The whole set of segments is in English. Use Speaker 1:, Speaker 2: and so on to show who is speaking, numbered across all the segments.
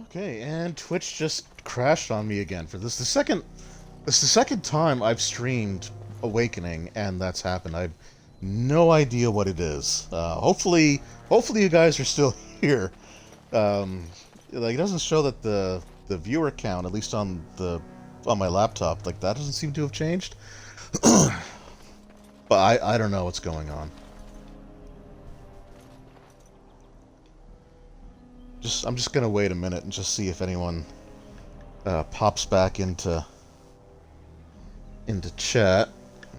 Speaker 1: Okay, and Twitch just crashed on me again for this. This the second time I've streamed Awakening, and that's happened. I've no idea what it is. Hopefully you guys are still here. Like it doesn't show that the viewer count, at least on my laptop, like that doesn't seem to have changed. But I don't know what's going on. I'm just gonna wait a minute and just see if anyone pops back into chat.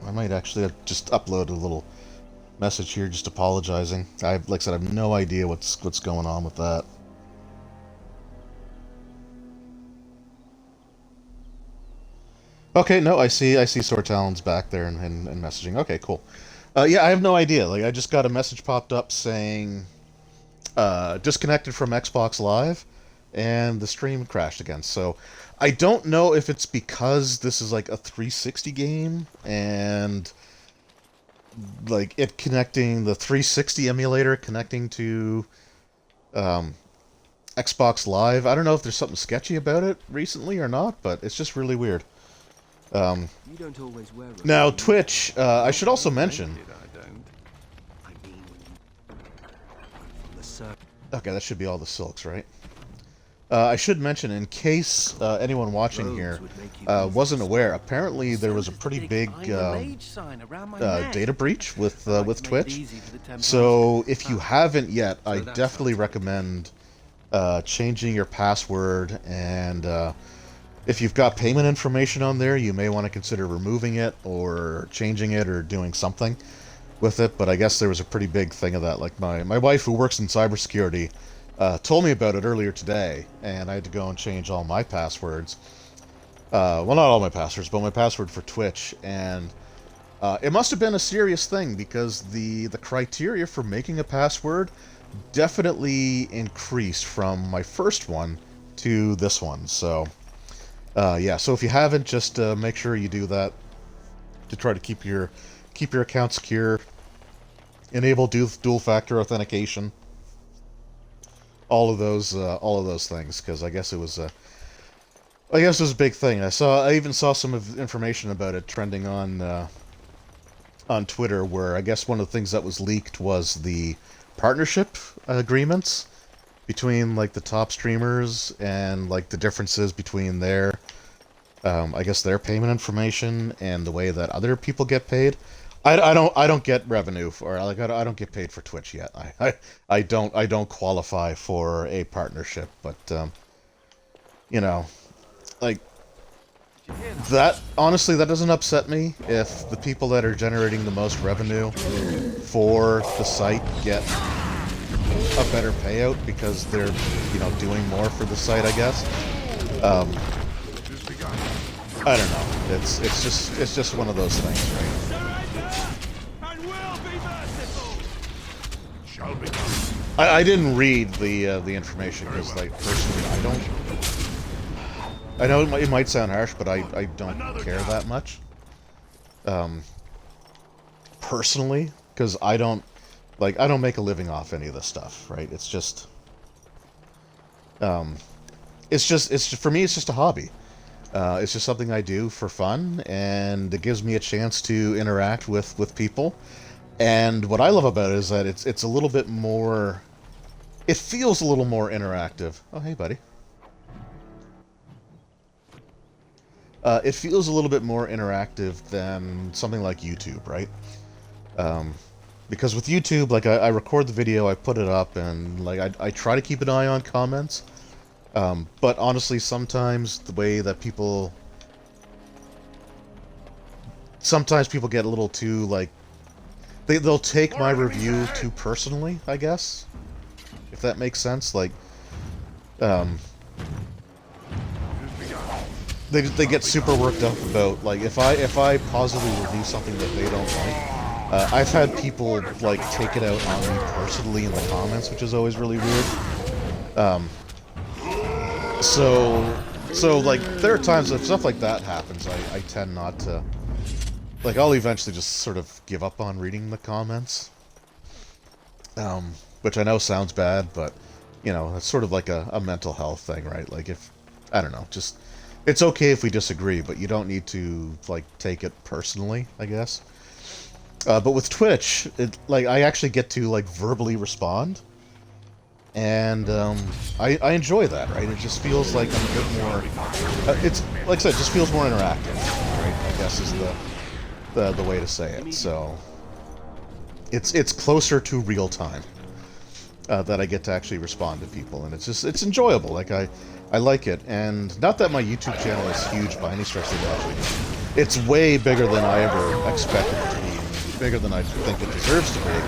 Speaker 1: I might actually just upload a little message here, just apologizing. Like I said, I have no idea what's going on with that. Okay, no, I see Sortalon's back there and messaging. Okay, cool. Yeah, I have no idea. Like, I just got a message popped up saying disconnected from Xbox Live, and the stream crashed again. So I don't know if it's because this is like a 360 game and like it connecting the 360 emulator connecting to Xbox Live. I don't know if there's something sketchy about it recently or not, but it's just really weird.
Speaker 2: You don't always wear
Speaker 1: Now Twitch, I should also mention. Okay, that should be all the silks, right? I should mention, in case anyone watching here wasn't aware, apparently there was a pretty big data breach with Twitch. So if you haven't yet, I definitely recommend changing your password, and if you've got payment information on there, you may want to consider removing it or changing it or doing something with it. But I guess there was a pretty big thing of that. Like my wife, who works in cybersecurity, told me about it earlier today, and I had to go and change all my passwords. Well, not all my passwords, but my password for Twitch. And it must have been a serious thing, because the criteria for making a password definitely increased from my first one to this one. So yeah, so if you haven't, just make sure you do that to try to keep your account secure. Enable dual factor authentication. All of those things, because I guess it was a big thing. I even saw some of the information about it trending on Twitter, where I guess one of the things that was leaked was the partnership agreements between like the top streamers, and like the differences between their I guess their payment information and the way that other people get paid. I don't get revenue for, like, I don't get paid for Twitch yet. I don't qualify for a partnership, but you know, like, that honestly, that doesn't upset me if the people that are generating the most revenue for the site get a better payout because they're, you know, doing more for the site, I guess. I don't know. It's just one of those things, right? I didn't read the information because, like, personally, I know it might sound harsh, but I don't care that much. Personally, because I don't make a living off any of this stuff, right? It's just for me, it's just a hobby. It's just something I do for fun, and it gives me a chance to interact with people. And what I love about it is that it's a little bit more. It feels a little more interactive. Oh, hey, buddy. It feels a little bit more interactive than something like YouTube, right? Because with YouTube, like, I record the video, I put it up, and like I try to keep an eye on comments. But honestly, sometimes the way that sometimes people get a little too, like, they'll take my review too personally, I guess, if that makes sense. Like, they get super worked up about, like, if I positively review something that they don't like. I've had people, like, take it out on me personally in the comments, which is always really weird. So like, there are times if stuff like that happens, I tend not to, like, I'll eventually just sort of give up on reading the comments. Which I know sounds bad, but You know, it's sort of like a mental health thing, right? Like if, I don't know, just, it's okay if we disagree, but you don't need to, like, take it personally, I guess. But with Twitch, like, I actually get to, like, verbally respond. And I enjoy that, right? It just feels like I'm a bit more. It's like I said, it just feels more interactive, right? I guess is the way to say it. So it's closer to real time that I get to actually respond to people, and it's enjoyable. Like I like it, and not that my YouTube channel is huge by any stretch of the imagination. It's way bigger than I ever expected it to be, and bigger than I think it deserves to be.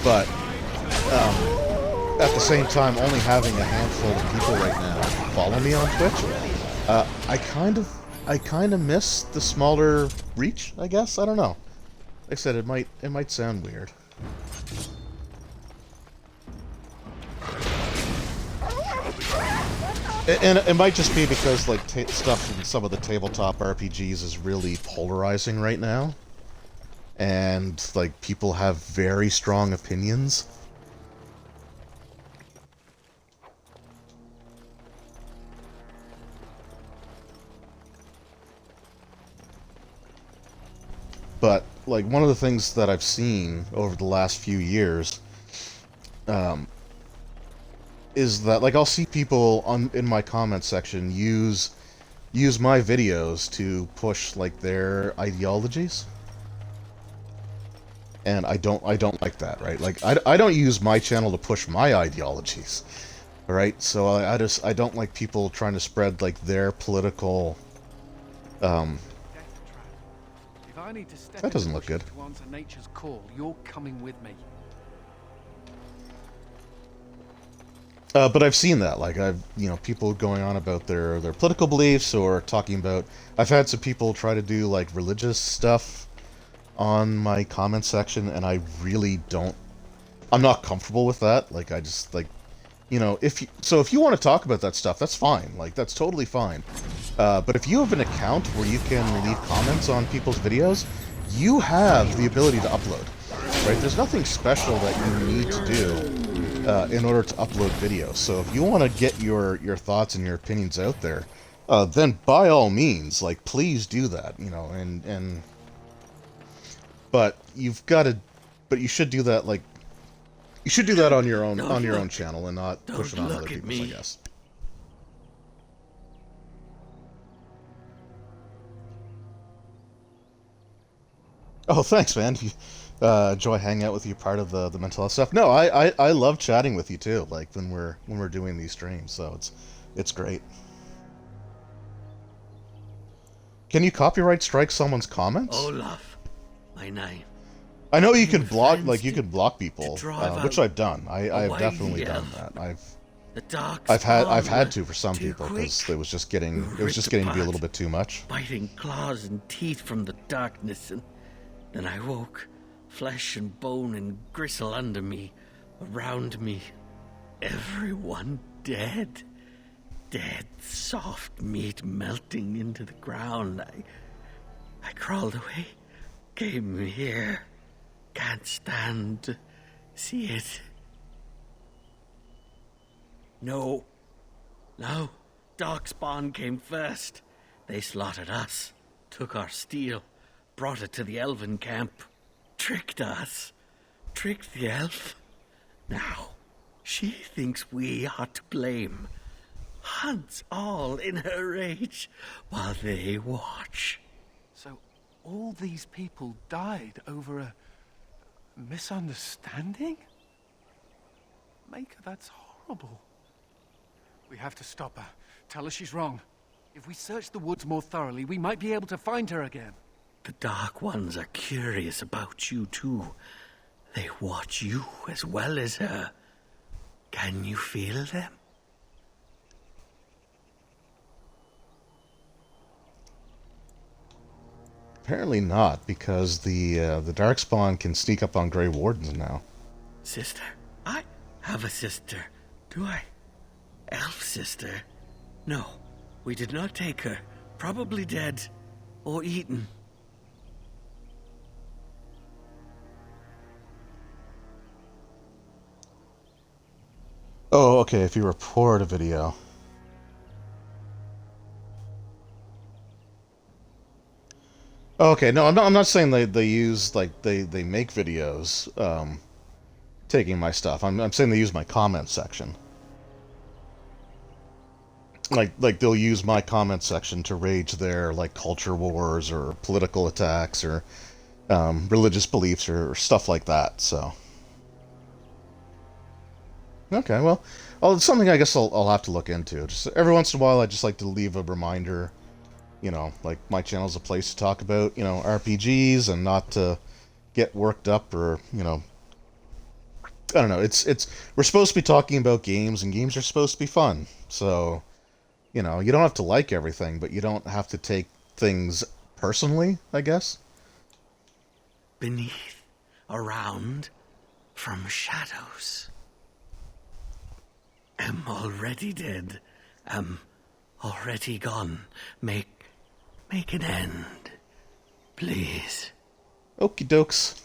Speaker 1: But at the same time, only having a handful of people right now follow me on Twitch, I kind of miss the smaller reach. I guess I don't know. Like I said, it might sound weird. And it might just be because like stuff in some of the tabletop RPGs is really polarizing right now, and like people have very strong opinions. But, like, one of the things that I've seen over the last few years, is that, like, I'll see people in my comment section use my videos to push, like, their ideologies. And I don't like that, right? Like, I don't use my channel to push my ideologies, right? So I don't like people trying to spread, like, their political,
Speaker 2: If I need to step
Speaker 1: that doesn't look good.
Speaker 2: to answer nature's call, you're coming with me.
Speaker 1: But I've seen that, like people going on about their political beliefs or talking about. I've had some people try to do like religious stuff on my comment section, and I really don't. I'm not comfortable with that. Like I just like, if you want to talk about that stuff, that's fine. Like that's totally fine. But if you have an account where you can leave comments on people's videos, you have the ability to upload. Right? There's nothing special that you need to do in order to upload videos. So if you want to get your thoughts and your opinions out there, then by all means, like please do that. But but you should do that like. You should do that on your own channel and not push it on other people's, I guess. Oh, thanks, man. Enjoy hanging out with you, part of the mental health stuff. No, I love chatting with you too. Like when we're doing these streams, so it's great. Can you copyright strike someone's comments?
Speaker 3: Olaf, my name.
Speaker 1: I know you can block, like you can block people, which I've done. I've definitely done that. I've had to for some people because it was just getting to be a little bit too much.
Speaker 3: Biting claws and teeth from the darkness, and then I woke, flesh and bone and gristle under me, around me, everyone dead, soft meat melting into the ground. I crawled away, came here. Can't stand to see it. No. Darkspawn came first. They slaughtered us, took our steel, brought it to the elven camp, tricked us, tricked the elf. Now, she thinks we are to blame. Hunts all in her rage while they watch.
Speaker 2: So, all these people died over a misunderstanding? Maker, that's horrible. We have to stop her. Tell her she's wrong. If we search the woods more thoroughly, we might be able to find her again.
Speaker 3: The Dark Ones are curious about you too. They watch you as well as her. Can you feel them?
Speaker 1: Apparently not, because the Darkspawn can sneak up on Grey Wardens now.
Speaker 3: Sister? I have a sister. Do I? Elf sister? No, we did not take her. Probably dead. Or eaten.
Speaker 1: Oh, okay, if you report a video. Okay, no, I'm not saying they use, like, they make videos, taking my stuff. I'm saying they use my comment section. Like they'll use my comment section to rage their, like, culture wars or political attacks or, religious beliefs or stuff like that, so. Okay, well, it's something I guess I'll have to look into. Just every once in a while, I just like to leave a reminder, like my channel's a place to talk about, RPGs and not to get worked up or, I don't know. It's we're supposed to be talking about games, and games are supposed to be fun. So, you don't have to like everything, but you don't have to take things personally, I guess.
Speaker 3: Beneath, around, from shadows. Am already dead. Am already gone. Make an end, please.
Speaker 1: Okie dokes.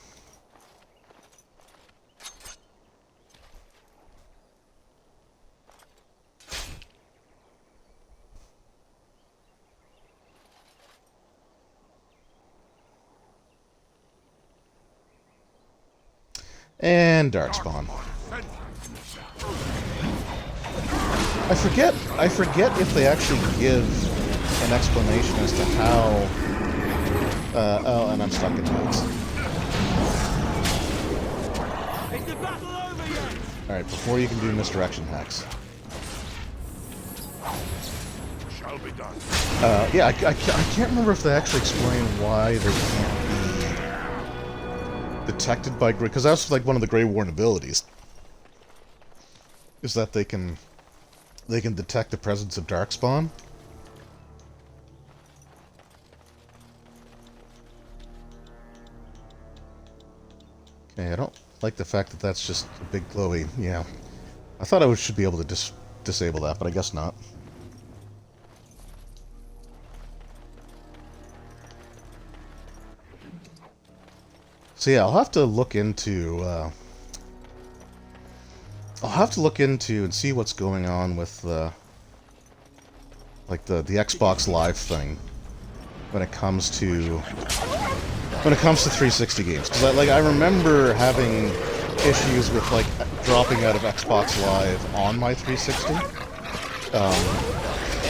Speaker 1: And Darkspawn. I forget if they actually give an explanation as to how. Oh, and I'm stuck in notes. Alright, before you can do misdirection hacks.
Speaker 4: Shall be done.
Speaker 1: Yeah, I can't remember if they actually explain why they can't be detected by Grey, because that's like one of the Grey Warden abilities. Is that they can detect the presence of Darkspawn. Okay, I don't like the fact that that's just a big glowy. Yeah, I thought I should be able to disable that, but I guess not. So yeah, I'll have to look into. I'll have to look into and see what's going on with the Xbox Live thing when it comes to 360 games, because I remember having issues with like dropping out of Xbox Live on my 360,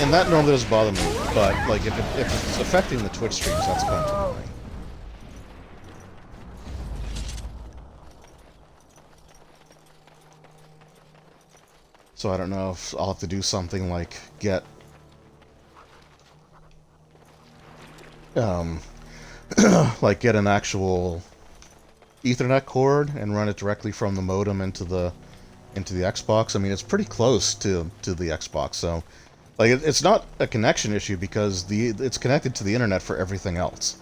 Speaker 1: and that normally doesn't bother me, but like if it's affecting the Twitch streams, that's kind of annoying. So I don't know if I'll have to do something like get get an actual Ethernet cord and run it directly from the modem into the Xbox. I mean, it's pretty close to the Xbox, so like it's not a connection issue because it's connected to the internet for everything else,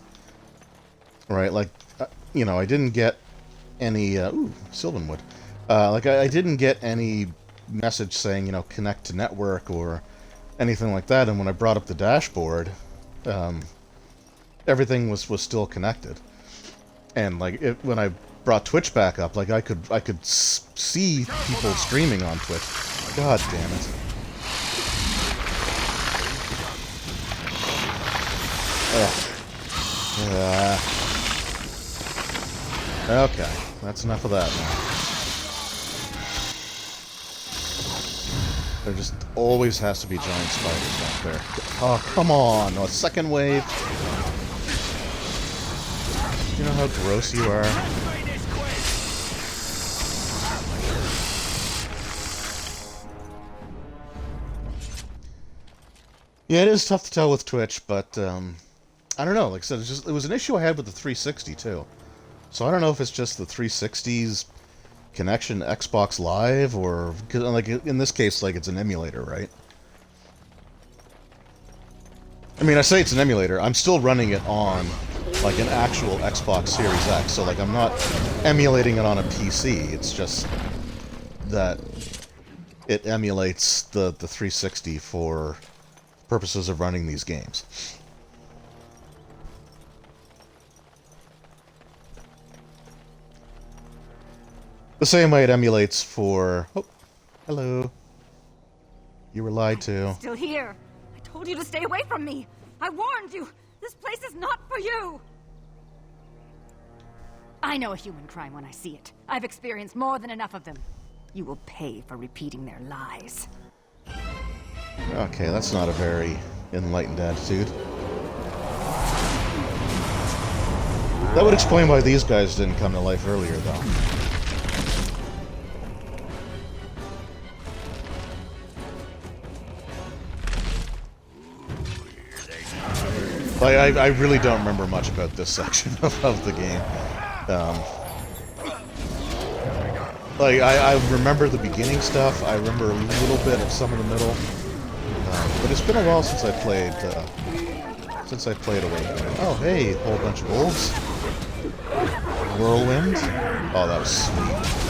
Speaker 1: right? Like I didn't get any Sylvanwood. I didn't get any message saying connect to network or anything like that, and when I brought up the dashboard, everything was still connected, and like when I brought Twitch back up, like I could see people streaming on Twitch. God damn it. Okay, that's enough of that now. There just always has to be giant spiders out there. Oh, come on! A second wave! Do you know how gross you are? Yeah, it is tough to tell with Twitch, but I don't know. Like I said, it was an issue I had with the 360 too. So I don't know if it's just the 360's connection to Xbox Live, or like in this case, like it's an emulator, right? I mean, I say it's an emulator. I'm still running it on like an actual Xbox Series X, so like I'm not emulating it on a PC. It's just that it emulates the 360 for purposes of running these games. The same way it emulates for Hello. You were lied to.
Speaker 5: Still here. I told you to stay away from me. I warned you. This place is not for you. I know a human crime when I see it. I've experienced more than enough of them. You will pay for repeating their lies.
Speaker 1: Okay, that's not a very enlightened attitude. That would explain why these guys didn't come to life earlier, though. I really don't remember much about this section of the game. I remember the beginning stuff. I remember a little bit of some of the middle. But it's been a while since I played Awakening. Oh, hey, whole bunch of wolves. Whirlwind. Oh, that was sweet.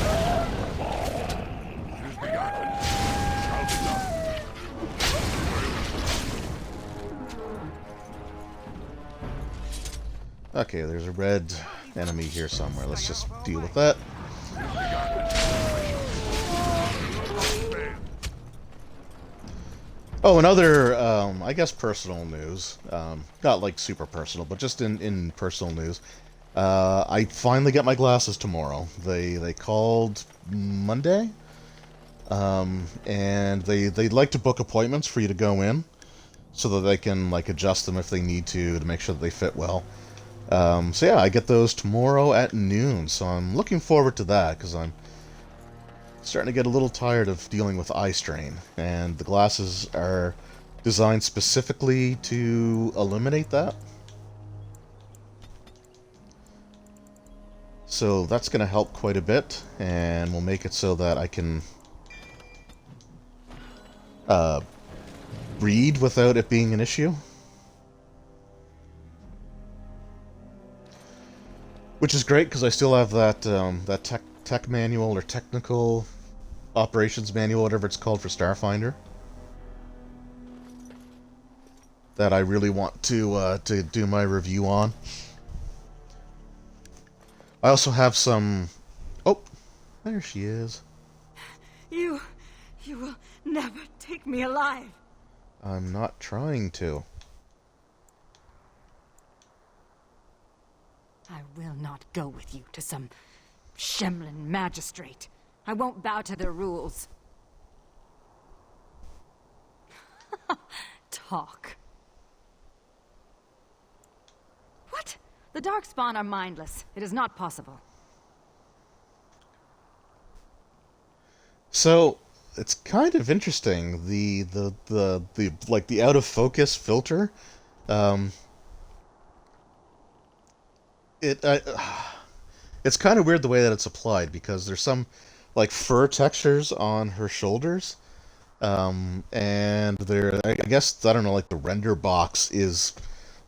Speaker 1: Okay, there's a red enemy here somewhere. Let's just deal with that. Oh, and other, I guess personal news. Not like super personal, but just in personal news. I finally get my glasses tomorrow. They called Monday. And they'd like to book appointments for you to go in so that they can like adjust them if they need to make sure that they fit well. So yeah, I get those tomorrow at noon, so I'm looking forward to that, because I'm starting to get a little tired of dealing with eye strain, and the glasses are designed specifically to eliminate that. So that's going to help quite a bit, and will make it so that I can read without it being an issue. Which is great, because I still have that that tech manual, or technical operations manual, whatever it's called, for Starfinder, that I really want to do my review on. I also have some... Oh, there she is.
Speaker 5: You will never take me alive.
Speaker 1: I'm not trying to.
Speaker 5: I will not go with you to some Shemlin magistrate. I won't bow to their rules. Talk. What? The Darkspawn are mindless. It is not possible.
Speaker 1: So it's kind of interesting, the like the out of focus filter. It's kind of weird the way that it's applied, because there's some like fur textures on her shoulders, and I guess, I don't know, like the render box is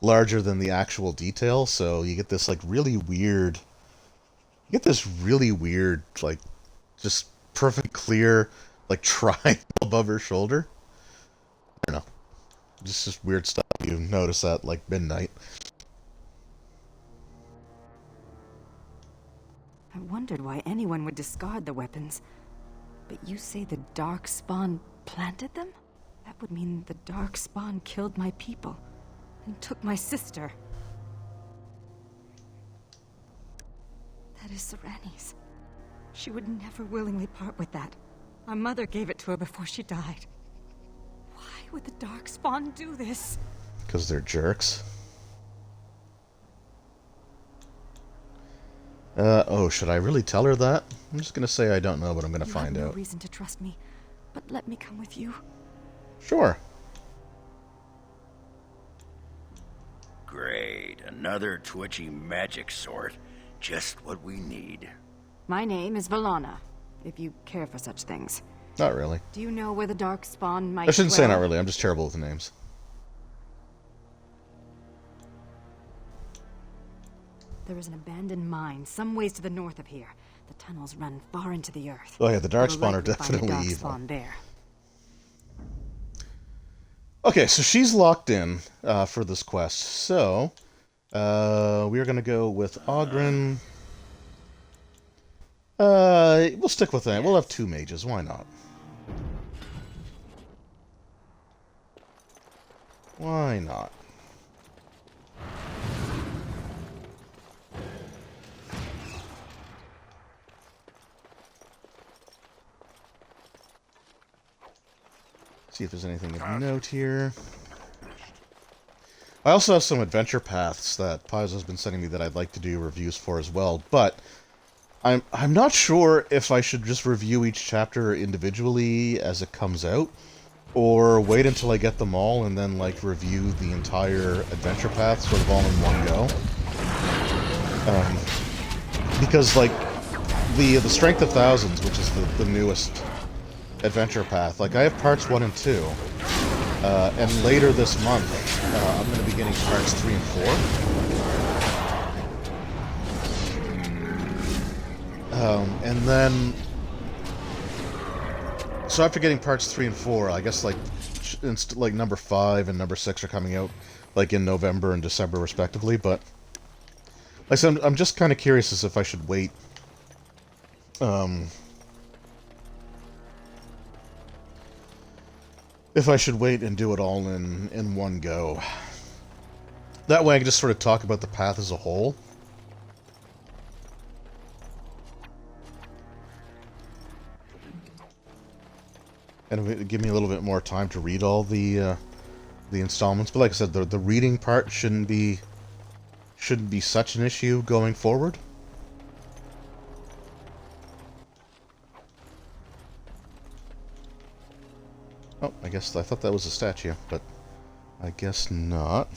Speaker 1: larger than the actual detail, so you get this like really weird, like just perfect clear like triangle above her shoulder. I don't know, just weird stuff you notice at like midnight.
Speaker 5: I wondered why anyone would discard the weapons. But you say the Darkspawn planted them? That would mean the Darkspawn killed my people and took my sister. That is Sereni's. She would never willingly part with that. My mother gave it to her before she died. Why would the Darkspawn do this?
Speaker 1: Because they're jerks. Oh, should I really tell her that? I'm just gonna say I don't know, but I'm gonna find out.
Speaker 5: You have no reason to trust me, but let me come with you.
Speaker 1: Sure.
Speaker 6: Great, another twitchy magic sort. Just what we need.
Speaker 5: My name is Valana, if you care for such things.
Speaker 1: Not really.
Speaker 5: Do you know where the Darkspawn might
Speaker 1: I shouldn't say
Speaker 5: dwell?
Speaker 1: not really, I'm just terrible with the names.
Speaker 5: There is an abandoned mine some ways to the north of here. The tunnels run far into the earth.
Speaker 1: Oh yeah, the Darkspawn are
Speaker 5: You'll likely find a
Speaker 1: definitely evil.
Speaker 5: Darkspawn there.
Speaker 1: Okay, so she's locked in for this quest. So, we're going to go with Ogren. We'll stick with that. We'll have two mages. Why not? Why not? See if there's anything of note here. I also have some adventure paths that Paizo's been sending me that I'd like to do reviews for as well, but I'm not sure if I should just review each chapter individually as it comes out, or wait until I get them all and then, like, review the entire adventure path sort of all in one go. Because, like, the Strength of Thousands, which is the newest adventure path, like, I have parts 1 and 2, and later this month, I'm going to be getting parts 3 and 4. And then, so after getting parts 3 and 4, I guess, like number 5 and number 6 are coming out, like, in November and December, respectively, but, like I said, I'm just kind of curious as if I should wait, if I should wait and do it all in one go. That way I can just sort of talk about the path as a whole. And it would give me a little bit more time to read all the installments. But like I said, the reading part shouldn't be such an issue going forward. Oh, I thought that was a statue, but I guess not.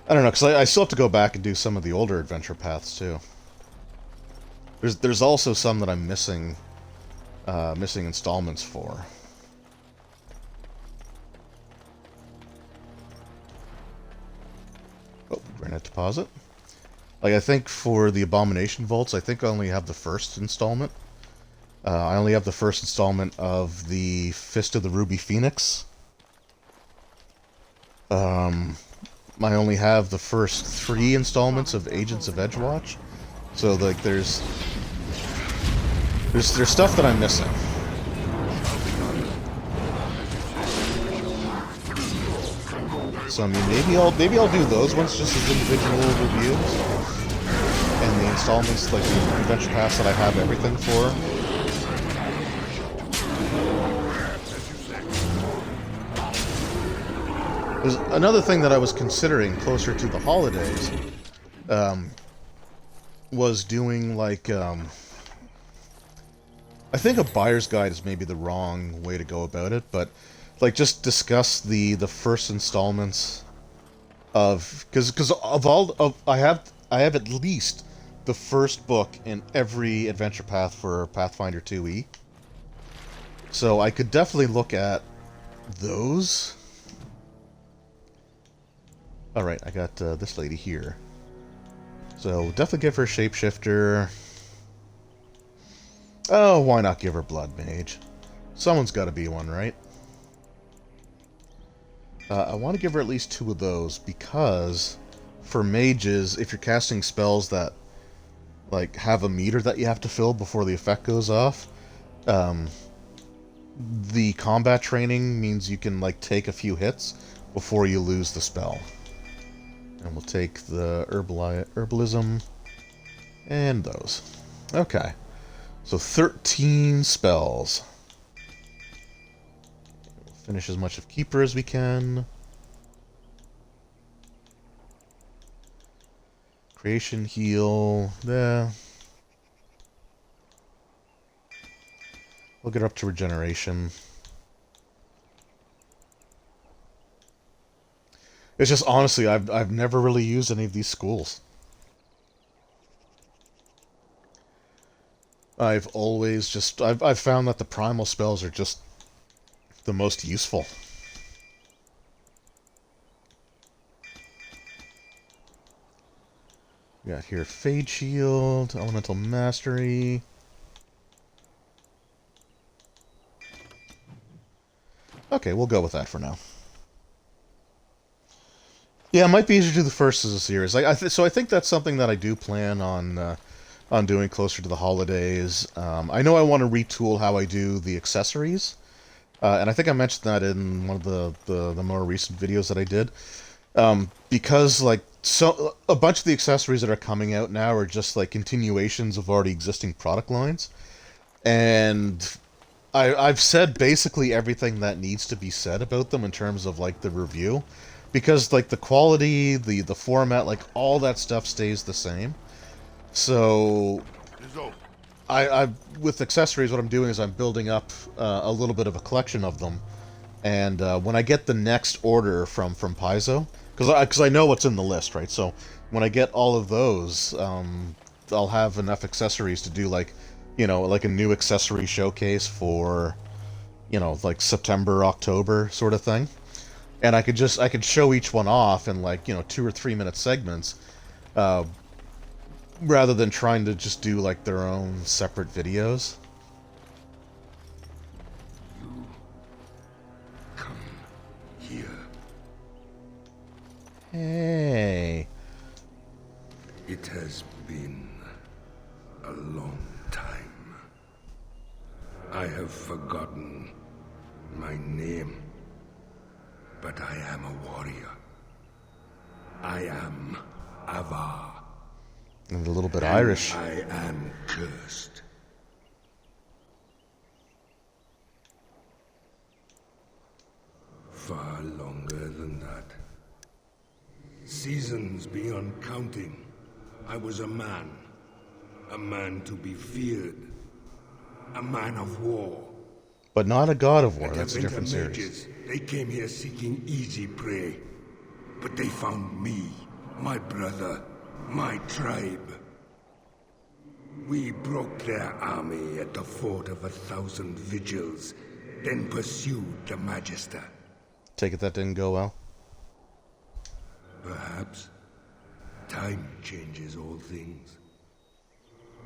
Speaker 1: I don't know, because I still have to go back and do some of the older adventure paths too. There's also some that I'm missing installments for. Oh, granite deposit. Like, I think for the Abomination Vaults, I think I only have the first installment. I only have the first installment of the Fist of the Ruby Phoenix. I only have the first 3 installments of Agents of Edgewatch. So, like, there's stuff that I'm missing. So, I mean, maybe I'll do those ones just as individual reviews. And the installments, like the Adventure Pass that I have everything for. There's another thing that I was considering closer to the holidays, was doing, like, I think a buyer's guide is maybe the wrong way to go about it, but, like, just discuss the first installments of, because I have at least the first book in every adventure path for Pathfinder 2e. So I could definitely look at those. Alright, I got this lady here. So, definitely give her Shapeshifter. Oh, why not give her Blood Mage? Someone's got to be one, right? I want to give her at least 2 of those, because for mages, if you're casting spells that, like, have a meter that you have to fill before the effect goes off, the combat training means you can, like, take a few hits before you lose the spell. And we'll take the herbalism and those. Okay. So 13 spells. We'll finish as much of Keeper as we can. Creation, heal. There. We'll get up to regeneration. It's just, honestly, I've never really used any of these schools. I've always just... I've found that the primal spells are just the most useful. We got here Fade Shield, Elemental Mastery. Okay, we'll go with that for now. Yeah, it might be easier to do the first as a series. So I think that's something that I do plan on doing closer to the holidays. I know I want to retool how I do the accessories, And I think I mentioned that in one of the more recent videos that I did. Because like a bunch of the accessories that are coming out now are just like continuations of already existing product lines, and I've said basically everything that needs to be said about them in terms of like the review, because like the quality, the format, like all that stuff stays the same. So I with accessories, what I'm doing is I'm building up a little bit of a collection of them, and when I get the next order from Paizo, because I know what's in the list, right? So when I get all of those, I'll have enough accessories to do like, like a new accessory showcase for, like September, October sort of thing. And I could show each one off in like, 2 or 3 minute segments, rather than trying to just do like their own separate videos.
Speaker 4: You come here.
Speaker 1: Hey.
Speaker 4: It has been a long time. I have forgotten my name, but I am a warrior. I am Avar.
Speaker 1: And a little bit Irish.
Speaker 4: I am cursed. Far longer than that. Seasons beyond counting. I was a man to be feared, a man of war.
Speaker 1: But not a god of war,
Speaker 4: Like
Speaker 1: that's a different
Speaker 4: winter
Speaker 1: series.
Speaker 4: mages, they came here seeking easy prey. But they found me, my brother, my tribe. We broke their army at the Fort of 1,000 Vigils, then pursued the Magister.
Speaker 1: Take it that didn't go well?
Speaker 4: Perhaps time changes all things.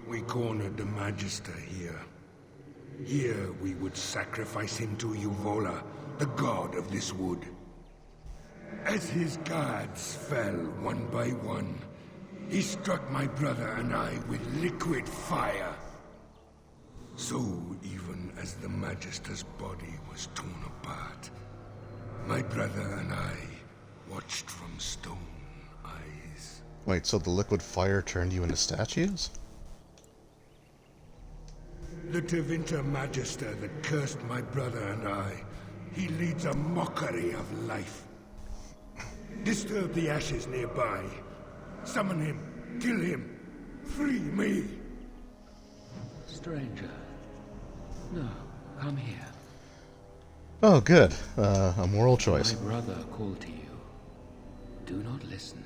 Speaker 4: We cornered the Magister here. Here we would sacrifice him to Uvola, the god of this wood. As his guards fell one by one, he struck my brother and I with liquid fire. So even as the Magister's body was torn apart, my brother and I watched from stone eyes.
Speaker 1: Wait, so the liquid fire turned you into statues?
Speaker 4: The Tevinter Magister that cursed my brother and I, he leads a mockery of life. Disturb the ashes nearby. Summon him, kill him, free me.
Speaker 2: Stranger. No, come here.
Speaker 1: Oh, good. A moral choice.
Speaker 2: My brother called to you. Do not listen.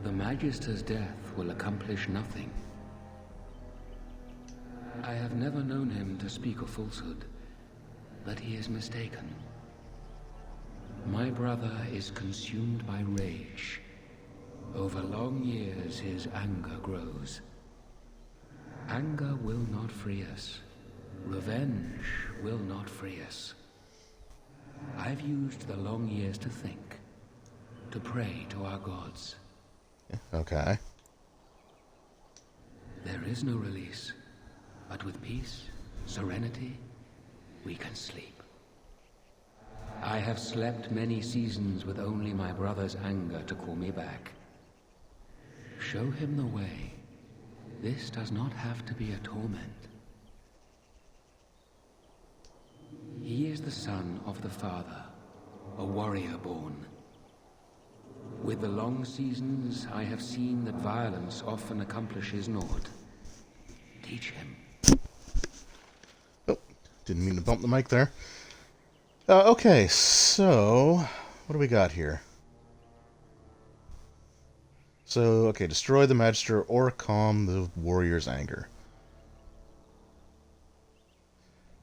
Speaker 2: The Magister's death will accomplish nothing. I have never known him to speak a falsehood, but he is mistaken. My brother is consumed by rage. Over long years, his anger grows. Anger will not free us. Revenge will not free us. I've used the long years to think, to pray to our gods.
Speaker 1: Okay.
Speaker 2: There is no release, but with peace, serenity, we can sleep. I have slept many seasons with only my brother's anger to call me back. Show him the way. This does not have to be a torment. He is the son of the Father, a warrior born. With the long seasons, I have seen that violence often accomplishes naught. Teach him.
Speaker 1: Oh, didn't mean to bump the mic there. Okay, so what do we got here? So, okay, destroy the Magister or calm the warrior's anger.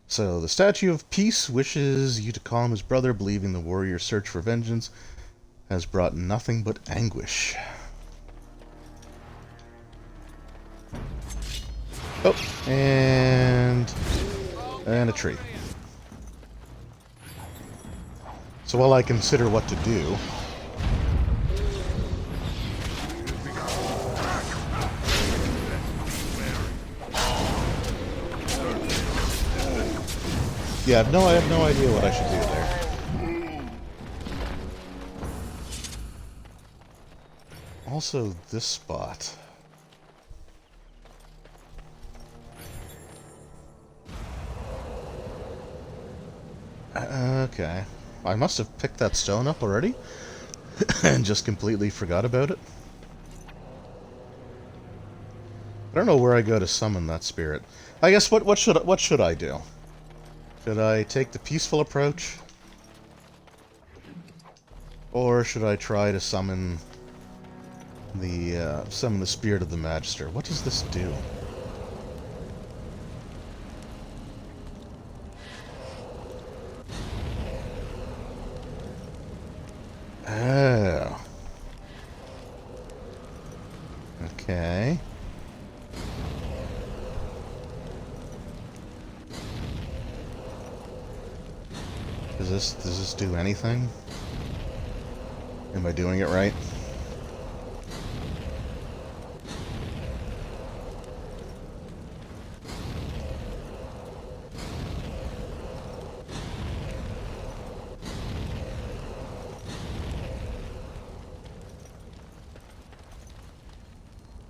Speaker 1: So, the Statue of Peace wishes you to calm his brother, believing the warrior's search for vengeance has brought nothing but anguish. Oh, and a tree. So while I consider what to do, Yeah, I have no idea what I should do there. Also, this spot. Okay. I must have picked that stone up already and just completely forgot about it. I don't know where I go to summon that spirit. I guess what should I do? Should I take the peaceful approach? Or should I try to summon the spirit of the Magister? What does this do? Oh. Okay. Does this do anything? Am I doing it right?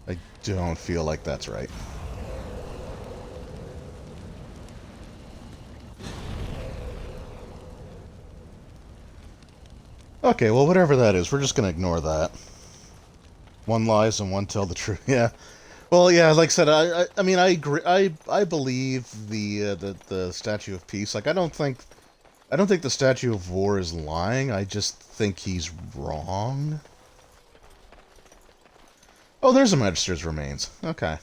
Speaker 1: I don't feel like that's right. Okay, well, whatever that is, we're just gonna ignore that. One lies and one tell the truth. Yeah. Well, yeah, like I said, I mean, I agree. I believe the Statue of Peace. Like, I don't think the Statue of War is lying. I just think he's wrong. Oh, there's a Magister's remains. Okay.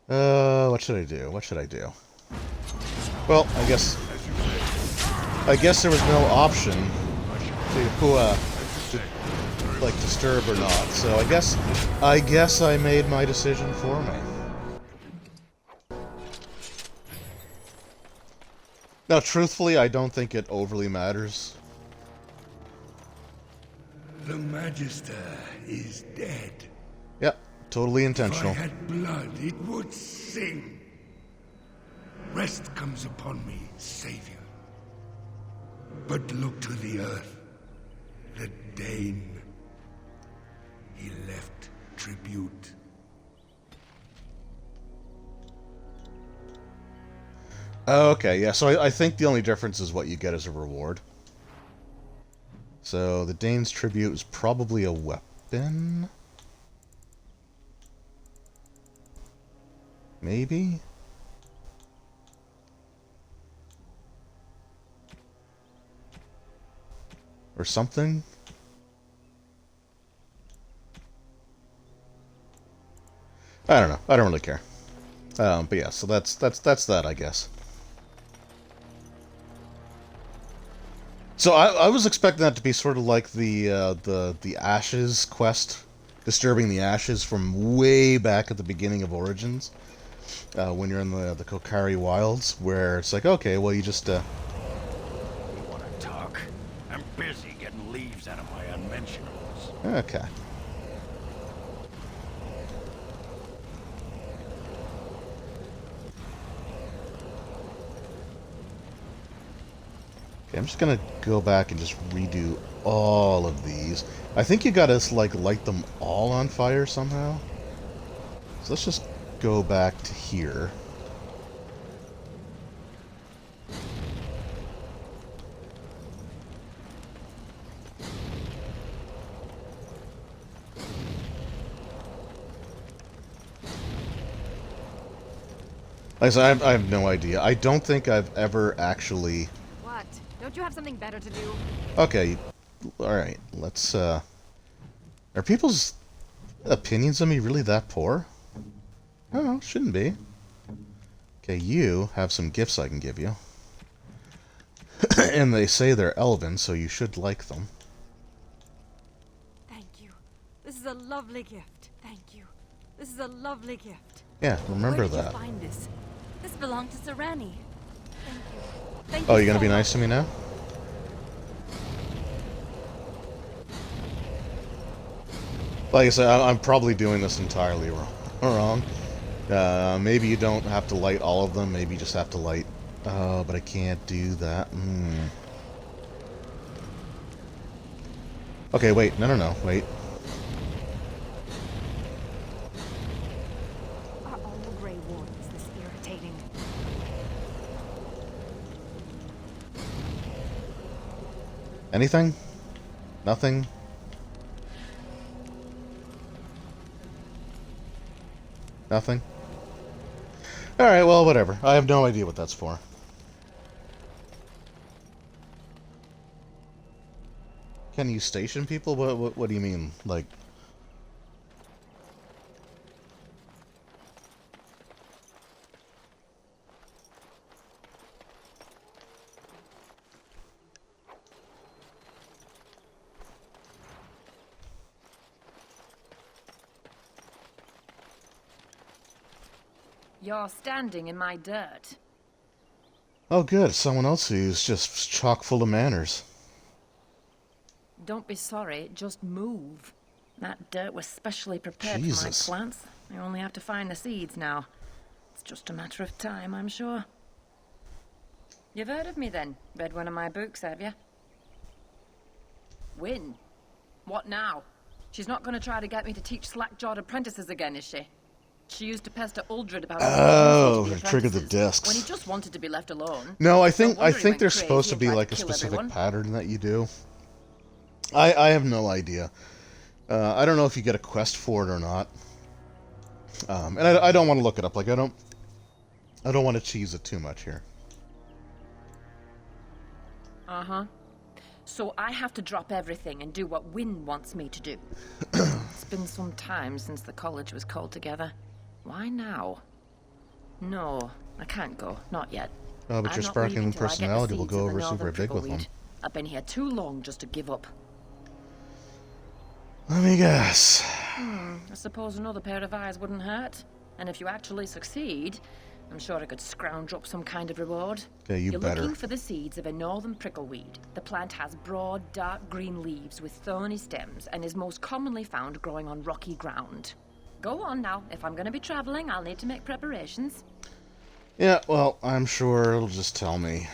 Speaker 1: What should I do? What should I do? Well, I guess there was no option to like disturb or not. So I guess I made my decision for me. Now, truthfully, I don't think it overly matters.
Speaker 4: The Magister is dead.
Speaker 1: Yep, totally intentional.
Speaker 4: If I had blood, it would sing. Rest comes upon me, Savior. But look to the earth. The Dane. He left tribute.
Speaker 1: Okay, yeah, so I think the only difference is what you get as a reward. So, the Dane's tribute is probably a weapon? Maybe? Or something? I don't know. I don't really care. But yeah, so that's that, I guess. So I was expecting that to be sort of like the Ashes quest, disturbing the Ashes from way back at the beginning of Origins, when you're in the Kokari Wilds, where it's like, okay, well, you just
Speaker 6: You want to talk? I'm busy getting leaves out of my unmentionables.
Speaker 1: okay. Okay, I'm just gonna go back and just redo all of these. I think you gotta, like, light them all on fire somehow. So let's just go back to here. Like I said, I have no idea. I don't think I've ever actually...
Speaker 5: What? Don't you have something better to do?
Speaker 1: Okay, alright, let's, Are people's opinions of me really that poor? Oh, shouldn't be. Okay, you have some gifts I can give you. And they say they're elven, so you should like them.
Speaker 5: Thank you. This is a lovely gift. Thank you. This is a lovely gift.
Speaker 1: Yeah, remember
Speaker 5: Where did
Speaker 1: that.
Speaker 5: you find this? This belonged to Serani. Thank you. Thank
Speaker 1: Oh,
Speaker 5: you
Speaker 1: you're gonna
Speaker 5: so
Speaker 1: be
Speaker 5: much.
Speaker 1: nice to me now? Like I said, I'm probably doing this entirely wrong. Maybe you don't have to light all of them. Maybe you just have to light Oh, but I can't do that. Okay, wait. No, wait.
Speaker 5: Are all Grey Wardens this irritating?
Speaker 1: Anything? Nothing? Nothing? Alright, well, whatever. I have no idea what that's for. Can you station people? What do you mean? Like...
Speaker 5: You're standing in my dirt.
Speaker 1: Oh, good. Someone else who's just chock full of manners.
Speaker 5: Don't be sorry, just move. That dirt was specially prepared
Speaker 1: Jesus.
Speaker 5: for my plants. I only have to find the seeds now. It's just a matter of time, I'm sure. You've heard of me then? Read one of my books, have you? Win? What now? She's not going to try to get me to teach slack-jawed apprentices again, is she? She used to pester Uldred about
Speaker 1: trigger the discs.
Speaker 5: when he just wanted to be left alone.
Speaker 1: No, I think
Speaker 5: No wonder he went
Speaker 1: there's
Speaker 5: crazy
Speaker 1: supposed to
Speaker 5: and
Speaker 1: be
Speaker 5: tried
Speaker 1: like
Speaker 5: to
Speaker 1: a
Speaker 5: kill
Speaker 1: specific
Speaker 5: everyone.
Speaker 1: pattern that you do. I have no idea. I don't know if you get a quest for it or not. And I don't want to look it up. Like I don't want to cheese it too much here.
Speaker 5: Uh-huh. So I have to drop everything and do what Wynne wants me to do. It's been some time since the college was called together. Why now? No, I can't go. Not yet.
Speaker 1: Oh, but
Speaker 5: I'm
Speaker 1: your
Speaker 5: not
Speaker 1: sparkling
Speaker 5: leaving till I get the
Speaker 1: personality will
Speaker 5: seeds
Speaker 1: go
Speaker 5: of the
Speaker 1: over
Speaker 5: northern
Speaker 1: super big with them.
Speaker 5: prickleweed. I've been here too long just to give up.
Speaker 1: Let me guess.
Speaker 5: I suppose another pair of eyes wouldn't hurt. And if you actually succeed, I'm sure I could scrounge up some kind of reward.
Speaker 1: Okay,
Speaker 5: You're
Speaker 1: better.
Speaker 5: looking for the seeds of a northern prickleweed. The plant has broad, dark green leaves with thorny stems and is most commonly found growing on rocky ground. Go on now. If I'm going to be traveling, I'll need to make preparations.
Speaker 1: Yeah, well, I'm sure it'll just tell me.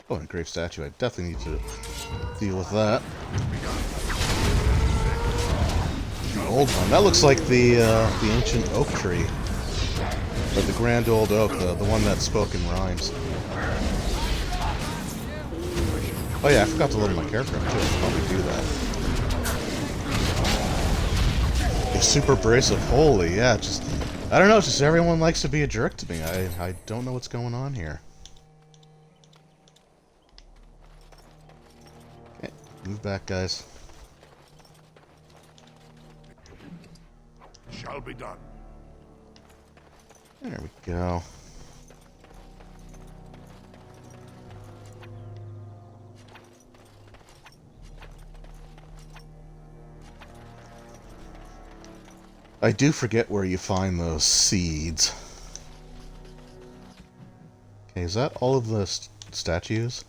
Speaker 1: Oh, and grave statue. I definitely need to deal with that. The old one. That looks like the ancient oak tree. Or the grand old oak, the one that spoke in rhymes. Oh yeah, I forgot to load my character up too. I should probably do that. It's super abrasive. Holy, yeah, just... I don't know, just everyone likes to be a jerk to me. I don't know what's going on here. Okay, move back, guys.
Speaker 4: Shall be done.
Speaker 1: There we go. I do forget where you find those seeds. Okay, is that all of the statues?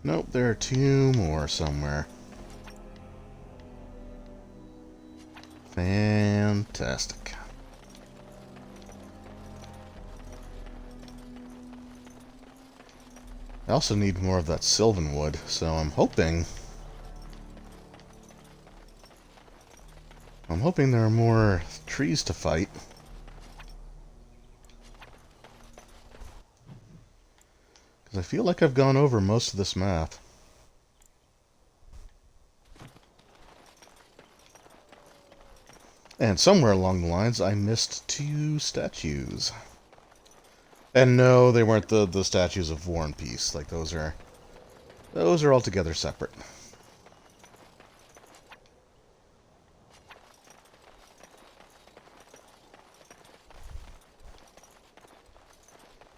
Speaker 1: Nope, there are two more somewhere. Fantastic. I also need more of that sylvan wood, so I'm hoping there are more trees to fight. Because I feel like I've gone over most of this map. And somewhere along the lines, I missed two statues. And no, they weren't the statues of War and Peace. Like, those are altogether separate.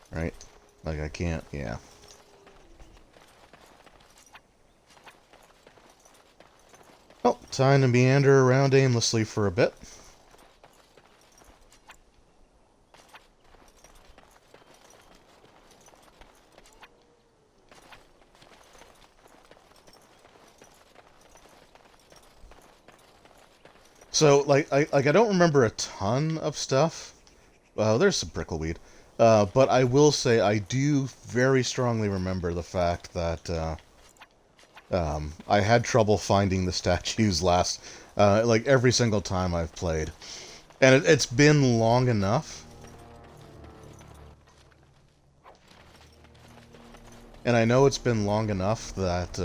Speaker 1: Right? Like, I can't, yeah. Well, time to meander around aimlessly for a bit. So, like, I don't remember a ton of stuff. Well, there's some prickleweed. But I will say I do very strongly remember the fact that I had trouble finding the statues like every single time I've played. And it's been long enough. And I know it's been long enough that,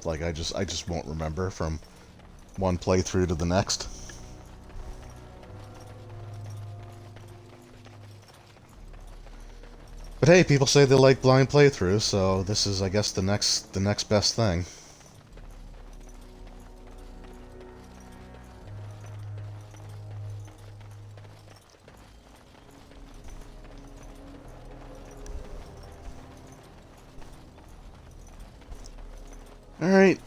Speaker 1: like, I just won't remember from one playthrough to the next. But hey, people say they like blind playthroughs, so this is, I guess, the next best thing. Alright,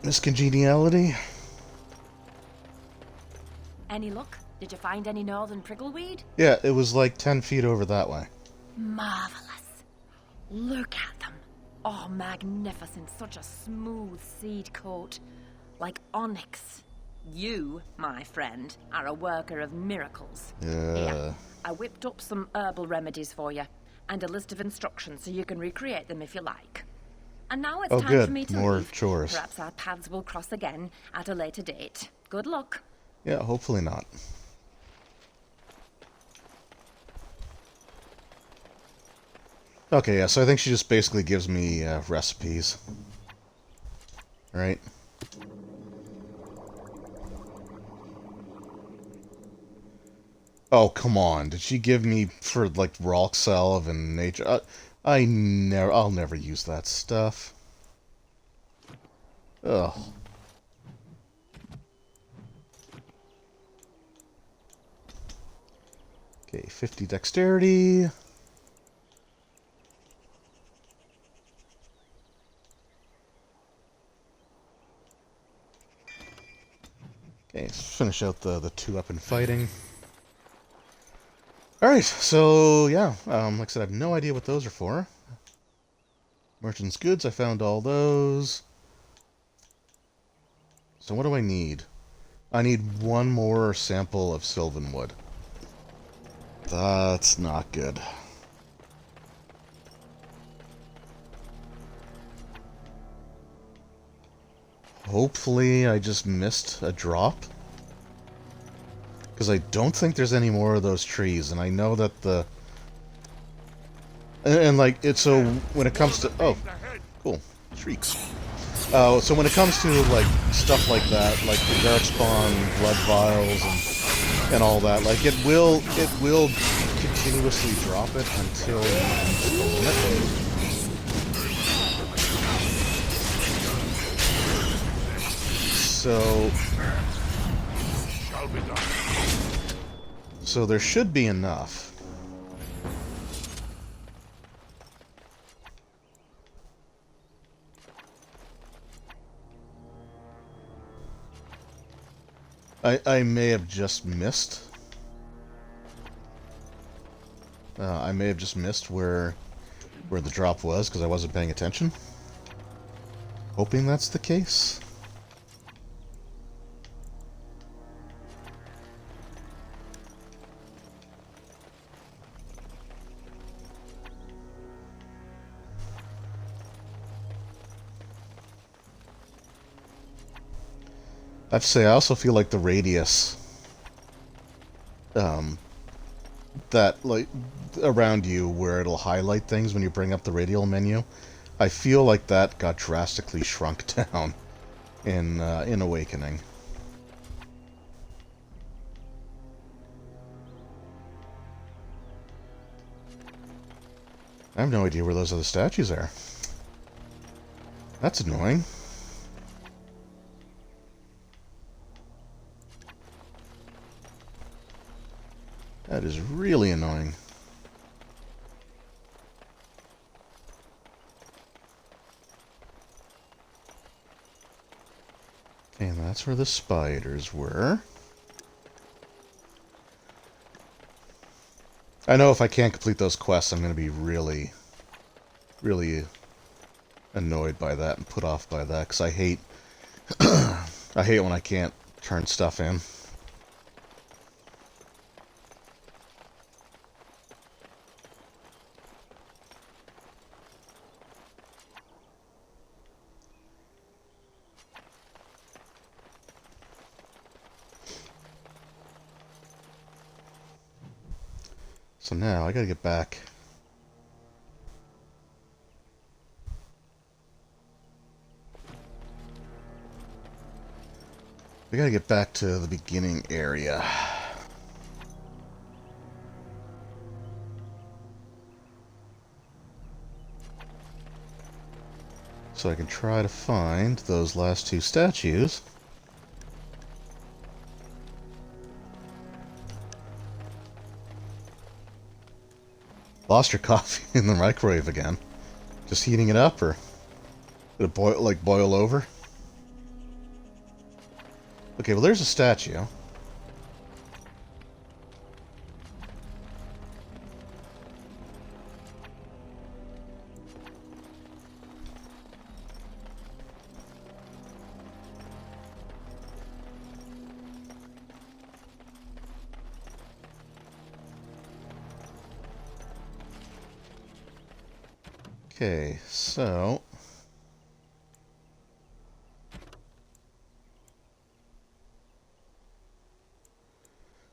Speaker 1: Miss Congeniality.
Speaker 7: Any luck? Did you find any northern prickleweed?
Speaker 1: Yeah, it was like 10 feet over that way.
Speaker 7: Marvelous. Look at them. Oh, magnificent. Such a smooth seed coat. Like onyx. You, my friend, are a worker of miracles. Here, I whipped up some herbal remedies for you, and a list of instructions so you can recreate them if you like. And now it's time for me to
Speaker 1: More
Speaker 7: leave.
Speaker 1: chores.
Speaker 7: Perhaps our paths will cross again at a later date. Good luck.
Speaker 1: Yeah, hopefully not. Okay, yeah, so I think she just basically gives me recipes. Right? Oh, come on. Did she give me for, like, rock salve and nature? I'll never use that stuff. Ugh. Okay, 50 dexterity. Okay, let's finish out the 2-weapon fighting. Alright, so yeah, like I said, I have no idea what those are for. Merchant's goods, I found all those. So what do I need? I need one more sample of sylvan wood. That's not good. Hopefully I just missed a drop. Because I don't think there's any more of those trees, and I know that the... And like, it's so, when it comes to... Oh, cool. Shrieks. So when it comes to, like, stuff like that, like the Darkspawn, Blood Vials, and all that, like, it will continuously drop it until you reach the limit. So there should be enough. I may have just missed. I may have just missed where the drop was because I wasn't paying attention. Hoping that's the case. I have to say, I also feel like the radius, that, like, around you where it'll highlight things when you bring up the radial menu, I feel like that got drastically shrunk down in Awakening. I have no idea where those other statues are. That's annoying. That is really annoying. Okay, and that's where the spiders were. I know if I can't complete those quests, I'm going to be really, really annoyed by that and put off by that, because I hate I hate when I can't turn stuff in. So now I gotta get back. We gotta get back to the beginning area. So I can try to find those last two statues. Lost your coffee in the microwave again. Just heating it up, or did it boil over? Okay, well there's a statue. Okay, so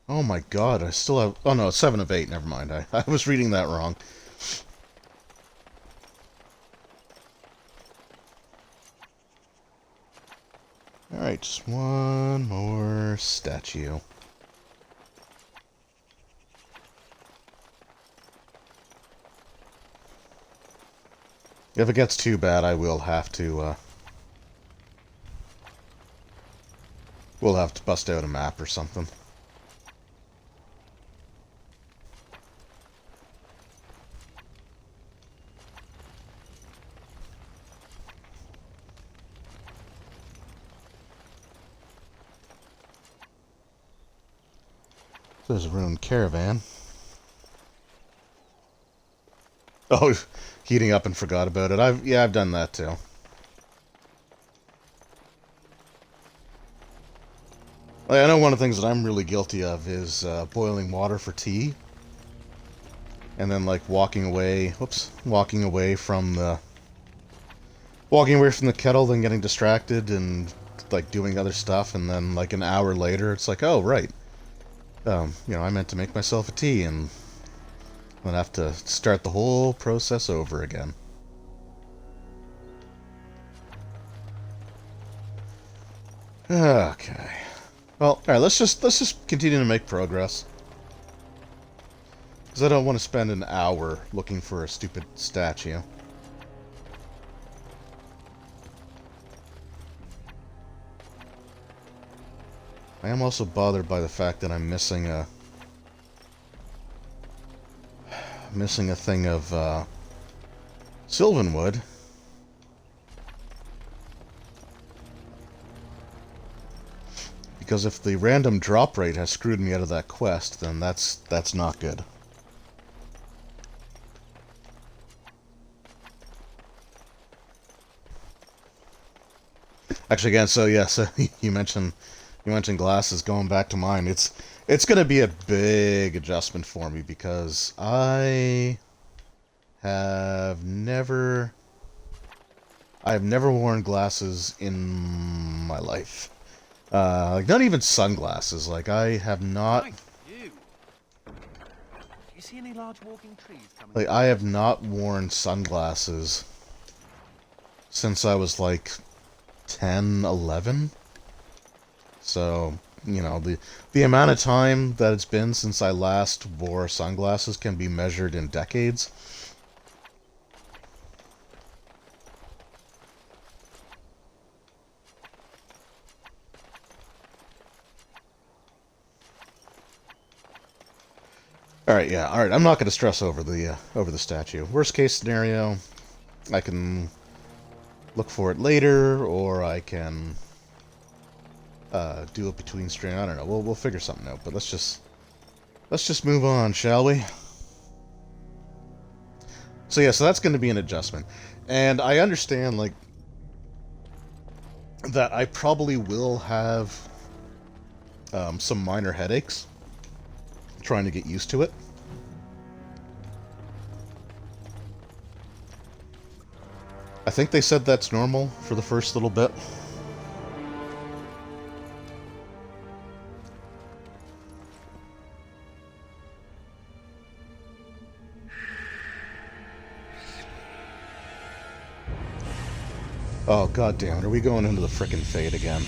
Speaker 1: oh my god, I still have... Oh no, it's 7 of 8, never mind. I was reading that wrong. Alright, just one more statue. If it gets too bad, I will have to, we'll have to bust out a map or something. There's a ruined caravan. Oh, heating up and forgot about it. I've done that too. Like, I know one of the things that I'm really guilty of is boiling water for tea, and then like walking away from the kettle, then getting distracted and like doing other stuff, and then like an hour later, it's like, oh right, I meant to make myself a tea, and I'm gonna have to start the whole process over again. Okay. Well, alright, let's just continue to make progress. Because I don't want to spend an hour looking for a stupid statue. I am also bothered by the fact that I'm missing a thing of Sylvanwood. Because if the random drop rate has screwed me out of that quest, then that's not good. Actually, again, so yeah, so you mentioned glasses. Going back to mine, it's going to be a big adjustment for me because I have never worn glasses in my life. Like, not even sunglasses. Like, I have not...
Speaker 6: You see any large walking trees coming?
Speaker 1: Like, I have not worn sunglasses since I was, like, 10, 11. So, the amount of time that it's been since I last wore sunglasses can be measured in decades. Alright, yeah, alright, I'm not going to stress over the statue. Worst case scenario, I can look for it later, or I can do it between stream. I don't know, we'll figure something out, but let's just move on, shall we? So yeah, so that's going to be an adjustment. And I understand, like, that I probably will have some minor headaches trying to get used to it. I think they said that's normal for the first little bit. Oh, god damn it. Are we going into the frickin' Fade again?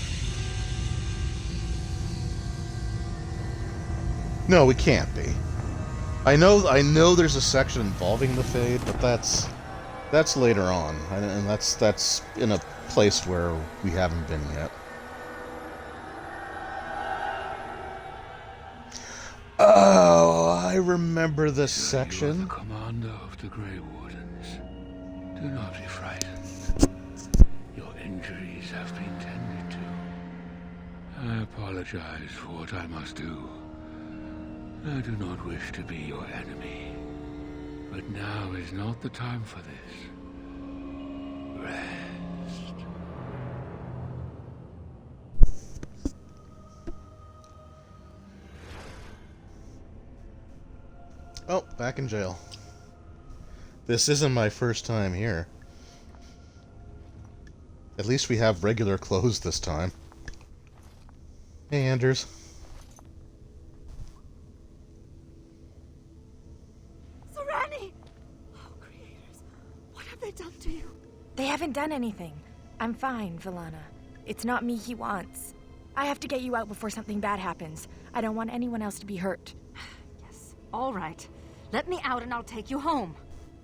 Speaker 1: No, we can't be. I know there's a section involving the Fade, but that's later on. And that's in a place where we haven't been yet. Oh, I remember this section.
Speaker 2: You are the commander of the Grey Wardens. Do not be frightened. Your injuries have been tended to. I apologize for what I must do. I do not wish to be your enemy. But now is not the time for this. Rest.
Speaker 1: Oh, back in jail. This isn't my first time here. At least we have regular clothes this time. Hey, Anders.
Speaker 5: Serani! Oh, creators, what have they done to you?
Speaker 8: They haven't done anything. I'm fine, Villana. It's not me he wants. I have to get you out before something bad happens. I don't want anyone else to be hurt.
Speaker 5: Yes, all right. Let me out and I'll take you home.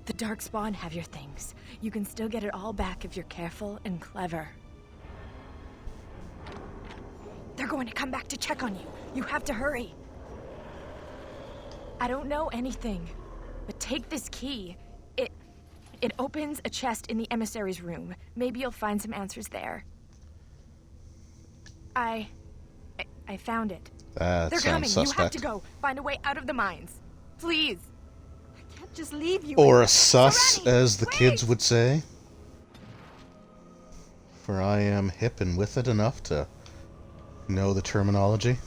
Speaker 8: The Darkspawn have your things. You can still get it all back if you're careful and clever. They're going to come back to check on you. You have to hurry. I don't know anything, but take this key. It opens a chest in the emissary's room. Maybe you'll find some answers there. I found it.
Speaker 1: That
Speaker 8: They're coming.
Speaker 1: sounds
Speaker 8: You have
Speaker 1: suspect.
Speaker 8: to go. Find a way out of the mines. Please.
Speaker 5: I can't just leave you.
Speaker 1: Or a sus,
Speaker 5: Serani,
Speaker 1: as the
Speaker 5: wait!
Speaker 1: kids would say. For I am hip and with it enough to know the terminology.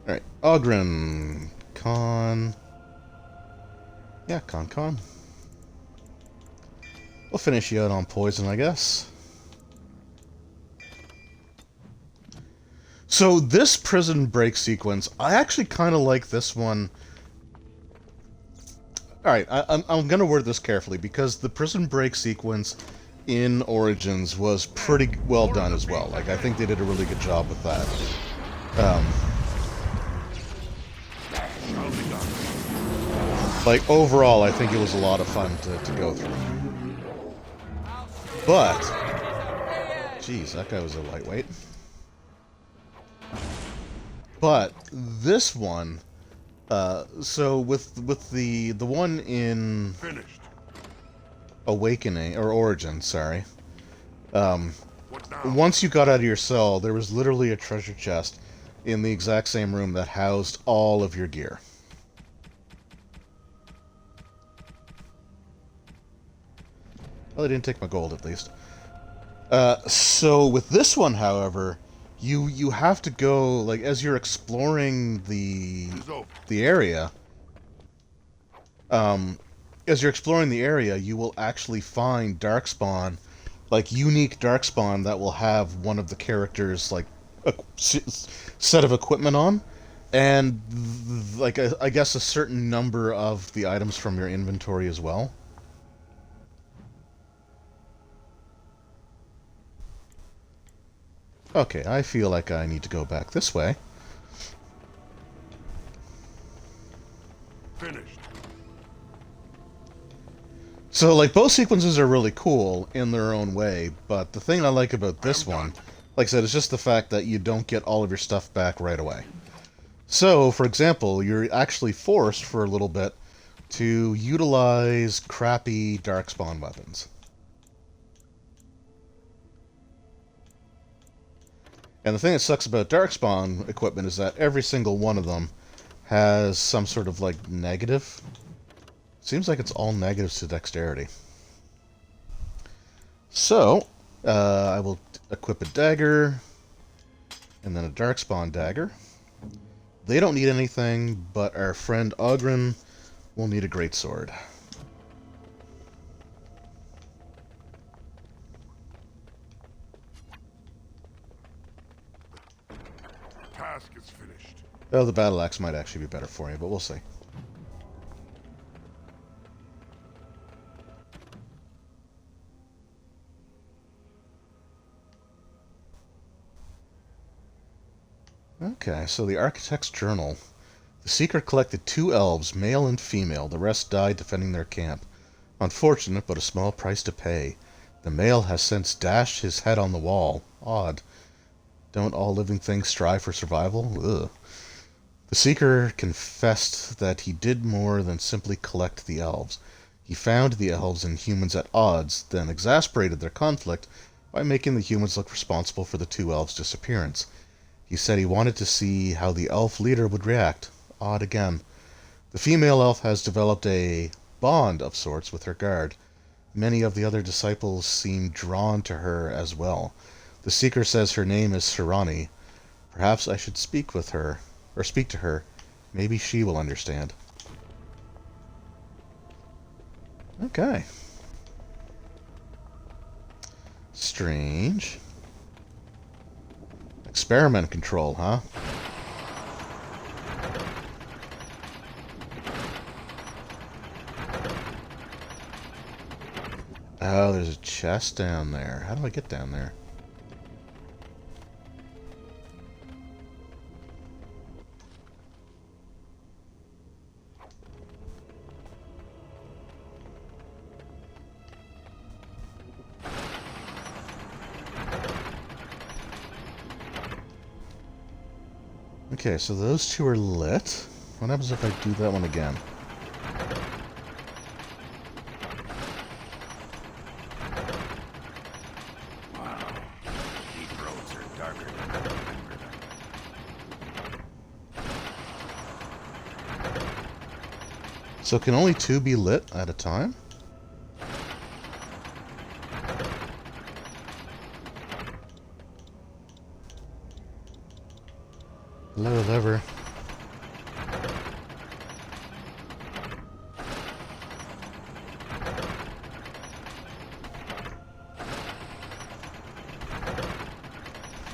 Speaker 1: Alright, Ogren. Con. Yeah, Con. We'll finish you out on poison, I guess. So this prison break sequence, I actually kind of like this one. Alright, I'm going to word this carefully, because the prison break sequence in Origins was pretty well done as well. Like, I think they did a really good job with that. Like, overall, I think it was a lot of fun to go through. But, geez, that guy was a lightweight. But this one, so with the one in
Speaker 4: Finished.
Speaker 1: Awakening or Origin, sorry. Once you got out of your cell, there was literally a treasure chest in the exact same room that housed all of your gear. Well, they didn't take my gold, at least. So with this one, however, you have to go, like, as you're exploring the area. As you're exploring the area, you will actually find Darkspawn, like unique Darkspawn that will have one of the characters' like a set of equipment on, and like I guess a certain number of the items from your inventory as well. Okay, I feel like I need to go back this way.
Speaker 4: Finished.
Speaker 1: So, like, both sequences are really cool in their own way, but the thing I like about this one, like I said, is just the fact that you don't get all of your stuff back right away. So, for example, you're actually forced for a little bit to utilize crappy Darkspawn weapons. And the thing that sucks about Darkspawn equipment is that every single one of them has some sort of, like, negative. Seems like it's all negatives to dexterity. So, I will equip a dagger, and then a Darkspawn dagger. They don't need anything, but our friend Ogren will need a greatsword.
Speaker 4: Task is finished.
Speaker 1: Oh, the battle axe might actually be better for you, but we'll see. Okay, so the Architect's Journal. The Seeker collected 2 elves, male and female. The rest died defending their camp. Unfortunate, but a small price to pay. The male has since dashed his head on the wall. Odd. Don't all living things strive for survival? Ugh. The Seeker confessed that he did more than simply collect the elves. He found the elves and humans at odds, then exasperated their conflict by making the humans look responsible for the 2 elves' disappearance. He said he wanted to see how the elf leader would react. Odd again. The female elf has developed a bond of sorts with her guard. Many of the other disciples seem drawn to her as well. The Seeker says her name is Serani. Perhaps I should speak to her. Maybe she will understand. Okay. Strange. Experiment control, huh? Oh, there's a chest down there. How do I get down there? Okay, so those 2 are lit. What happens if I do that one again?
Speaker 6: Wow. These roads are darker than I remember them.
Speaker 1: So can only 2 be lit at a time? Hello, lever.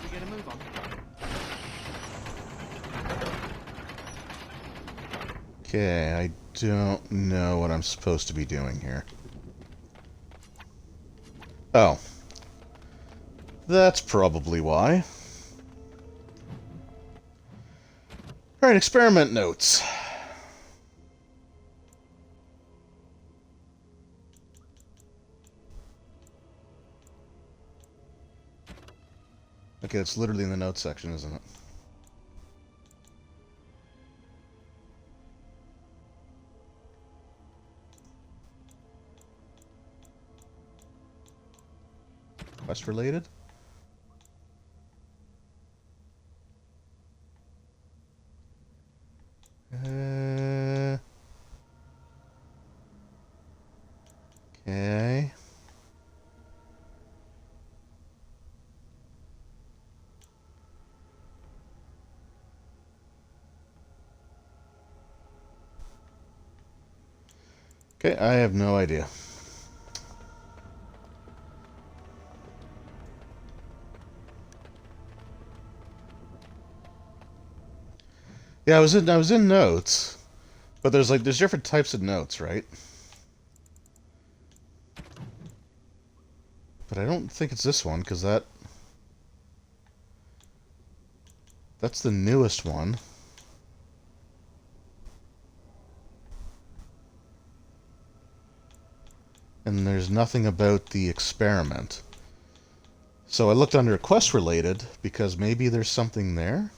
Speaker 3: We get a move on.
Speaker 1: Okay, I don't know what I'm supposed to be doing here. Oh. That's probably why. Alright, experiment notes. Okay, it's literally in the notes section, isn't it? Quest related? Okay. Okay, I have no idea. Yeah, I was in notes, but there's different types of notes, right? But I don't think it's this one because that's the newest one. And there's nothing about the experiment. So I looked under quest related because maybe there's something there.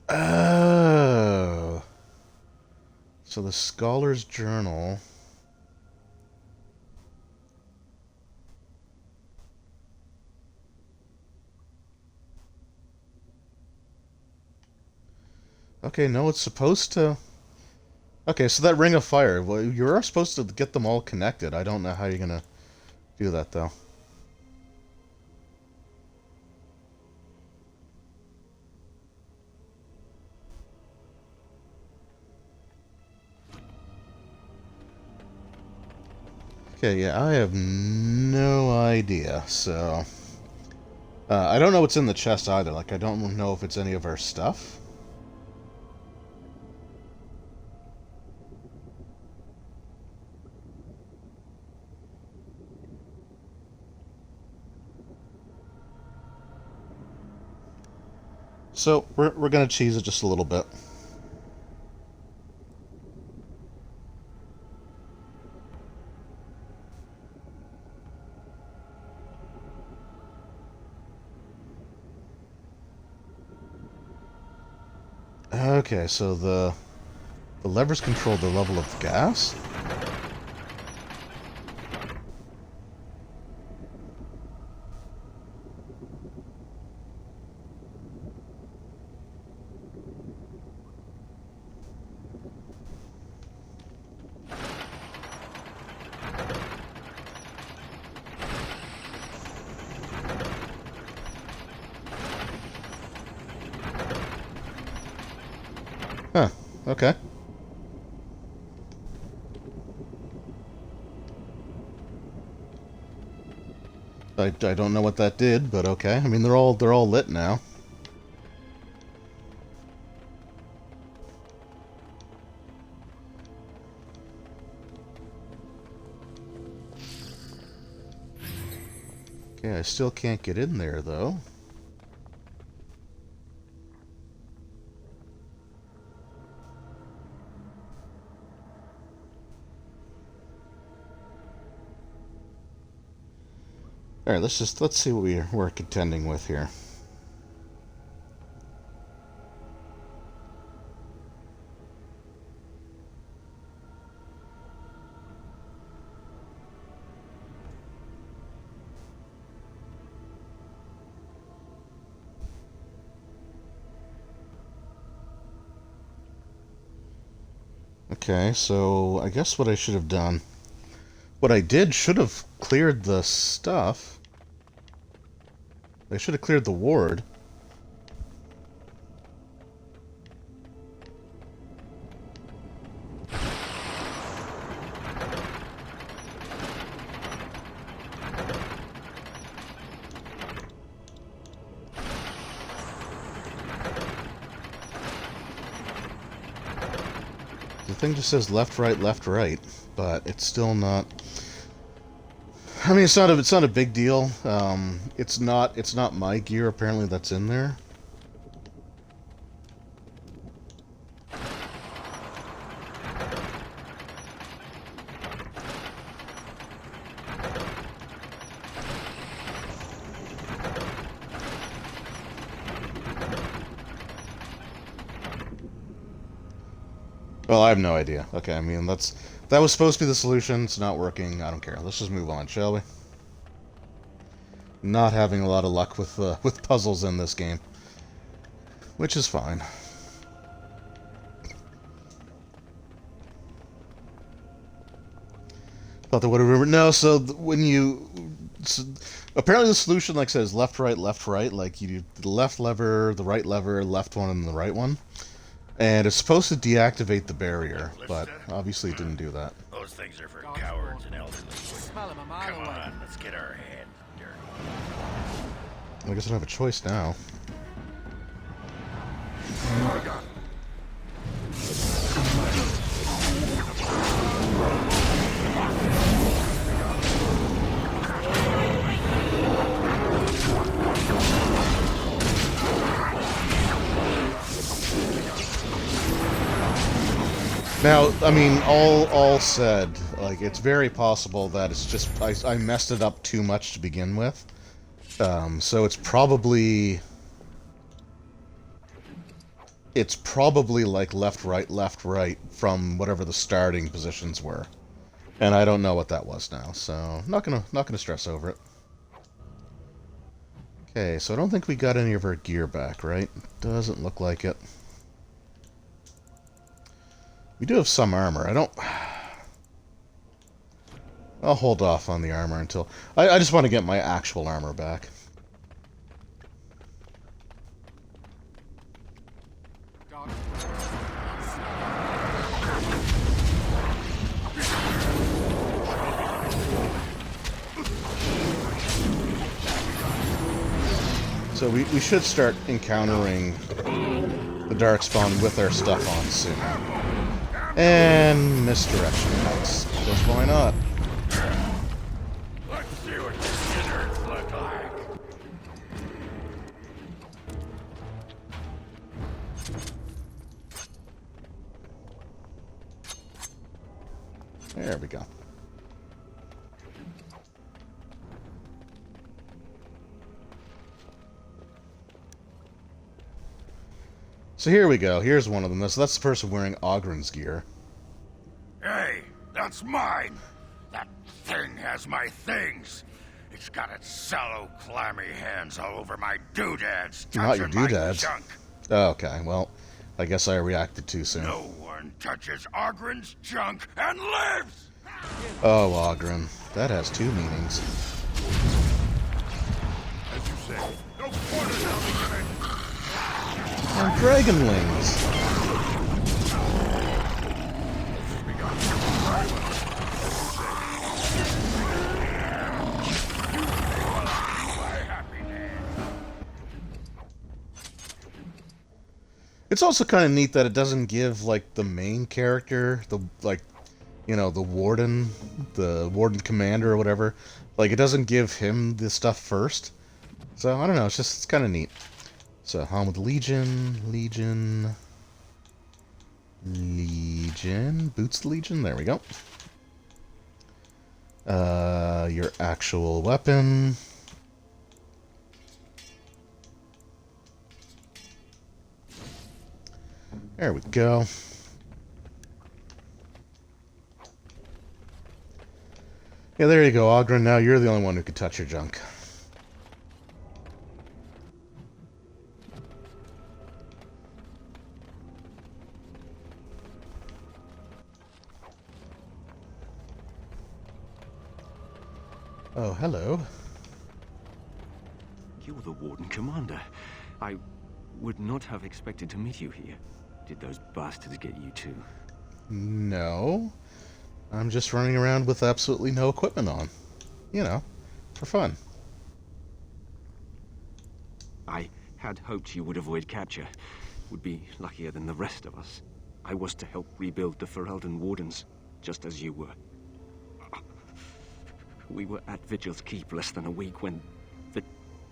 Speaker 1: Oh. So the Scholar's Journal. Okay, no, it's supposed to... Okay, so that Ring of Fire, well, you are supposed to get them all connected. I don't know how you're gonna do that, though. Okay, yeah, I have no idea, so... I don't know what's in the chest either. Like, I don't know if it's any of our stuff. So, we're gonna cheese it just a little bit. Okay, so the levers control the level of the gas? Huh, okay. I don't know what that did, but okay. I mean, they're all lit now. Okay, I still can't get in there though. All right, let's see what we're contending with here. Okay, so I guess what I should have done, what I did should have cleared the stuff. I should have cleared the ward. The thing just says left, right, but it's still not. I mean, it's not a big deal. It's not my gear apparently that's in there. Well, I have no idea. Okay, I mean, that was supposed to be the solution. It's not working. I don't care. Let's just move on, shall we? Not having a lot of luck with puzzles in this game, which is fine. Thought that would have no. So when you apparently the solution, like says left, right. Like you do the left lever, the right lever, left one, and the right one. And it's supposed to deactivate the barrier, but obviously it didn't do that.
Speaker 6: Those things are for cowards and elderly. Come on, let's get our hands dirty.
Speaker 1: I guess I don't have a choice now. Now, I mean, all said, like, it's very possible that it's just, I messed it up too much to begin with. So it's probably like left, right from whatever the starting positions were. And I don't know what that was now, so not gonna stress over it. Okay, so I don't think we got any of our gear back, right? Doesn't look like it. We do have some armor. I'll hold off on the armor until... I just want to get my actual armor back. So we should start encountering the Darkspawn with our stuff on soon. And misdirection cuts, because why not?
Speaker 6: Let's see what the innards look like.
Speaker 1: we go. So here we go. Here's one of them. So that's the person wearing Ogren's gear.
Speaker 6: Hey, that's mine! That thing has my things! It's got its sallow, clammy hands all over my doodads,
Speaker 1: Not your
Speaker 6: touching my
Speaker 1: doodads.
Speaker 6: junk.
Speaker 1: Oh, okay, well, I guess I reacted too soon.
Speaker 6: No one touches Ogren's junk and lives!
Speaker 1: Oh, Ogren. That has two meanings.
Speaker 6: As you say, no quarters out of it!
Speaker 1: And Dragonlings. It's also kind of neat that it doesn't give, like, the main character, the warden, the warden commander or whatever, like, it doesn't give him this stuff first. So, I don't know, it's kind of neat. So, Helm of the Legion, Boots the Legion, there we go. Your actual weapon. There we go. Yeah, there you go, Ogren. Now you're the only one who can touch your junk. Oh, hello.
Speaker 9: You're the Warden Commander. I would not have expected to meet you here. Did those bastards get you too?
Speaker 1: No. I'm just running around with absolutely no equipment on. You know, for fun.
Speaker 9: I had hoped you would avoid capture. Would be luckier than the rest of us. I was to help rebuild the Ferelden Wardens, just as you were. We were at Vigil's Keep less than a week when the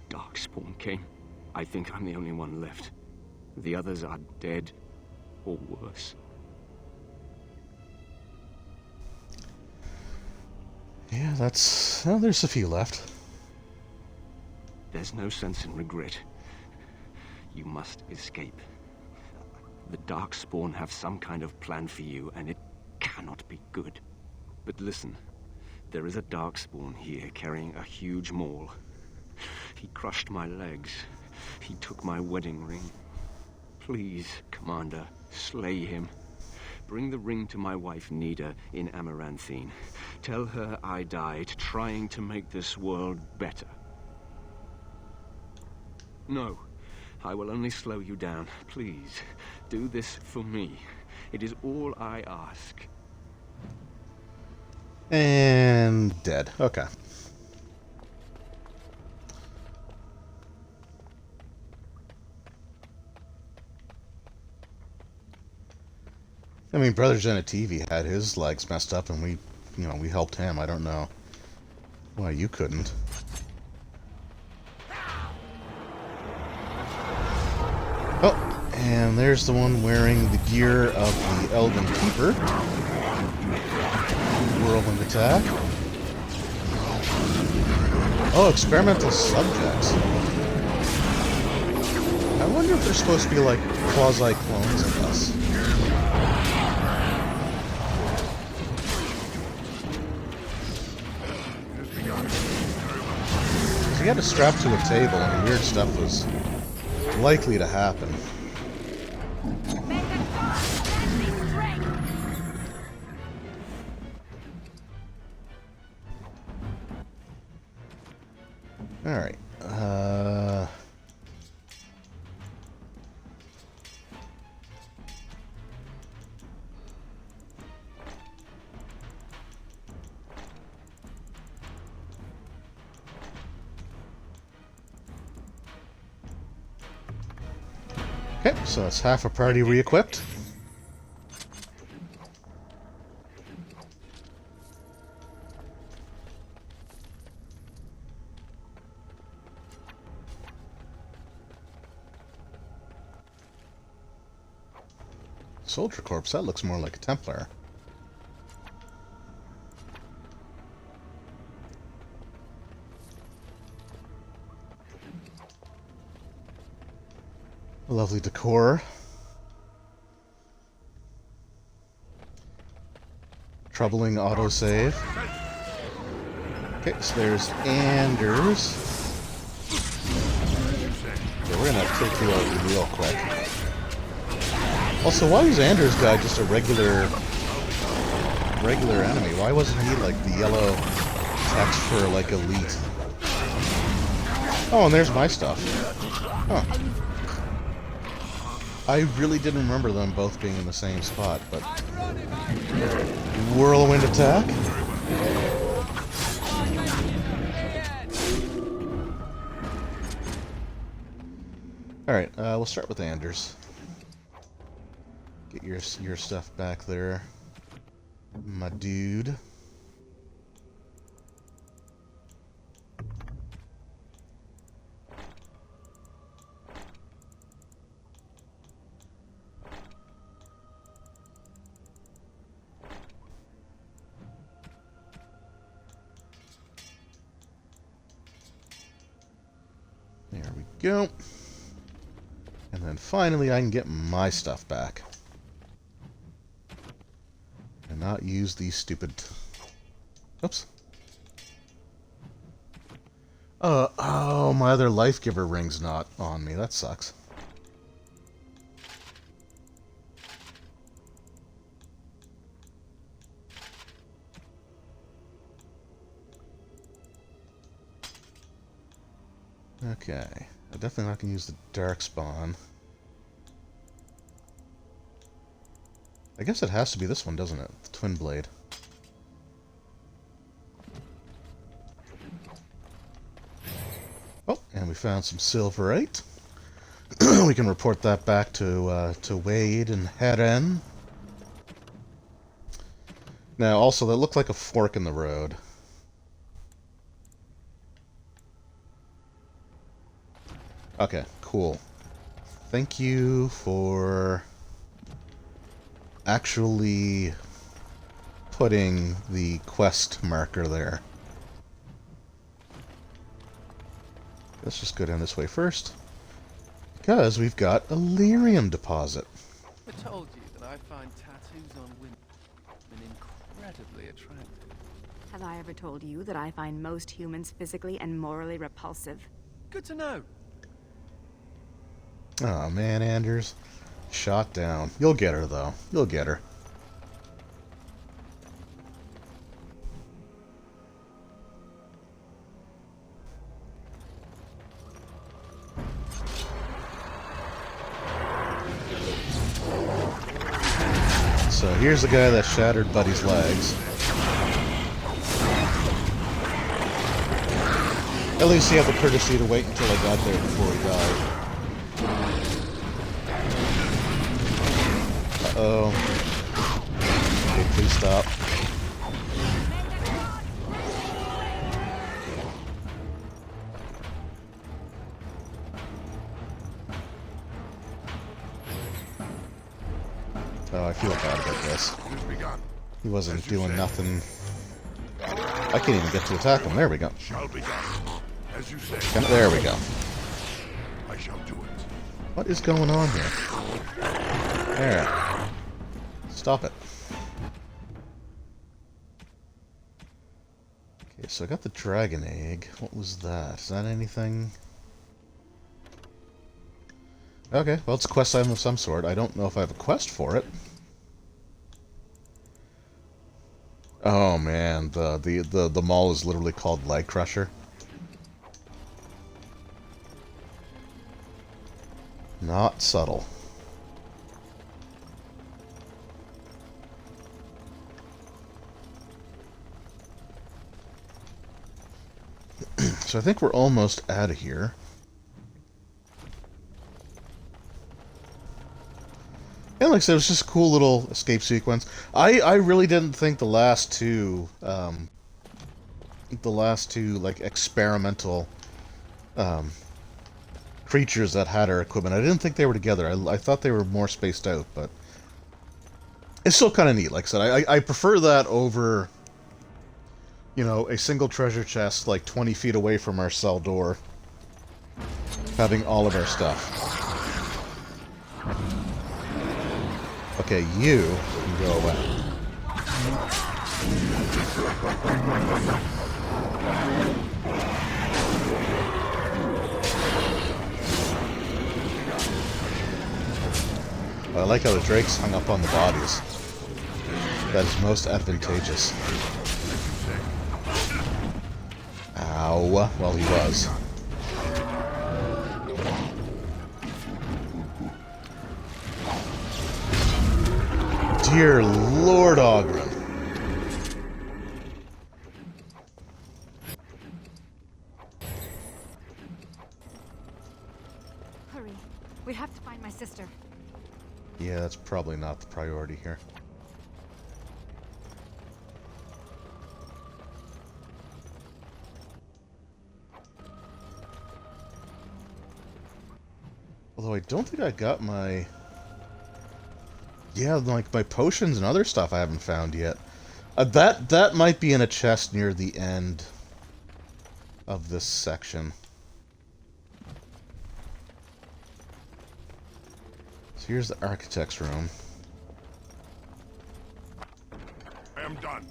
Speaker 9: Darkspawn came. I think I'm the only one left. The others are dead, or worse.
Speaker 1: Yeah, well, there's a few left.
Speaker 9: There's no sense in regret. You must escape. The Darkspawn have some kind of plan for you, and it cannot be good. But listen, there is a Darkspawn here carrying a huge maul. He crushed my legs. He took my wedding ring. Please, Commander, slay him. Bring the ring to my wife Nida in Amaranthine. Tell her I died trying to make this world better. No, I will only slow you down. Please, do this for me. It is all I ask.
Speaker 1: And dead. Okay. I mean, Brother Genetivi had his legs messed up, and we helped him. I don't know why you couldn't. Oh, and there's the one wearing the gear of the Elven Keeper. Whirlwind attack. Oh, experimental subjects. I wonder if they're supposed to be like quasi-clones of us. He had to strap to a table, and weird stuff was likely to happen. Alright, okay, so that's half a party re-equipped. Soldier Corpse, that looks more like a Templar. Lovely decor. Troubling autosave. Okay, so there's Anders. Okay, we're gonna take you out real quick. Also, why was Anders' guy just a regular enemy? Why wasn't he like the yellow text for like elite? Oh, and there's my stuff. Huh. I really didn't remember them both being in the same spot, but... Whirlwind attack? Alright, we'll start with Anders. Get your stuff back there, my dude. There we go. And then finally I can get my stuff back. And not use these stupid... Oops. Oh, my other life giver ring's not on me. That sucks. Okay. I'm definitely not going to use the Darkspawn. I guess it has to be this one, doesn't it? The Twin Blade. Oh, and we found some silverite. We can report that back to Wade and Heren. Now, also, that looked like a fork in the road. Okay, cool. Thank you for actually putting the quest marker there. Let's just go down this way first, because we've got a lyrium deposit.
Speaker 10: I told you that I find tattoos on women incredibly attractive.
Speaker 5: Have I ever told you that I find most humans physically and morally repulsive?
Speaker 10: Good to know.
Speaker 1: Oh man, Anders. Shot down. You'll get her, though. You'll get her. So here's the guy that shattered Buddy's legs. At least he had the courtesy to wait until I got there before he died. Uh-oh. Okay, please stop. Oh, I feel bad about this. He wasn't doing nothing. I can't even get to attack him. There we go.
Speaker 6: Shall be done. As you say.
Speaker 1: There we go.
Speaker 6: I shall do it.
Speaker 1: What is going on here? There. Stop it. Okay, so I got the dragon egg. What was that? Is that anything? Okay, well, it's a quest item of some sort. I don't know if I have a quest for it. Oh man, the mall is literally called Leg Crusher. Not subtle. So I think we're almost out of here. And like I said, it was just a cool little escape sequence. I really didn't think the last two like experimental creatures that had our equipment, I didn't think they were together. I thought they were more spaced out, but it's still kind of neat. Like I said, I prefer that over, you know, a single treasure chest like 20 feet away from our cell door, having all of our stuff. Okay, you can go away. I like how the Drake's hung up on the bodies. That is most advantageous. Ow. Well, he was. Dear Lord Ogren.
Speaker 5: Hurry. We have to find my sister.
Speaker 1: Yeah, that's probably not the priority here. Although I don't think I got my... Yeah, like my potions and other stuff I haven't found yet. That might be in a chest near the end of this section. So here's the architect's room.
Speaker 6: I am done.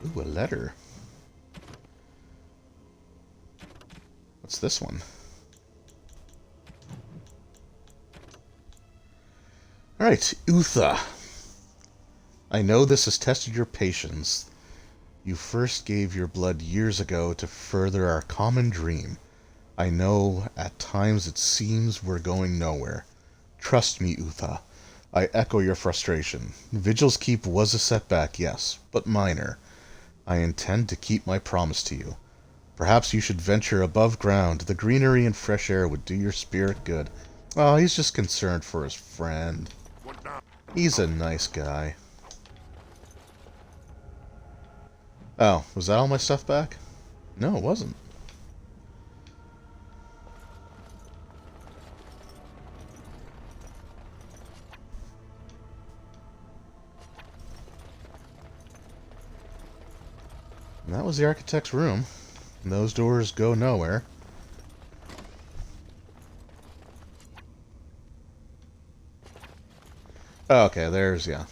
Speaker 1: Ooh, a letter. What's this one? Alright, Utha. I know this has tested your patience. You first gave your blood years ago to further our common dream. I know at times it seems we're going nowhere. Trust me, Utha. I echo your frustration. Vigil's Keep was a setback, yes, but minor. I intend to keep my promise to you. Perhaps you should venture above ground. The greenery and fresh air would do your spirit good. Oh, he's just concerned for his friend. He's a nice guy. Oh, was that all my stuff back? No, it wasn't. And that was the architect's room. And those doors go nowhere. Oh, okay, there's, yeah.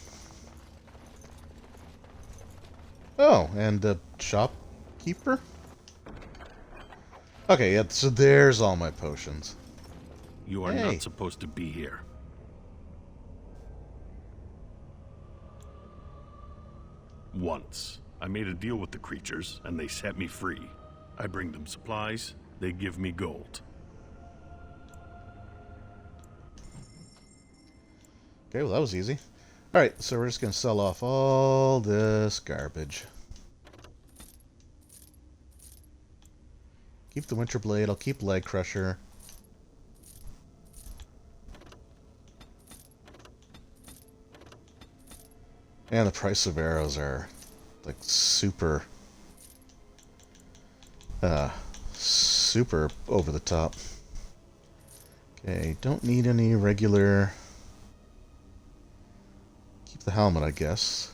Speaker 1: Oh, and the shopkeeper? Okay, yeah, so there's all my potions.
Speaker 6: You are not supposed to be here. Once, I made a deal with the creatures, and they set me free. I bring them supplies, they give me gold.
Speaker 1: Okay, well that was easy. Alright, so we're just going to sell off all this garbage. Keep the Winter Blade, I'll keep Leg Crusher. And the price of arrows are like super super over the top. Okay, don't need any regular. Keep the helmet, I guess.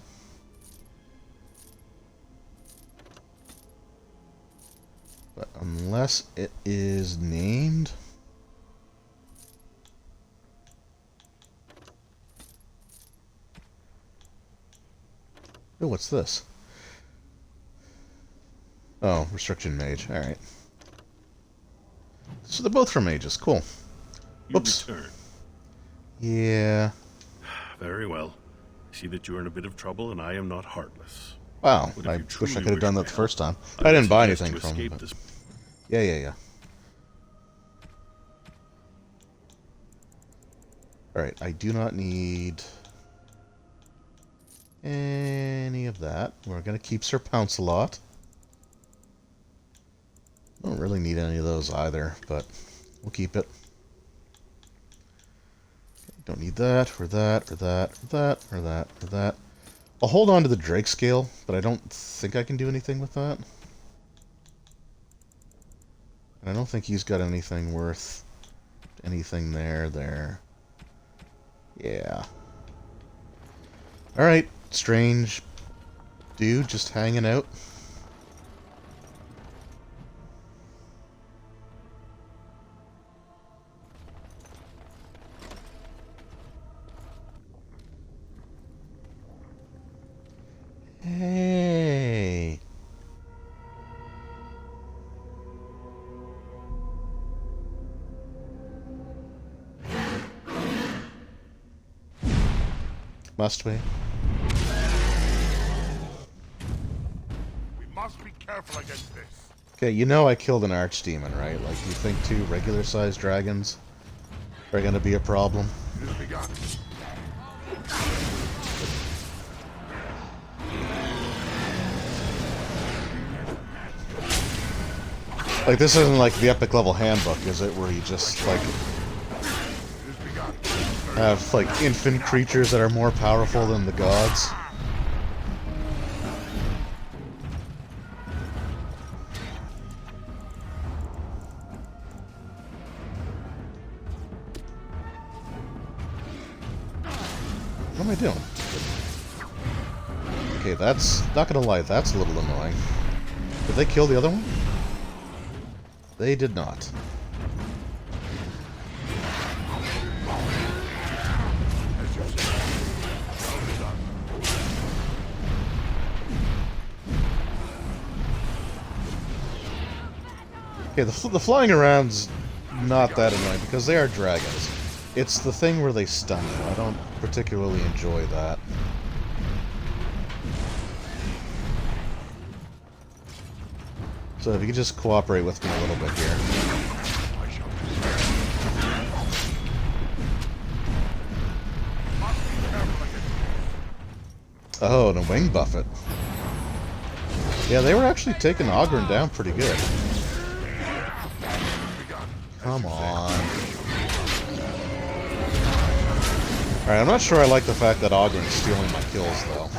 Speaker 1: But unless it is named. Oh, what's this? Oh, Restriction Mage. Alright. So they're both from mages. Cool. Whoops.
Speaker 6: You return.
Speaker 1: Yeah.
Speaker 6: Very well. See that you are in a bit of trouble, and I am not heartless.
Speaker 1: Wow, I wish I could have done that the first time. I didn't buy anything from him. But... Yeah. Alright, I do not need any of that. We're going to keep Sir Pounce a lot. Don't really need any of those either, but we'll keep it. Don't need that, or that, or that, or that, or that, or that. I'll hold on to the Drake scale, but I don't think I can do anything with that. And I don't think he's got anything worth anything there. Yeah. Alright, strange dude just hanging out. Must be.
Speaker 6: We must be careful against this.
Speaker 1: Okay, you know I killed an archdemon, right? Like, you think 2 regular-sized dragons are gonna be a problem?
Speaker 6: It has begun.
Speaker 1: Like, this isn't like the epic level handbook, is it? Where you just, like, have, like, infant creatures that are more powerful than the gods. What am I doing? Okay, that's... not gonna lie, that's a little annoying. Did they kill the other one? They did not. Okay, the flying around's not that annoying because they are dragons. It's the thing where they stun you. I don't particularly enjoy that. So if you could just cooperate with me a little bit here. Oh, and a wing buffet. Yeah, they were actually taking Ogren down pretty good. Come on. Alright, I'm not sure I like the fact that Ogren's stealing my kills, though.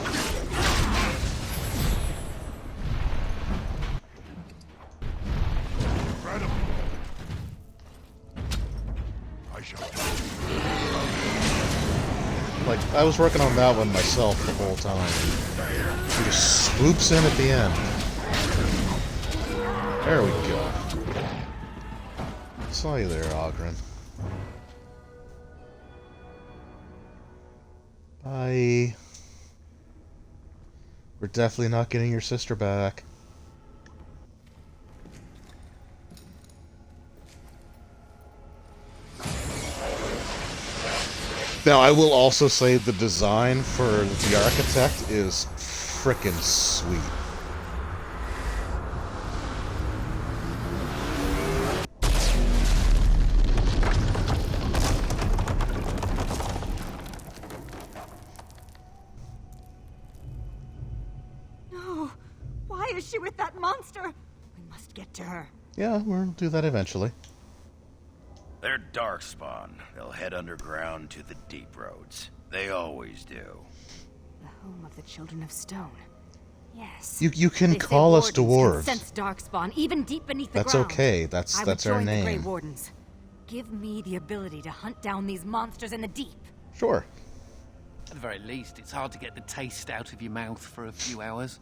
Speaker 1: Like, I was working on that one myself the whole time. He just swoops in at the end. There we go. Saw you there, Ogren. Bye. We're definitely not getting your sister back. Now, I will also say the design for the architect is frickin' sweet.
Speaker 5: No! Why is she with that monster? We must get to her.
Speaker 1: Yeah, we'll do that eventually.
Speaker 6: They're darkspawn. They'll head underground to the deep roads. They always do.
Speaker 5: The home of the Children of Stone. Yes.
Speaker 1: You can
Speaker 5: They say
Speaker 1: call us
Speaker 5: wardens
Speaker 1: dwarves.
Speaker 5: can sense darkspawn even deep beneath the
Speaker 1: That's
Speaker 5: ground.
Speaker 1: okay. That's our
Speaker 5: I would join the Grey
Speaker 1: name.
Speaker 5: Wardens. Give me the ability to hunt down these monsters in the deep.
Speaker 1: Sure.
Speaker 10: At the very least, it's hard to get the taste out of your mouth for a few hours.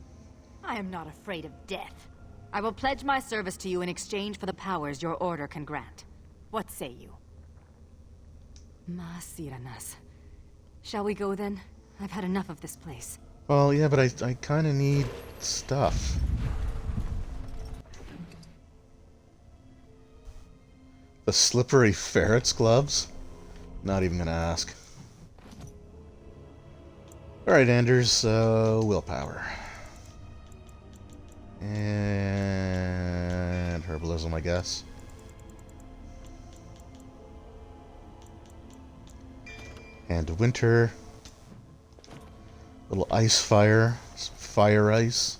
Speaker 5: I am not afraid of death. I will pledge my service to you in exchange for the powers your order can grant. What say you? Masiranas. Shall we go then? I've had enough of this place.
Speaker 1: Well, yeah, but I kind of need stuff. The slippery ferret's gloves? Not even gonna ask. Alright, Anders, willpower. And herbalism, I guess. And winter. Little ice fire. Some fire ice.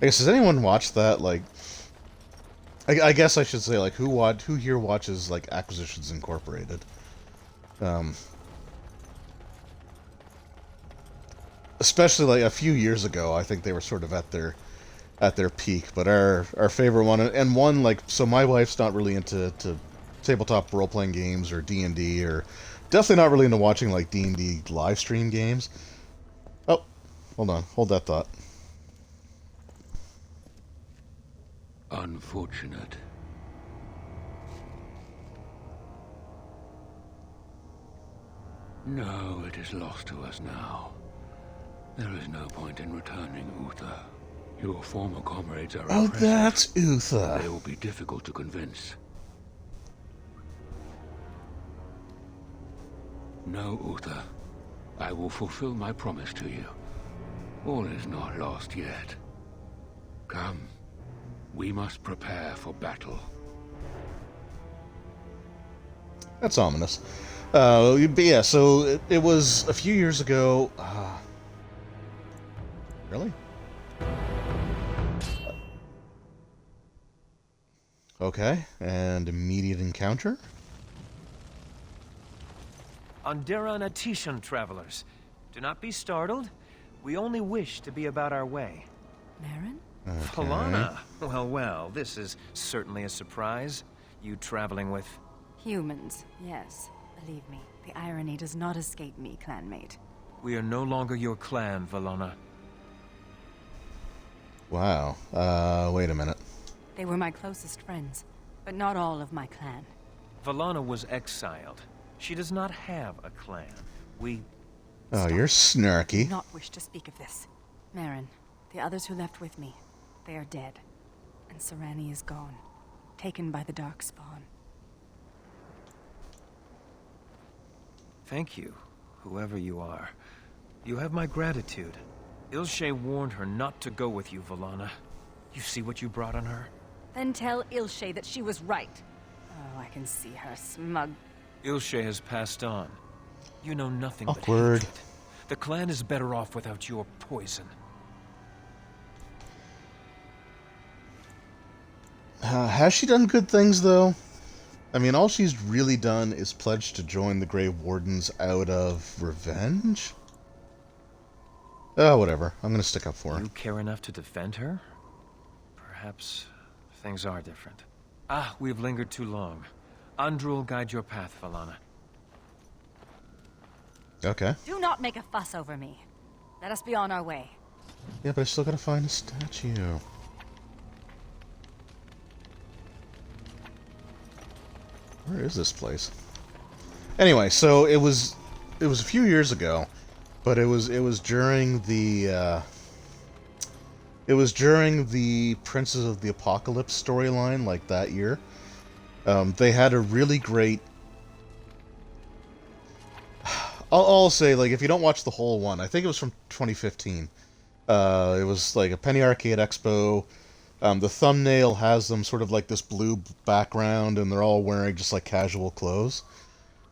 Speaker 1: I guess, has anyone watched that, like... I guess I should say, like, who here watches, like, Acquisitions Incorporated? Especially, like, a few years ago, I think they were sort of at their peak, but our favorite one, and one, like, so my wife's not really into tabletop role-playing games or D&D, or definitely not really into watching, like, D&D live stream games. Oh, hold on, hold that thought.
Speaker 2: Unfortunate. No, it is lost to us now. There is no point in returning Uther. Your former comrades are
Speaker 1: Oh,
Speaker 2: impressive.
Speaker 1: that's Uther.
Speaker 2: They will be difficult to convince. No, Uther. I will fulfill my promise to you. All is not lost yet. Come. We must prepare for battle.
Speaker 1: That's ominous. But yeah, so it was a few years ago. Really? Okay, and immediate encounter?
Speaker 11: Andera and Atishan travelers. Do not be startled. We only wish to be about our way.
Speaker 5: Marin?
Speaker 1: Okay.
Speaker 11: Polana. Well, well, this is certainly a surprise. You traveling with...
Speaker 5: Humans, yes. Believe me, the irony does not escape me, clanmate.
Speaker 11: We are no longer your clan, Valona.
Speaker 1: Wow. Wait a minute.
Speaker 5: They were my closest friends, but not all of my clan.
Speaker 11: Valona was exiled. She does not have a clan. We...
Speaker 1: Oh,
Speaker 5: Stop.
Speaker 1: you're
Speaker 5: I
Speaker 1: snarky.
Speaker 5: do not wish to speak of this. Marin, the others who left with me, they are dead. And Serani is gone, taken by the Darkspawn.
Speaker 11: Thank you, whoever you are. You have my gratitude. Ilshe warned her not to go with you, Valana. You see what you brought on her?
Speaker 5: Then tell Ilshe that she was right. Oh, I can see her smug.
Speaker 11: Ilshe has passed on. You know nothing
Speaker 1: Awkward.
Speaker 11: but hatred. The clan is better off without your poison.
Speaker 1: Has she done good things, though? I mean, all she's really done is pledge to join the Grey Wardens out of revenge? Oh, whatever. I'm gonna stick up for her.
Speaker 11: You care enough to defend her? Perhaps things are different. Ah, we've lingered too long. Andrew will guide your path, Valana.
Speaker 1: Okay.
Speaker 5: Do not make a fuss over me. Let us be on our way.
Speaker 1: Yeah, but I still gotta find a statue. Where is this place? Anyway, so it was a few years ago, but it was during the Princes of the Apocalypse storyline, like that year. They had a really great. I'll say, like, if you don't watch the whole one, I think it was from 2015. It was like a Penny Arcade Expo. The thumbnail has them sort of like this blue background, and they're all wearing just like casual clothes.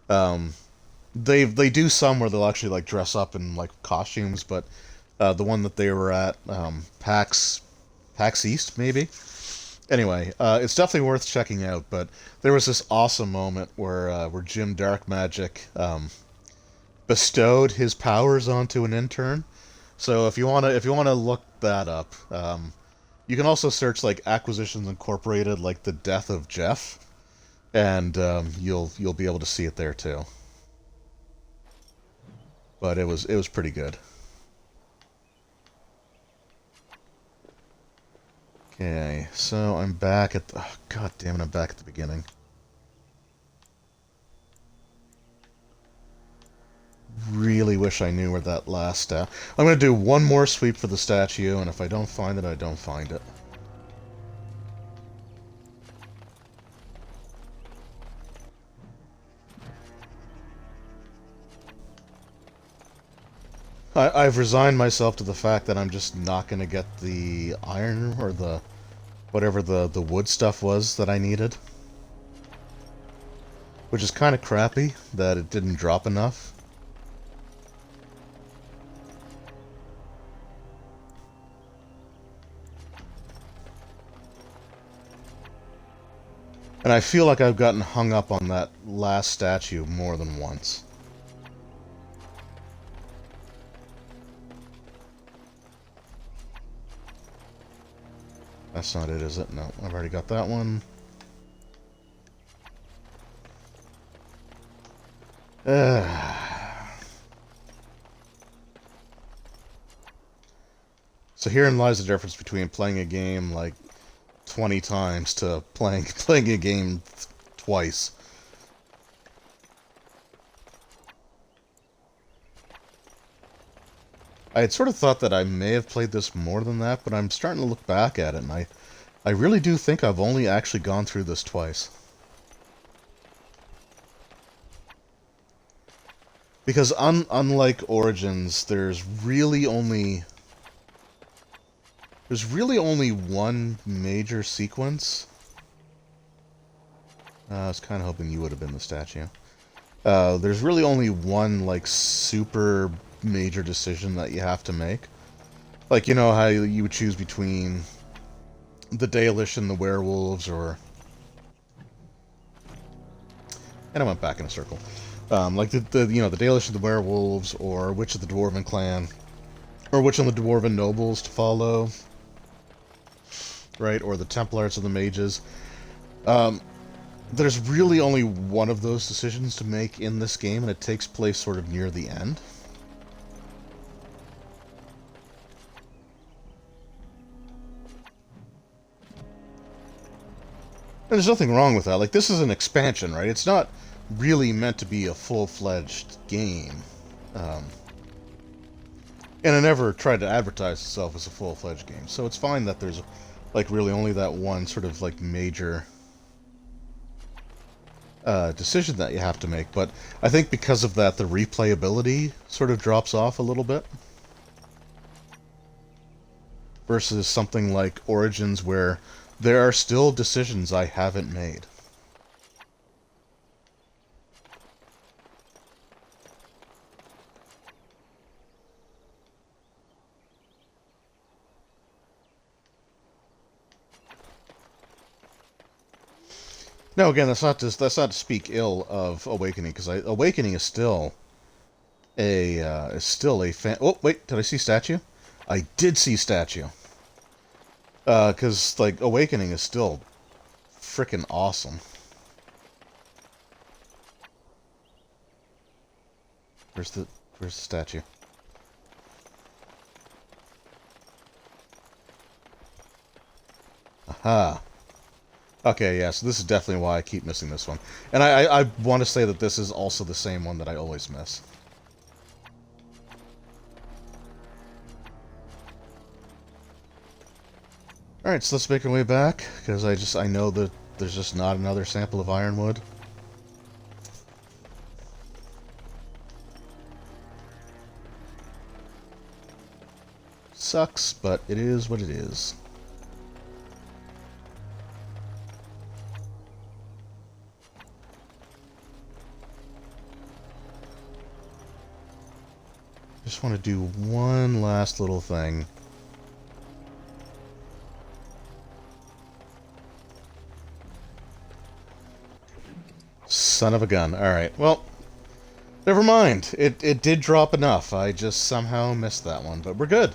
Speaker 1: They do some where they'll actually like dress up in like costumes, but the one that they were at, PAX East maybe. Anyway, it's definitely worth checking out. But there was this awesome moment where Jim Dark Magic bestowed his powers onto an intern. So if you wanna look that up. You can also search like Acquisitions Incorporated, like the death of Jeff, and you'll be able to see it there too. But it was pretty good. Okay, so I'm back at the... Oh, God damn it, I'm back at the beginning. Really wish I knew where that last... I'm going to do one more sweep for the statue, and if I don't find it, I don't find it. I've resigned myself to the fact that I'm just not going to get the iron, or the... whatever the wood stuff was that I needed. Which is kind of crappy, that it didn't drop enough. And I feel like I've gotten hung up on that last statue more than once. That's not it, is it? No, I've already got that one. So herein lies the difference between playing a game like 20 times to playing a game twice. I had sort of thought that I may have played this more than that, but I'm starting to look back at it, and I really do think I've only actually gone through this twice. Because unlike Origins, there's really only one major sequence. I was kind of hoping you would have been the statue. There's really only one, like, super major decision that you have to make. Like, you know how you would choose between the Dalish and the werewolves, or... And I went back in a circle. Like, the Dalish and the werewolves, or which of the Dwarven clan, or which of the Dwarven nobles to follow, right, or the Templars or the mages. There's really only one of those decisions to make in this game, and it takes place sort of near the end. And there's nothing wrong with that. Like, this is an expansion, right? It's not really meant to be a full-fledged game. And it never tried to advertise itself as a full-fledged game. So it's fine that there's, like, really only that one sort of, like, major decision that you have to make. But I think because of that, the replayability sort of drops off a little bit. Versus something like Origins, where there are still decisions I haven't made. No, again, that's not to speak ill of Awakening, because Awakening is still a fan. Oh wait, did I see statue? I did see statue. Because like Awakening is still frickin' awesome. Where's the statue? Aha. Okay, yeah, so this is definitely why I keep missing this one. And I want to say that this is also the same one that I always miss. Alright, so let's make our way back, because I know that there's just not another sample of ironwood. Sucks, but it is what it is. Just want to do one last little thing. Son of a gun. Alright, well, never mind. It did drop enough. I just somehow missed that one, but we're good.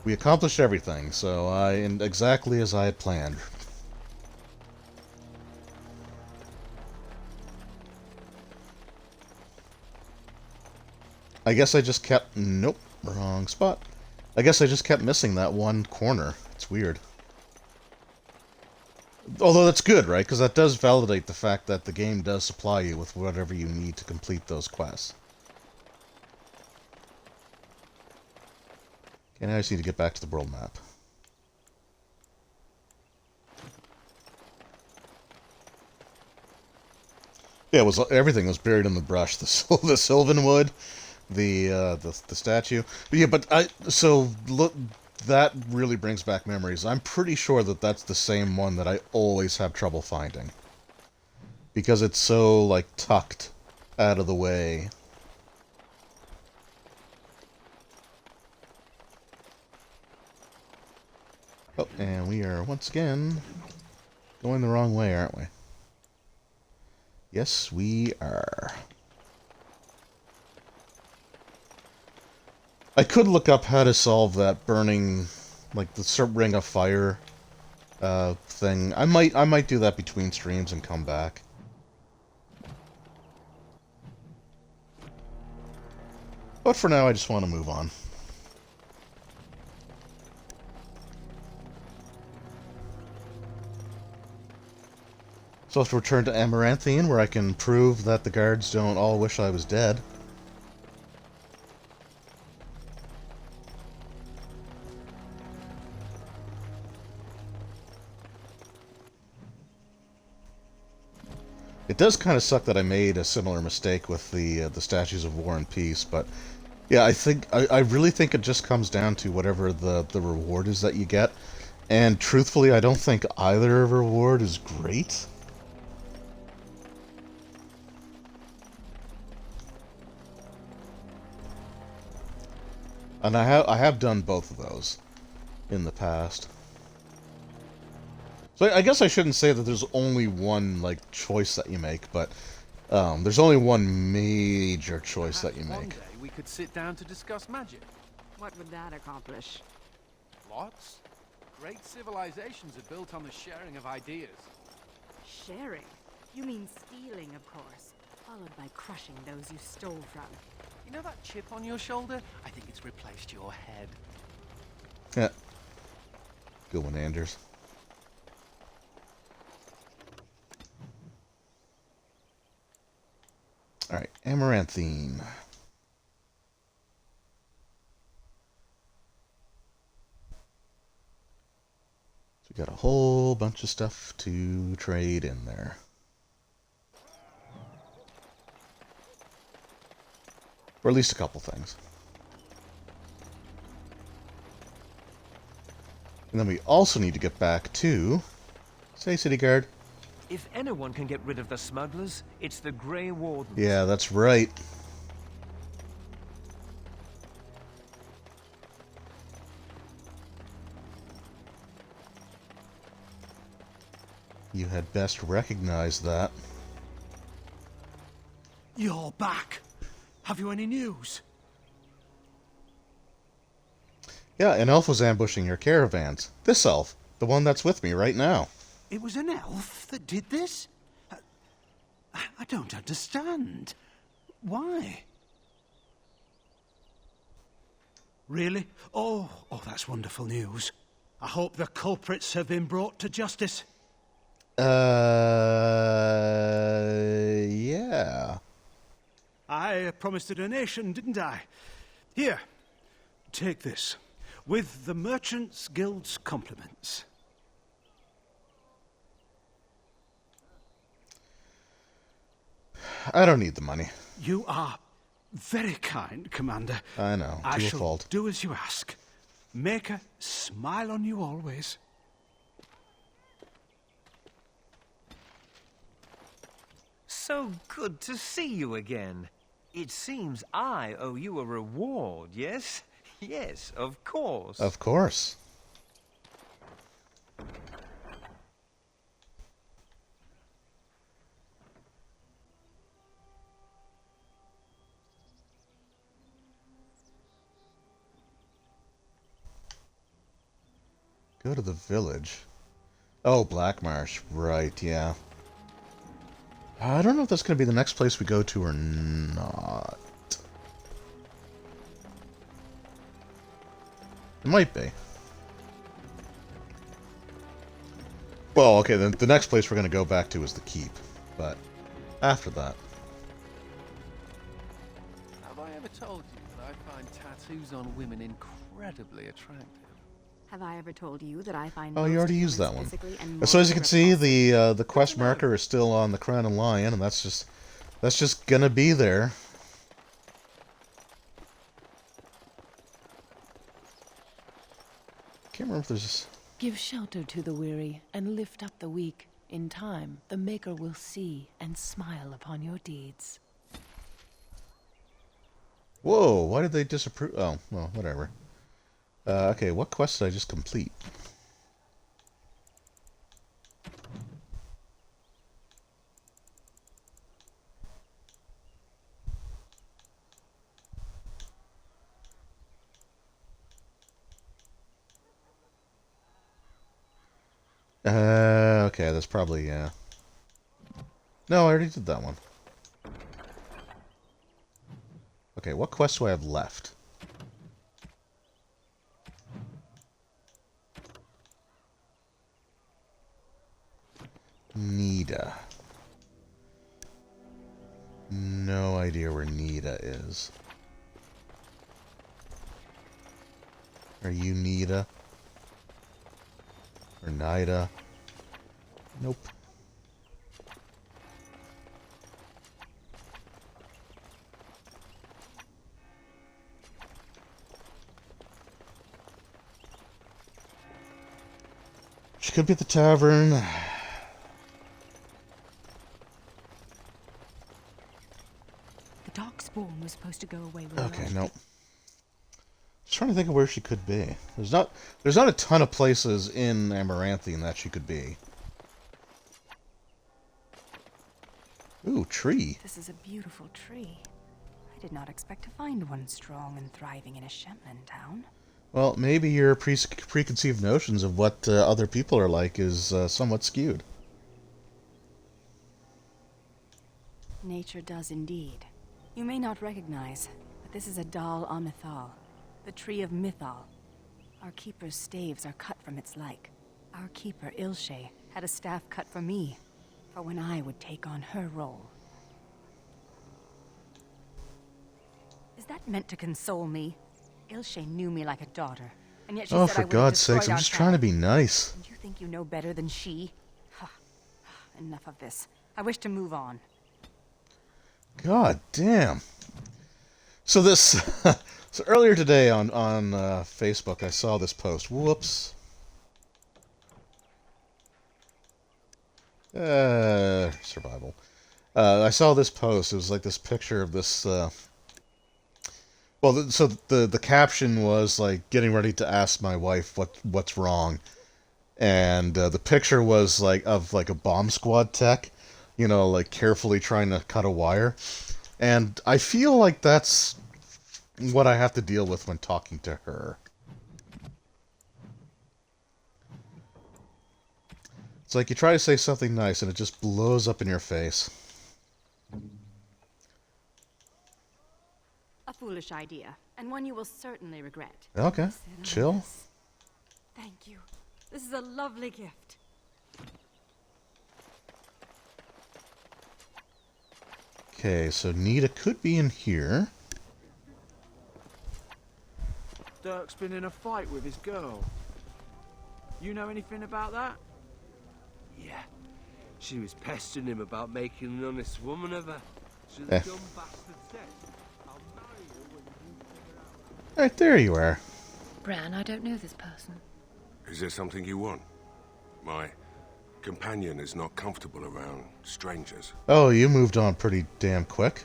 Speaker 1: We accomplished everything, so exactly as I had planned. I guess I just kept... Nope, wrong spot. I guess I just kept missing that one corner. It's weird. Although that's good, right? Because that does validate the fact that the game does supply you with whatever you need to complete those quests. Okay, now I just need to get back to the world map. Yeah, everything was buried in the brush. The sylvan wood, the statue. But yeah, so look, that really brings back memories. I'm pretty sure that that's the same one that I always have trouble finding, because it's so like tucked out of the way. Oh, and we are once again going the wrong way, aren't we? Yes, we are. I could look up how to solve that burning, like the ring of fire thing. I might do that between streams and come back. But for now, I just want to move on. So I have to return to Amaranthine, where I can prove that the guards don't all wish I was dead. It does kind of suck that I made a similar mistake with the Statues of War and Peace, but yeah, I really think it just comes down to whatever the reward is that you get. And truthfully, I don't think either reward is great. And I have done both of those in the past. So I guess I shouldn't say that there's only one like choice that you make, but there's only one major choice that you make.
Speaker 10: One day we could sit down to discuss magic.
Speaker 5: What would that accomplish?
Speaker 10: Lots. Great civilizations are built on the sharing of ideas.
Speaker 5: Sharing? You mean stealing, of course, followed by crushing those you stole from.
Speaker 10: You know that chip on your shoulder? I think it's replaced your head.
Speaker 1: Yeah. Good one, Anders. Alright, Amaranthine. So we got a whole bunch of stuff to trade in there. Or at least a couple things. And then we also need to get back to... Say, City Guard.
Speaker 11: If anyone can get rid of the smugglers, it's the Grey Warden.
Speaker 1: Yeah, that's right. You had best recognize that.
Speaker 12: You're back. Have you any news?
Speaker 1: Yeah, an elf was ambushing your caravans. This elf, the one that's with me right now.
Speaker 12: It was an elf that did this? I don't understand. Why? Really? Oh, that's wonderful news. I hope the culprits have been brought to justice.
Speaker 1: Yeah.
Speaker 12: I promised a donation, didn't I? Here, take this. With the Merchants Guild's compliments.
Speaker 1: I don't need the money.
Speaker 12: You are very kind, Commander.
Speaker 1: I know,
Speaker 12: I
Speaker 1: to a
Speaker 12: shall
Speaker 1: fault.
Speaker 12: do as you ask. Maker, smile on you always.
Speaker 11: So good to see you again. It seems I owe you a reward, yes? Yes, of course.
Speaker 1: Of course. Go to the village. Oh, Black Marsh. Right, yeah. I don't know if that's going to be the next place we go to or not. It might be. Well, okay, then the next place we're going to go back to is the Keep. But after that...
Speaker 10: Have I ever told you that I find tattoos on women incredibly attractive?
Speaker 5: Have I ever told you that I find...
Speaker 1: Oh, you already used that one.
Speaker 5: And
Speaker 1: So as you can see, the quest marker is still on the Crown and Lion, and that's just gonna be there. Can't remember if there's...
Speaker 13: Give shelter to the weary and lift up the weak. In time, the Maker will see and smile upon your deeds.
Speaker 1: Whoa, why did they disapprove? Oh, well, whatever. Okay, what quest did I just complete? Okay, that's probably, yeah. No, I already did that one. Okay, what quest do I have left? Nida. No idea where Nida is. Are you Nida? Or Nida? Nope. could be at the tavern.
Speaker 8: The dark spawn was supposed to go away with
Speaker 1: Okay, nope. Just trying to think of where she could be. There's not a ton of places in Amaranthine that she could be. Ooh, tree.
Speaker 5: This is a beautiful tree. I did not expect to find one strong and thriving in a Shetland town.
Speaker 1: Well, maybe your preconceived notions of what other people are like is somewhat skewed.
Speaker 5: Nature does indeed. You may not recognize, but this is a Dal Amithal, the tree of Mythal. Our keeper's staves are cut from its like. Our keeper, Ilshe, had a staff cut for me, for when I would take on her role. Is that meant to console me? Ilshe knew me like a daughter, and yet she said
Speaker 1: For
Speaker 5: I would
Speaker 1: God's
Speaker 5: destroy
Speaker 1: sakes, I'm
Speaker 5: our
Speaker 1: just trying to be
Speaker 5: family.
Speaker 1: nice.
Speaker 5: And you think you know better than she? Enough of this. I wish to move on.
Speaker 1: God damn. So this, so earlier today on Facebook, I saw this post. Whoops. Survival. I saw this post. It was like this picture of this. Well, so the caption was like getting ready to ask my wife what's wrong, and the picture was like of like a bomb squad tech, you know, like carefully trying to cut a wire, and I feel like that's what I have to deal with when talking to her. It's like you try to say something nice and it just blows up in your face.
Speaker 5: A foolish idea, and one you will certainly regret.
Speaker 1: Okay, chill.
Speaker 5: Thank you. This is a lovely gift.
Speaker 1: Okay, so Nita could be in here.
Speaker 14: Dirk's been in a fight with his girl. You know anything about that?
Speaker 15: Yeah. She was pestering him about making an honest woman of her. So
Speaker 1: Eh.
Speaker 15: the dumb bastard said, I'll marry you when you figure out.
Speaker 1: Right there you are.
Speaker 7: Bran, I don't know this person.
Speaker 6: Is there something you want? My companion is not comfortable around strangers.
Speaker 1: Oh, you moved on pretty damn quick.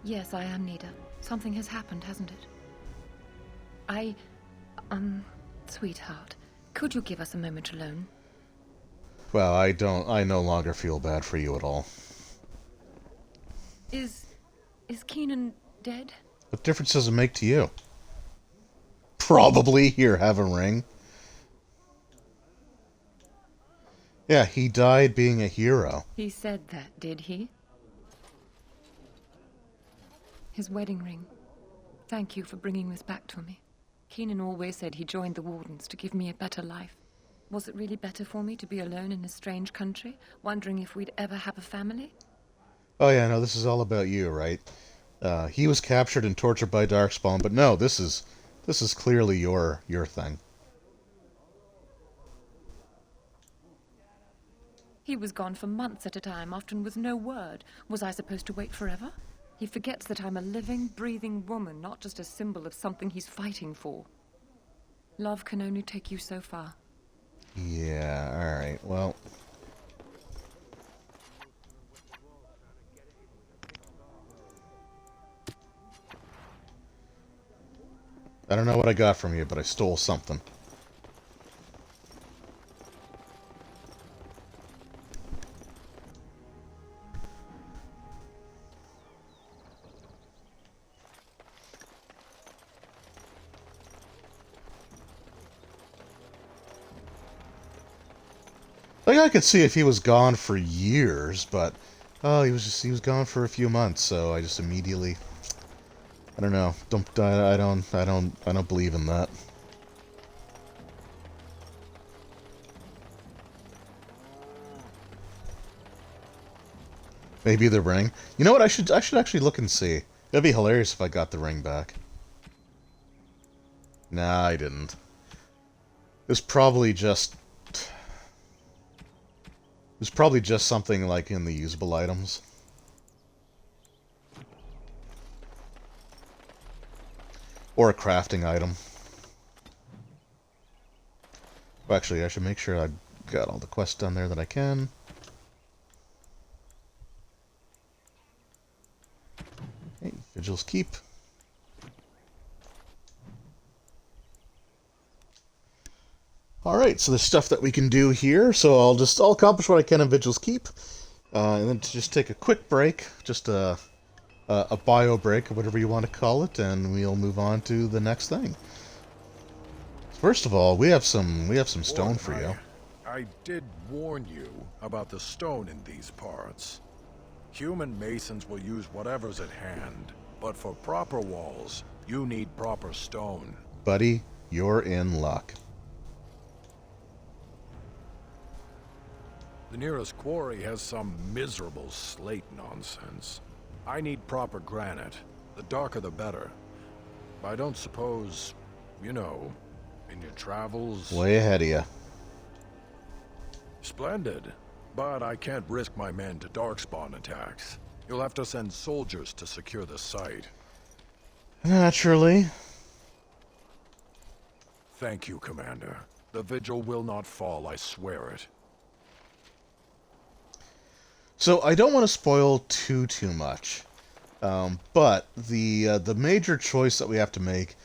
Speaker 7: Yes, I am Nida. Something has happened, hasn't it? Sweetheart, could you give us a moment alone?
Speaker 1: Well, I no longer feel bad for you at all.
Speaker 7: Is Keenan dead?
Speaker 1: What difference does it make to you? Probably. Here, have a ring. Yeah, he died being a hero.
Speaker 7: He said that, did he? His wedding ring. Thank you for bringing this back to me. Keenan always said he joined the Wardens to give me a better life. Was it really better for me to be alone in a strange country, wondering if we'd ever have a family?
Speaker 1: Oh yeah, no, this is all about you, right? He was captured and tortured by Darkspawn, but no, this is clearly your thing.
Speaker 7: He was gone for months at a time, often with no word. Was I supposed to wait forever? He forgets that I'm a living, breathing woman, not just a symbol of something he's fighting for. Love can only take you so far.
Speaker 1: Yeah, alright, well. I don't know what I got from you, but I stole something. Like, I could see if he was gone for years, but he was gone for a few months, so I just immediately, I don't know, I don't believe in that. Maybe the ring. You know what? I should actually look and see. It'd be hilarious if I got the ring back. Nah, I didn't. It was probably just something like in the usable items. Or a crafting item. Well, actually, I should make sure I've got all the quests done there that I can. Okay, Vigil's Keep. Alright, so there's stuff that we can do here, so I'll accomplish what I can in Vigil's Keep, and then just take a quick break, just a bio break, or whatever you want to call it, and we'll move on to the next thing. First of all, we have some stone for you.
Speaker 16: I did warn you about the stone in these parts. Human masons will use whatever's at hand, but for proper walls, you need proper stone.
Speaker 1: Buddy, you're in luck.
Speaker 16: The nearest quarry has some miserable slate nonsense. I need proper granite. The darker the better. I don't suppose, you know, in your travels...
Speaker 1: Way ahead of you.
Speaker 16: Splendid. But I can't risk my men to darkspawn attacks. You'll have to send soldiers to secure the site.
Speaker 1: Naturally.
Speaker 16: Thank you, Commander. The vigil will not fall, I swear it.
Speaker 1: So I don't want to spoil too much, but the major choice that we have to make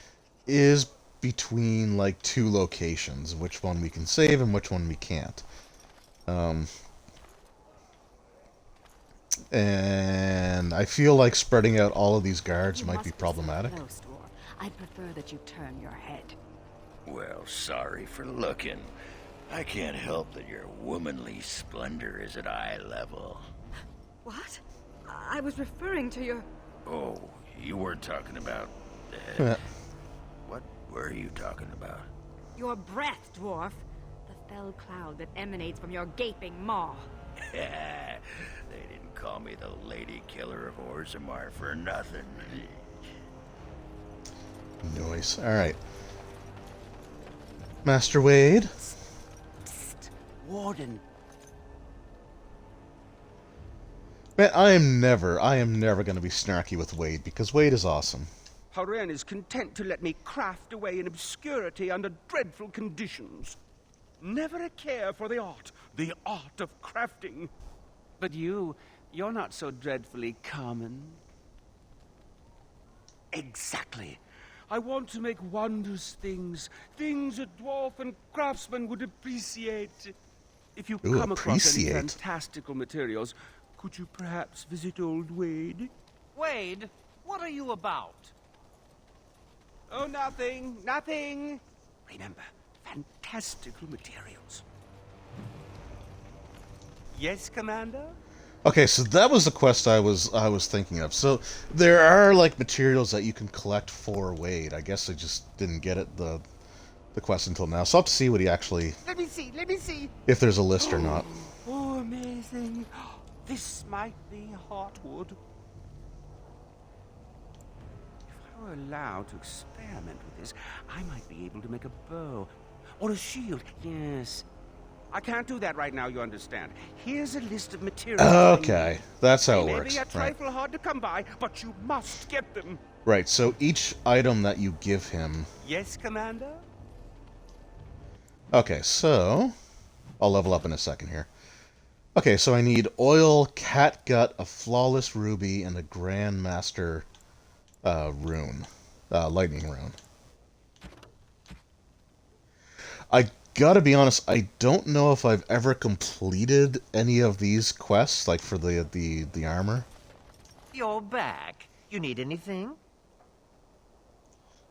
Speaker 1: is between like two locations, which one we can save and which one we can't. And I feel like spreading out all of these guards might be problematic.
Speaker 17: I'd prefer that you turn your head.
Speaker 6: Well, sorry for looking. I can't help that your womanly splendor is at eye level.
Speaker 5: What? I was referring to your...
Speaker 6: Oh, you weren't talking about...
Speaker 1: Yeah.
Speaker 6: What were you talking about?
Speaker 5: Your breath, dwarf. The fell cloud that emanates from your gaping maw.
Speaker 6: They didn't call me the lady killer of Orzammar for nothing.
Speaker 1: Nice. Alright. Master Wade?
Speaker 15: Warden.
Speaker 1: Man, I am never going to be snarky with Wade, because Wade is awesome.
Speaker 18: Haren is content to let me craft away in obscurity under dreadful conditions. Never a care for the art of crafting.
Speaker 19: But you're not so dreadfully common.
Speaker 18: Exactly. I want to make wondrous things. Things a dwarf and craftsman would appreciate. If you come across any fantastical materials, could you perhaps visit old Wade?
Speaker 19: Wade, what are you about?
Speaker 18: Oh, nothing. Remember, fantastical materials. Yes, Commander?
Speaker 1: Okay, so that was the quest I was thinking of. So there are like materials that you can collect for Wade. I guess I just didn't get it the quest until now. So I'll have to see what he actually...
Speaker 18: Let me see.
Speaker 1: If there's a list or not.
Speaker 18: Oh, amazing. This might be Heartwood. If I were allowed to experiment with this, I might be able to make a bow. Or a shield. Yes. I can't do that right now, you understand. Here's a list of materials.
Speaker 1: Okay, that's how it works.
Speaker 18: They may be a trifle hard to come by, but you must get them.
Speaker 1: Right, so each item that you give him...
Speaker 18: Yes, Commander?
Speaker 1: Okay, so... I'll level up in a second here. Okay, so I need oil, catgut, a flawless ruby, and a grandmaster rune. Lightning rune. I gotta be honest, I don't know if I've ever completed any of these quests, like for the armor.
Speaker 19: You're back. You need anything?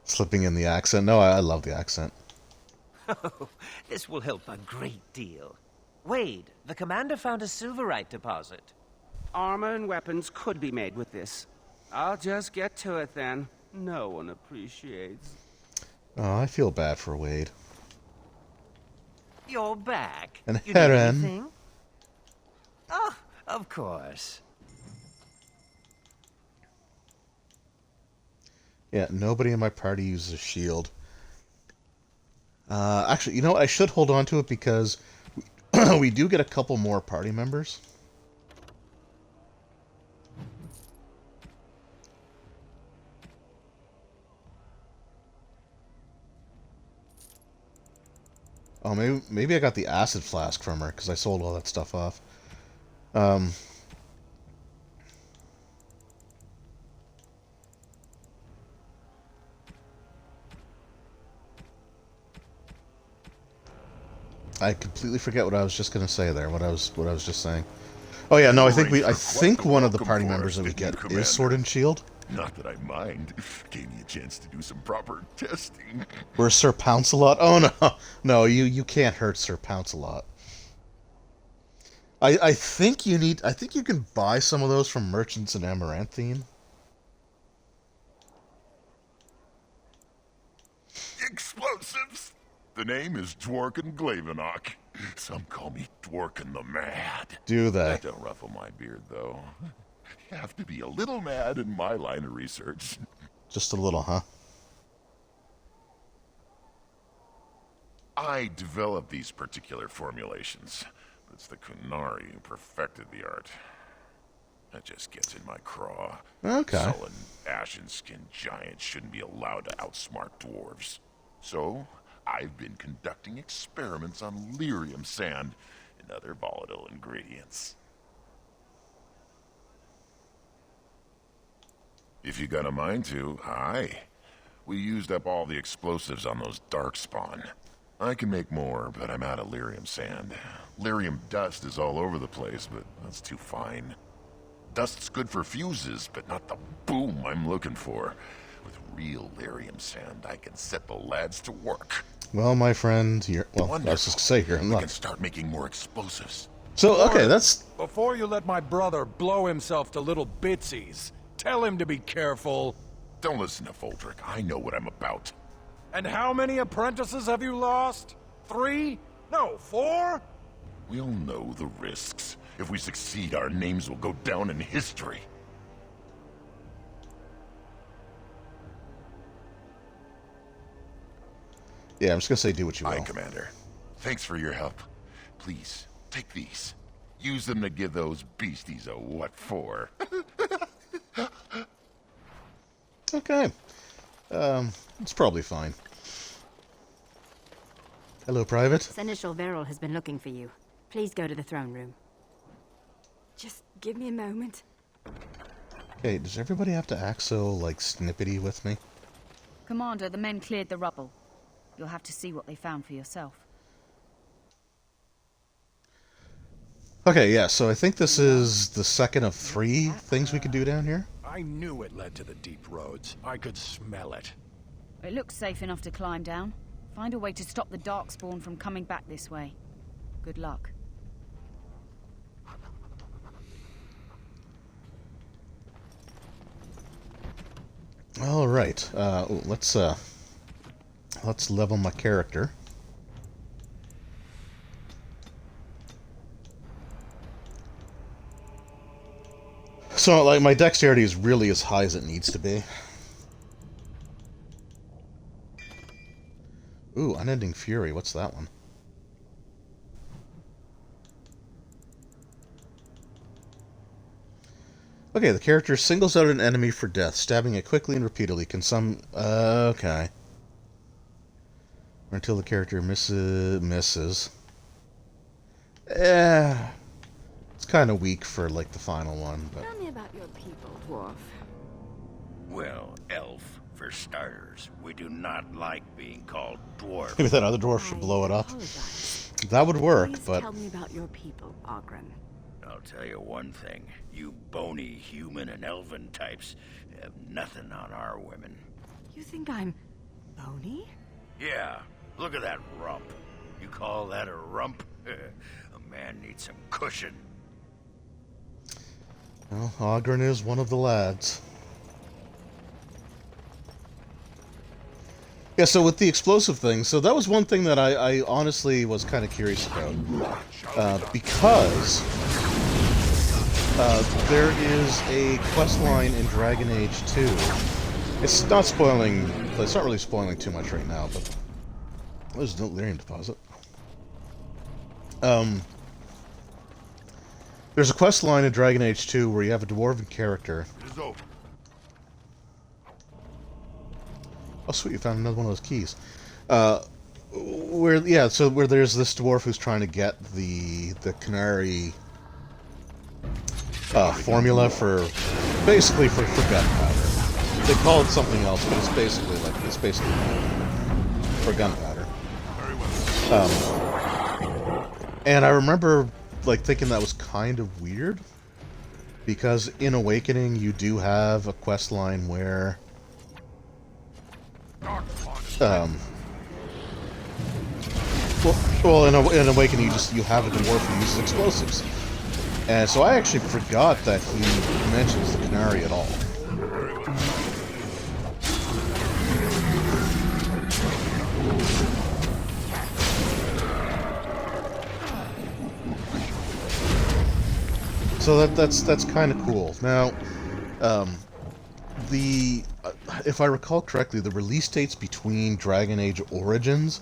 Speaker 1: Slipping in the accent. No, I love the accent.
Speaker 19: Oh, this will help a great deal. Wade, the commander found a silverite deposit.
Speaker 18: Armor and weapons could be made with this. I'll just get to it then. No one appreciates.
Speaker 1: Oh, I feel bad for Wade.
Speaker 19: You're back.
Speaker 1: And
Speaker 19: you need
Speaker 1: Haren.
Speaker 19: anything? Oh, of course.
Speaker 1: Yeah, nobody in my party uses a shield. Actually, you know what? I should hold on to it because we do get a couple more party members. Oh, maybe I got the acid flask from her, because I sold all that stuff off. I completely forget what I was just going to say there. What I was just saying. Oh yeah, no, I think one of the party members that we get is Sword and Shield.
Speaker 6: Not that I mind. Gave me a chance to do some proper testing.
Speaker 1: Where's Sir Pounce-a-Lot? Oh no, no, you can't hurt Sir Pounce-a-Lot. I think you need. I think you can buy some of those from merchants in Amaranthine.
Speaker 6: Explosives. The name is Dworkin Glavenok. Some call me Dworkin the Mad.
Speaker 1: Do they?
Speaker 6: That don't ruffle my beard, though. You have to be a little mad in my line of research.
Speaker 1: Just a little, huh?
Speaker 6: I developed these particular formulations, but it's the Kunari who perfected the art. That just gets in my craw.
Speaker 1: Okay.
Speaker 6: Sullen, ashen-skinned giants shouldn't be allowed to outsmart dwarves. So, I've been conducting experiments on lyrium sand and other volatile ingredients. If you got a mind to, aye. We used up all the explosives on those darkspawn. I can make more, but I'm out of lyrium sand. Lyrium dust is all over the place, but that's too fine. Dust's good for fuses, but not the boom I'm looking for. With real lyrium sand, I can set the lads to work.
Speaker 1: Well, my friend, you're... Well,
Speaker 6: Wonderful.
Speaker 1: I was just going to say here, I'm
Speaker 6: We
Speaker 1: not...
Speaker 6: can start making more explosives.
Speaker 1: So, okay, that's...
Speaker 16: Before you let my brother blow himself to little bitsies, tell him to be careful.
Speaker 6: Don't listen to Foldrick. I know what I'm about.
Speaker 16: And how many apprentices have you lost? 3? No, 4?
Speaker 6: We all know the risks. If we succeed, our names will go down in history.
Speaker 1: Yeah, I'm just going to say do what you will.
Speaker 6: Aye, Commander. Thanks for your help. Please, take these. Use them to give those beasties a what for.
Speaker 1: Okay. It's probably fine. Hello, Private.
Speaker 5: Seneschal Verrill has been looking for you. Please go to the throne room. Just give me a moment.
Speaker 1: Okay, does everybody have to act so, like, snippety with me?
Speaker 17: Commander, the men cleared the rubble. You'll have to see what they found for yourself.
Speaker 1: Okay, yeah, so I think this is the second of 3 things we could do down here.
Speaker 16: I knew it led to the deep roads. I could smell it.
Speaker 17: It looks safe enough to climb down. Find a way to stop the Darkspawn from coming back this way. Good luck.
Speaker 1: All right. Let's level my character. So, like, my dexterity is really as high as it needs to be. Ooh, Unending Fury. What's that one? Okay, the character singles out an enemy for death, stabbing it quickly and repeatedly. Can some... okay. Or until the character misses. It's kind of weak for, like, the final one, but...
Speaker 17: Tell me about your people, dwarf.
Speaker 6: Well, elf, for starters. We do not like being called dwarf.
Speaker 1: Maybe that other dwarf should blow it up. That would work,
Speaker 17: Please
Speaker 1: but...
Speaker 17: tell me about your people, Ogren.
Speaker 6: I'll tell you one thing. You bony human and elven types have nothing on our women.
Speaker 5: You think I'm bony?
Speaker 6: Yeah, look at that rump. You call that a rump? A man needs some cushion.
Speaker 1: Well, Ogren is one of the lads. Yeah, so with the explosive thing, so that was one thing that I honestly was kind of curious about. Because there is a quest line in Dragon Age 2. It's not spoiling, it's not really spoiling too much right now, but there's no lyrium deposit. There's a quest line in Dragon Age 2 where you have a dwarven character.
Speaker 6: It is over.
Speaker 1: Oh, sweet, you found another one of those keys. where there's this dwarf who's trying to get the canary formula for gunpowder. They call it something else, but it's basically for gunpowder. And I remember like thinking that was kind of weird, because in Awakening you do have a quest line where well, in Awakening you have a dwarf who uses explosives, and so I actually forgot that he mentions the canary at all. So that's kind of cool. Now, if I recall correctly, the release dates between Dragon Age Origins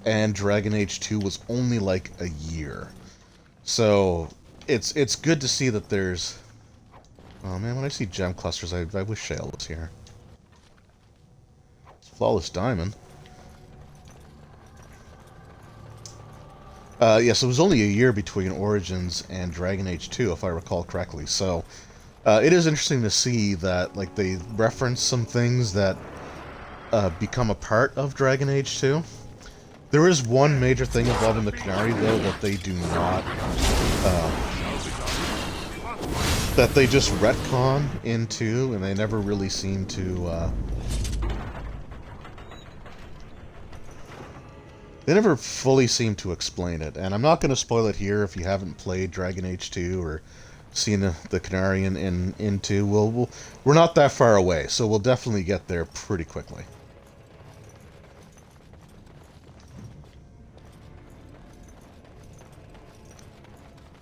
Speaker 1: and Dragon Age 2 was only like a year. So it's good to see that there's... Oh man, when I see gem clusters, I wish Shale was here. It's Flawless Diamond. Yes, it was only a year between Origins and Dragon Age 2, if I recall correctly. So, it is interesting to see that, like, they reference some things that become a part of Dragon Age 2. There is one major thing involving the Canary, though, that they do not... that they just retcon into, and they never really seem to... They never fully seem to explain it, and I'm not going to spoil it here if you haven't played Dragon Age 2 or seen the Canary in 2. We're not that far away, so we'll definitely get there pretty quickly.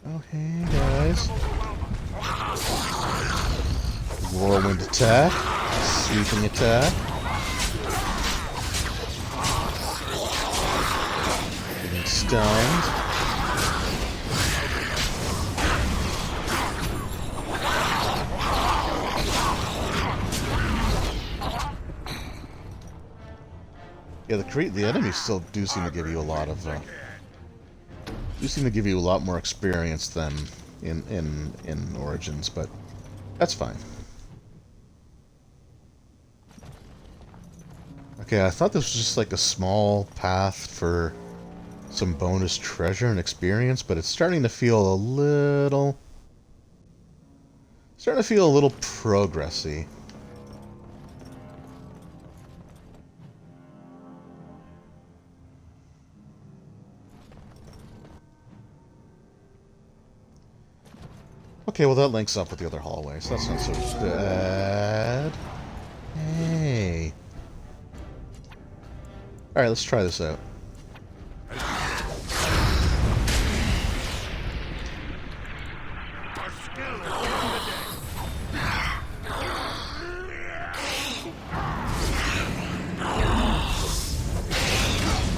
Speaker 1: Oh, hey, guys. Whirlwind attack. Sweeping attack. Stunned. Yeah, the enemies still do seem to give you a lot of more experience than in Origins, but that's fine. Okay, I thought this was just like a small path for some bonus treasure and experience, but it's starting to feel a little progressy. Okay, well that links up with the other hallway, so that's not so bad. Hey. Alright, let's try this out.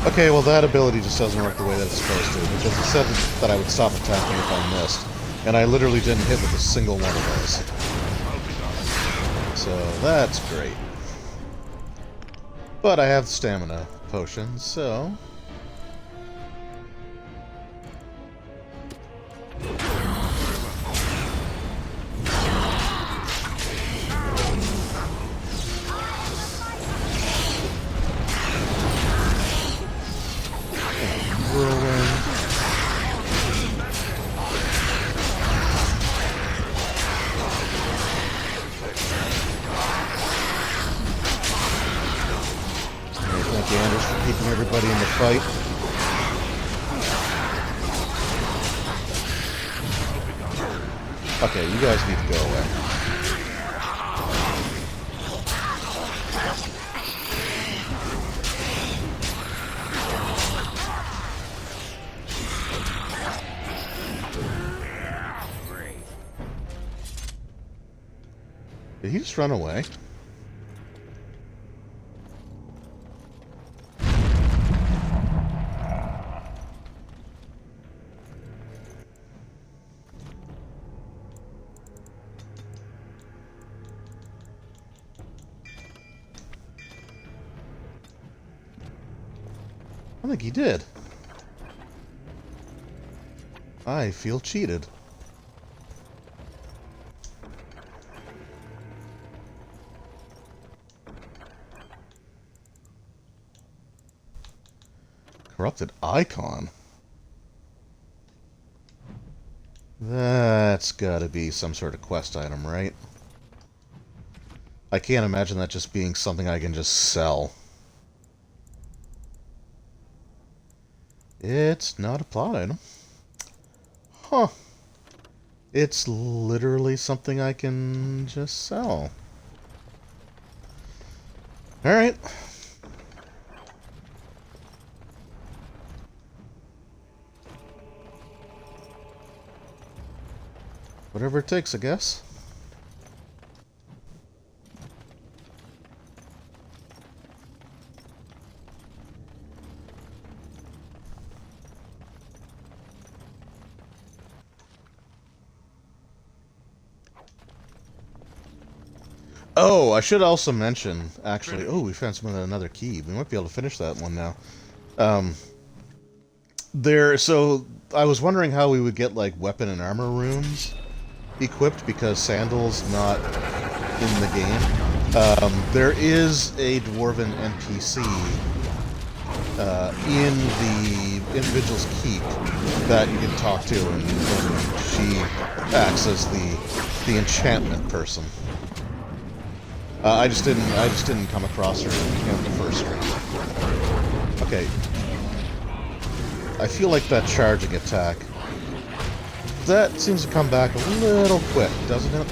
Speaker 1: Okay, well that ability just doesn't work the way that it's supposed to, because it said that I would stop attacking if I missed, and I literally didn't hit with a single one of those. So that's great. But I have stamina potions, so... Everybody in the fight. Okay, you guys need to go away. Did he just run away? I think he did. I feel cheated. Corrupted icon? That's gotta be some sort of quest item, right? I can't imagine that just being something I can just sell. It's not a plot item. Huh. It's literally something I can just sell. Alright. Whatever it takes, I guess. Oh, I should also mention, actually... Oh, we found another key. We might be able to finish that one now. So, I was wondering how we would get, like, weapon and armor runes equipped, because Sandal's not in the game. There is a Dwarven NPC in the Individual's Keep that you can talk to, and she acts as the enchantment person. I just didn't come across her in the first stream. Okay. I feel like that charging attack. That seems to come back a little quick, doesn't it?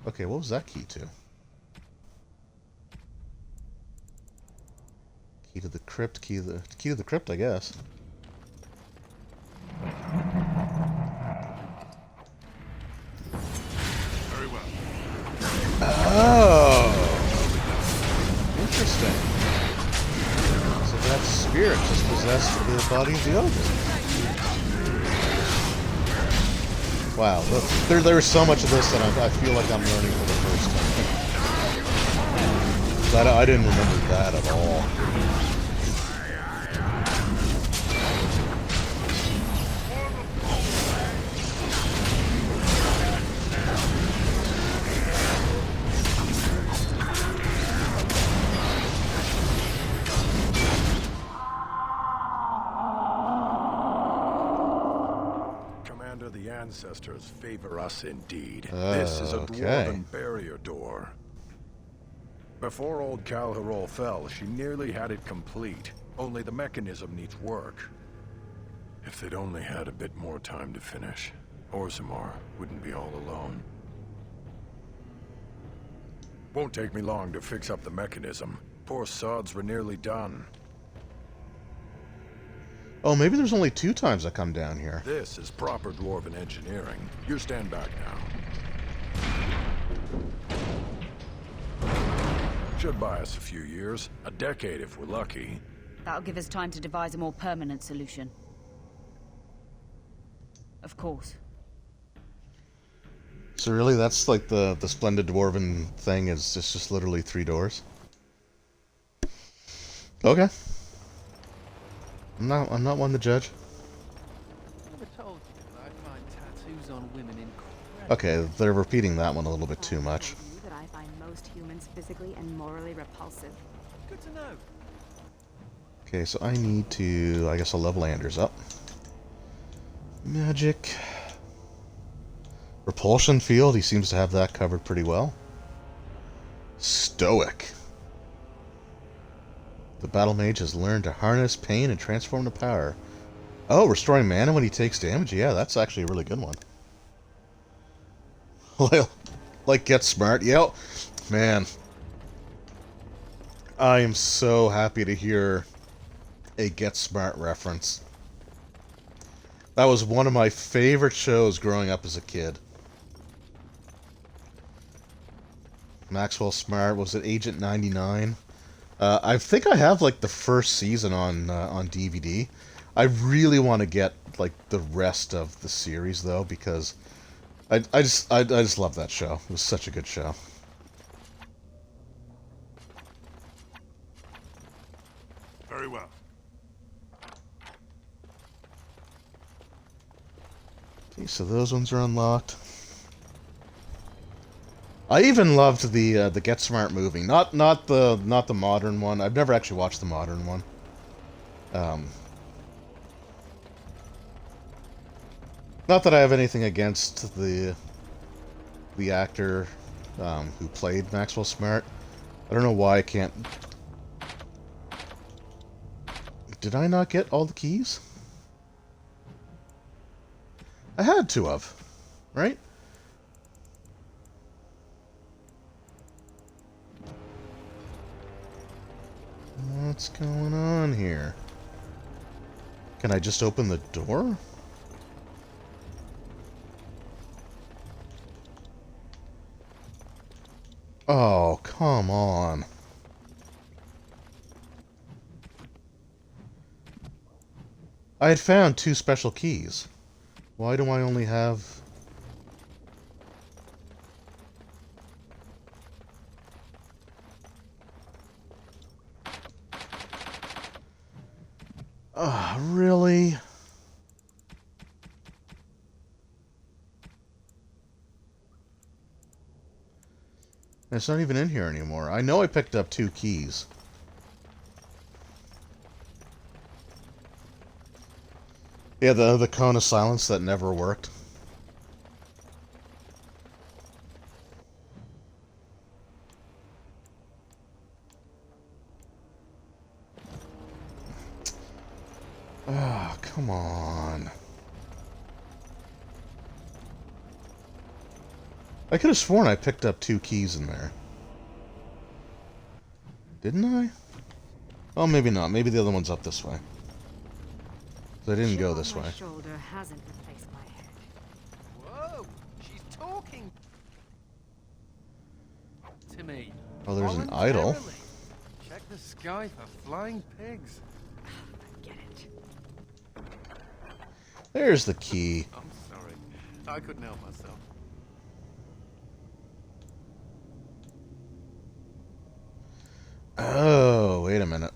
Speaker 1: Okay, what was that key to? Key to the crypt, key to the crypt, I guess.
Speaker 6: Very well.
Speaker 1: Oh, interesting. So that spirit just possessed the body of the ogre. Wow, there's so much of this, and I feel like I'm learning for the first time. I didn't remember that at all.
Speaker 16: The ancestors favor us indeed. This is a dwarven barrier door. Before old Calharol fell, she nearly had it complete. Only the mechanism needs work. If they'd only had a bit more time to finish, Orzammar wouldn't be all alone. Won't take me long to fix up the mechanism. Poor sods were nearly done.
Speaker 1: Oh, maybe there's only 2 times I come down here.
Speaker 16: This is proper dwarven engineering. You stand back now. Should buy us a few years. A decade if we're lucky.
Speaker 17: That'll give us time to devise a more permanent solution. Of course.
Speaker 1: So really, that's like the splendid dwarven thing is just literally 3 doors? Okay. I'm not one to judge. Okay, they're repeating that one a little bit too much.
Speaker 5: That I find most humans physically and morally repulsive.
Speaker 10: Good to know.
Speaker 1: Okay, so I need to, I guess I'll level Anders up. Magic. Repulsion field, he seems to have that covered pretty well. Stoic. The battle mage has learned to harness pain and transform to power. Oh, restoring mana when he takes damage? Yeah, that's actually a really good one. Like, get smart. Yep. Man. I am so happy to hear a Get Smart reference. That was one of my favorite shows growing up as a kid. Maxwell Smart. Was it Agent 99? I think I have like the first season on DVD. I really want to get like the rest of the series though, because I just love that show. It was such a good show.
Speaker 4: Very well.
Speaker 1: Okay, so those ones are unlocked. I even loved the Get Smart movie, not the modern one. I've never actually watched the modern one. Not that I have anything against the actor who played Maxwell Smart. I don't know why I can't. Did I not get all the keys? I had to have, right? What's going on here? Can I just open the door? Oh, come on. I had found 2 special keys. Why do I only have... really? It's not even in here anymore. I know I picked up 2 keys. Yeah, the cone of silence that never worked. Ah, come on. I could have sworn I picked up 2 keys in there. Didn't I? Oh, maybe not. Maybe the other one's up this way. I didn't go this way.
Speaker 5: Shoulder hasn't replaced my head.
Speaker 10: Whoa! She's talking to me.
Speaker 1: Oh, there's an idol.
Speaker 10: Check the sky for flying pigs.
Speaker 5: Forget it.
Speaker 1: There's the key.
Speaker 10: I'm sorry. I couldn't help myself.
Speaker 1: Oh, wait a minute.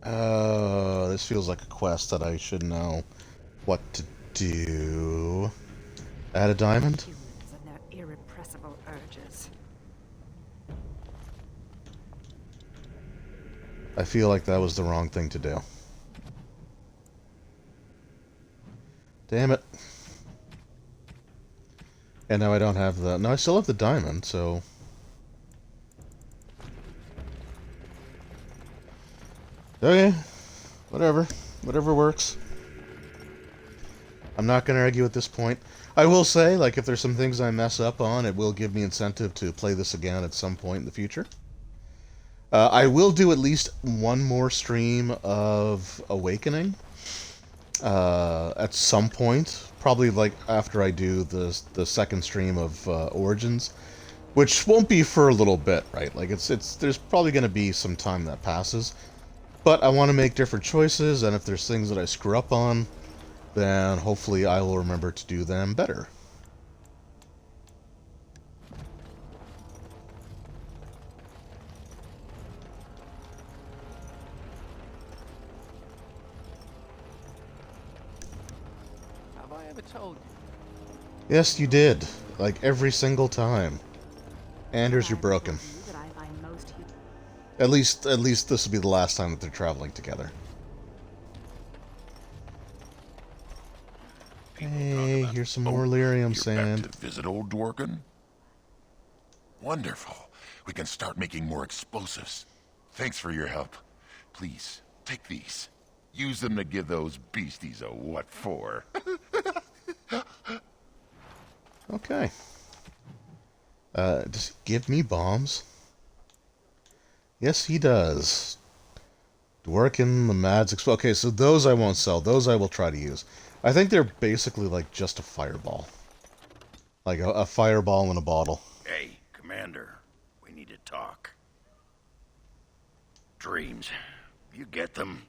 Speaker 1: Oh, this feels like a quest that I should know what to do. Add a diamond?
Speaker 5: Humans and their irrepressible urges.
Speaker 1: I feel like that was the wrong thing to do. Damn it. And now I don't have the... No, I still have the diamond, so... Okay. Whatever. Whatever works. I'm not going to argue at this point. I will say, like, if there's some things I mess up on, it will give me incentive to play this again at some point in the future. I will do at least one more stream of Awakening. At some point. Probably, like, after I do the second stream of Origins. Which won't be for a little bit, right? Like, there's probably going to be some time that passes. But I want to make different choices, and if there's things that I screw up on, then hopefully I will remember to do them better.
Speaker 10: Have I ever told you?
Speaker 1: Yes, you did. Like, every single time. Anders, you're broken. At least this will be the last time that they're traveling together. Hey, here's some more lyrium sand.
Speaker 6: Back to visit old Dworkin? Wonderful. We can start making more explosives. Thanks for your help. Please, take these. Use them to give those beasties a what for.
Speaker 1: Okay. Does he give me bombs? Yes, he does. Dworkin, the Mads. Okay, so those I won't sell. Those I will try to use. I think they're basically like just a fireball. Like a fireball in a bottle.
Speaker 20: Hey, Commander. We need to talk. Dreams. You get them?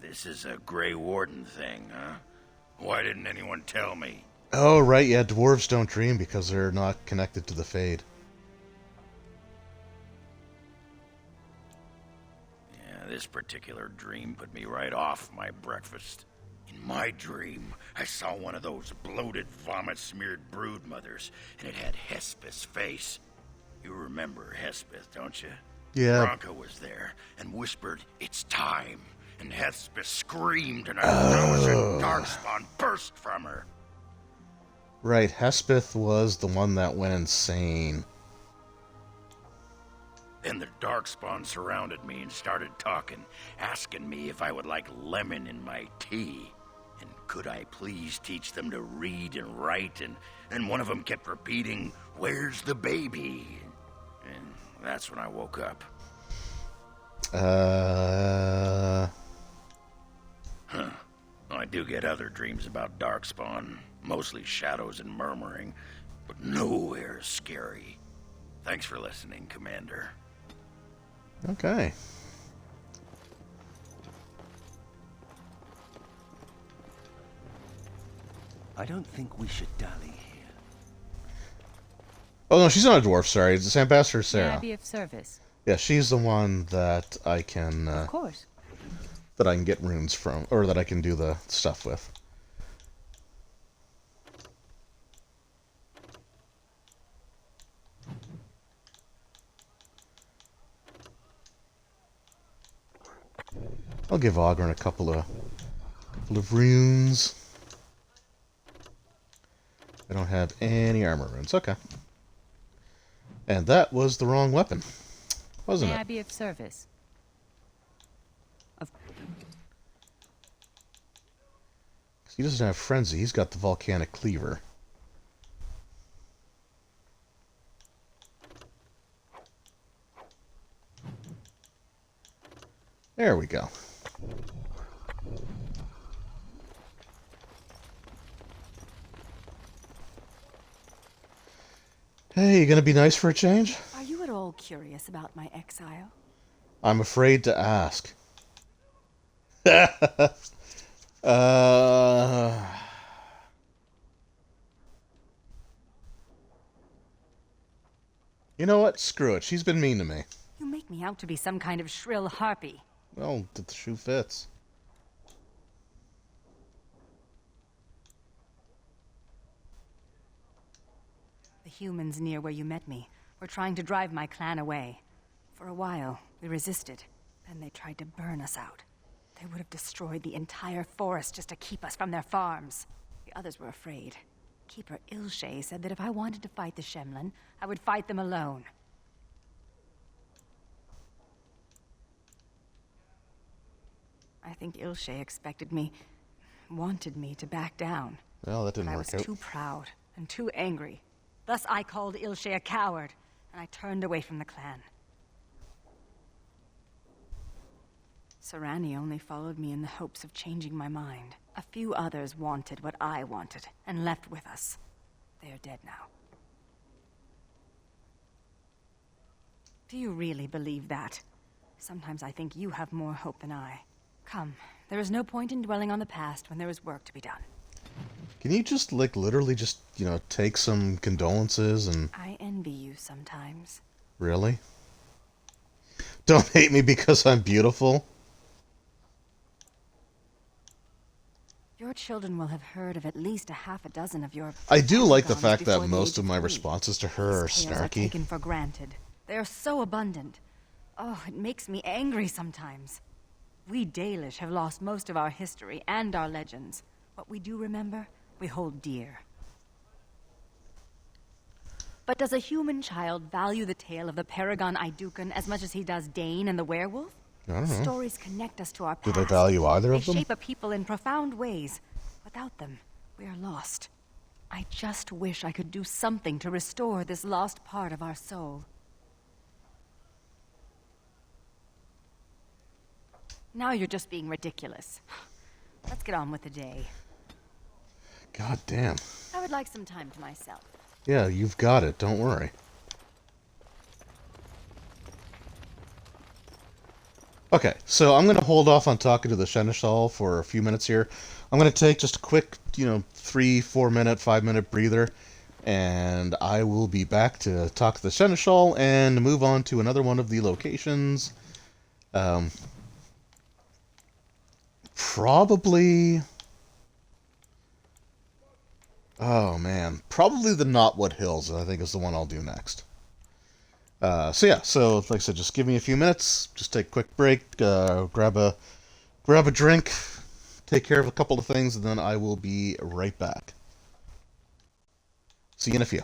Speaker 20: This is a Grey Warden thing, huh? Why didn't anyone tell me?
Speaker 1: Oh, right, yeah, dwarves don't dream because they're not connected to the Fade.
Speaker 20: Yeah, this particular dream put me right off my breakfast. In my dream, I saw one of those bloated, vomit-smeared brood mothers, and it had Hespeth's face. You remember Hespeth, don't you?
Speaker 1: Yeah.
Speaker 20: Bronca was there and whispered, "It's time." And Hespeth screamed, and a thousand darkspawn burst from her.
Speaker 1: Right, Hespeth was the one that went insane.
Speaker 20: Then the darkspawn surrounded me and started talking, asking me if I would like lemon in my tea. And could I please teach them to read and write? And one of them kept repeating, "Where's the baby?" And that's when I woke up. Huh. I do get other dreams about darkspawn, mostly shadows and murmuring, but nowhere scary. Thanks for listening, Commander.
Speaker 1: Okay.
Speaker 19: I don't think we should dally here.
Speaker 1: Oh no, she's not a dwarf, sorry. It's Ambassador Sarah.
Speaker 17: May I be of service?
Speaker 1: Yeah, she's the one that I can...
Speaker 17: Of course.
Speaker 1: That I can get runes from, or that I can do the stuff with. I'll give Ogren a couple of runes. I don't have any armor runes. Okay. And that was the wrong weapon, wasn't it?
Speaker 17: May I be of service?
Speaker 1: He doesn't have Frenzy, he's got the Volcanic Cleaver. There we go. Hey, you gonna be nice for a change?
Speaker 5: Are you at all curious about my exile?
Speaker 1: I'm afraid to ask. You know what? Screw it. She's been mean to me.
Speaker 5: You make me out to be some kind of shrill harpy.
Speaker 1: Well, the shoe fits.
Speaker 5: The humans near where you met me were trying to drive my clan away. For a while, we resisted. Then they tried to burn us out. They would have destroyed the entire forest just to keep us from their farms. The others were afraid. Keeper Ilshay said that if I wanted to fight the Shemlin, I would fight them alone. I think Ilshay expected me, wanted me to back down.
Speaker 1: Well, that didn't work out.
Speaker 5: I was too proud and too angry. Thus I called Ilshay a coward, and I turned away from the clan. Sarani only followed me in the hopes of changing my mind. A few others wanted what I wanted, and left with us. They are dead now. Do you really believe that? Sometimes I think you have more hope than I. Come, there is no point in dwelling on the past when there is work to be done.
Speaker 1: Can you just, like, literally just, you know, take some condolences and...
Speaker 5: I envy you sometimes.
Speaker 1: Really? Don't hate me because I'm beautiful?
Speaker 5: Your children will have heard of at least a half a dozen of your...
Speaker 1: I do like the fact that most of my responses to her are
Speaker 5: These tales
Speaker 1: snarky.
Speaker 5: are taken for granted. They are so abundant. Oh, it makes me angry sometimes. We Dalish have lost most of our history and our legends. What we do remember, we hold dear. But does a human child value the tale of the Paragon Idukan as much as he does Dane and the werewolf?
Speaker 1: I don't know.
Speaker 5: Stories connect us to our
Speaker 1: Do
Speaker 5: past.
Speaker 1: they value either of them?
Speaker 5: They shape a people in profound ways. Without them, we are lost. I just wish I could do something to restore this lost part of our soul. Now you're just being ridiculous. Let's get on with the day.
Speaker 1: God damn.
Speaker 5: I would like some time to myself.
Speaker 1: Yeah, you've got it. Don't worry. Okay, so I'm going to hold off on talking to the Seneschal for a few minutes here. I'm going to take just a quick, 3, 4 minute, 5 minute breather, and I will be back to talk to the Seneschal and move on to another one of the locations. Probably... Oh, man. Probably the Knotwood Hills, I think, is the one I'll do next. So like I said, just give me a few minutes, just take a quick break, grab a drink, take care of a couple of things, and then I will be right back. See you in a few.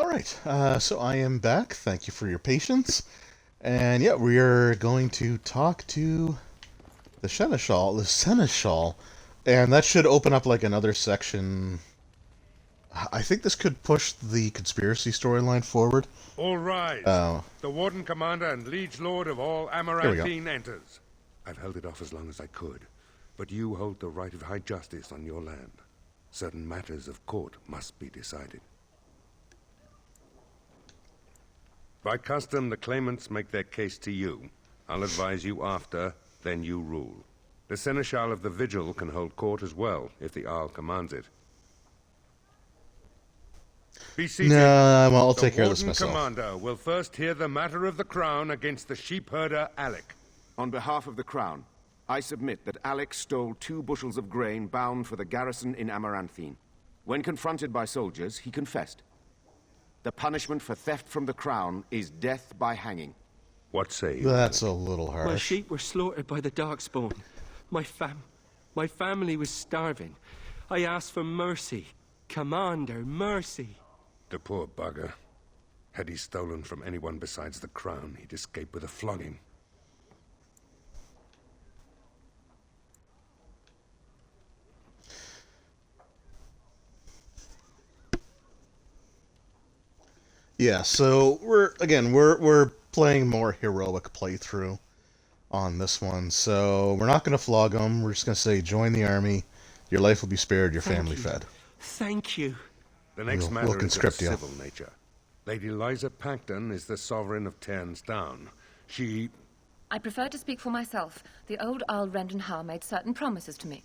Speaker 1: Alright, so I am back. Thank you for your patience. And yeah, we are going to talk to the Seneschal, and that should open up like another section. I think this could push the conspiracy storyline forward.
Speaker 4: All rise. The Warden Commander and Liege Lord of all Amaranthine enters. I've held it off as long as I could, but you hold the right of high justice on your land. Certain matters of court must be decided. By custom, the claimants make their case to you. I'll advise you after, then you rule. The Seneschal of the Vigil can hold court as well, if the Arl commands it. Be seated.
Speaker 1: No, I'll take care of this myself.
Speaker 4: The Warden Commander will first hear the matter of the Crown against the sheepherder Alec.
Speaker 21: On behalf of the Crown, I submit that Alec stole 2 bushels of grain bound for the garrison in Amaranthine. When confronted by soldiers, he confessed. The punishment for theft from the Crown is death by hanging.
Speaker 4: What say you?
Speaker 1: That's a little harsh.
Speaker 22: My sheep were slaughtered by the Darkspawn. My family was starving. I asked for mercy. Commander, mercy.
Speaker 4: The poor bugger. Had he stolen from anyone besides the Crown, he'd escape with a flogging.
Speaker 1: Yeah, so we're playing more heroic playthrough on this one. So we're not going to flog them. We're just going to say join the army. Your life will be spared. Your family fed.
Speaker 22: Thank you.
Speaker 4: The next matter is of civil nature. Lady Liza Pacton is the sovereign of Terns Down. She...
Speaker 7: I prefer to speak for myself. The old Earl Rendenhar made certain promises to me.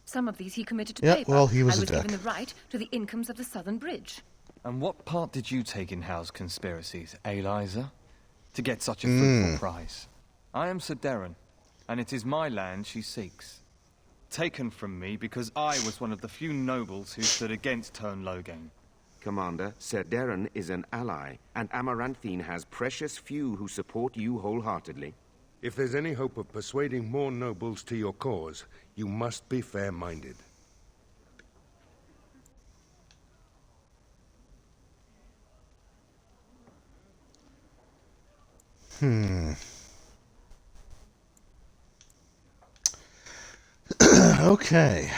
Speaker 7: Some of these he committed to paper.
Speaker 1: Well, he was
Speaker 7: I
Speaker 1: a
Speaker 7: was
Speaker 1: dick.
Speaker 7: given the right to the incomes of the Southern Bridge.
Speaker 11: And what part did you take in Howe's conspiracies, Eliza? To get such a fruitful prize? I am Sir Darren, and it is my land she seeks. Taken from me because I was one of the few nobles who stood against Tern Logain.
Speaker 21: Commander, Sir Darren is an ally, and Amaranthine has precious few who support you wholeheartedly.
Speaker 4: If there's any hope of persuading more nobles to your cause, you must be fair-minded.
Speaker 1: Okay.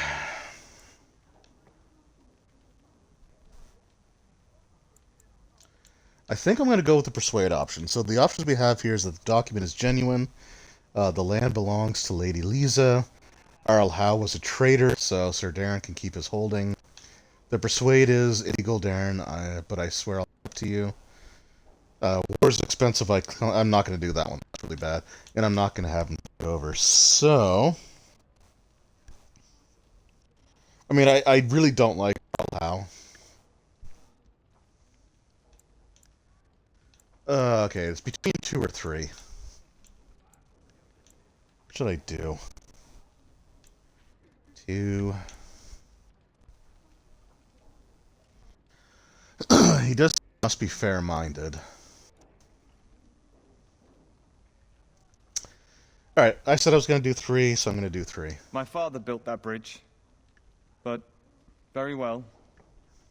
Speaker 1: I think I'm going to go with the persuade option. So the options we have here is that the document is genuine, the land belongs to Lady Liza, Earl Howe was a traitor, so Sir Darren can keep his holding. The persuade is illegal, Darren, but I swear I'll up to you. War's expensive. I'm not going to do that one. That's really bad. And I'm not going to have him go over. So, I mean, I really don't like Earl Howe. Okay, it's between 2 or 3. What should I do? 2. He must be fair-minded. Alright, I said I was going to do 3, so I'm going to do 3.
Speaker 11: My father built that bridge. But, very well.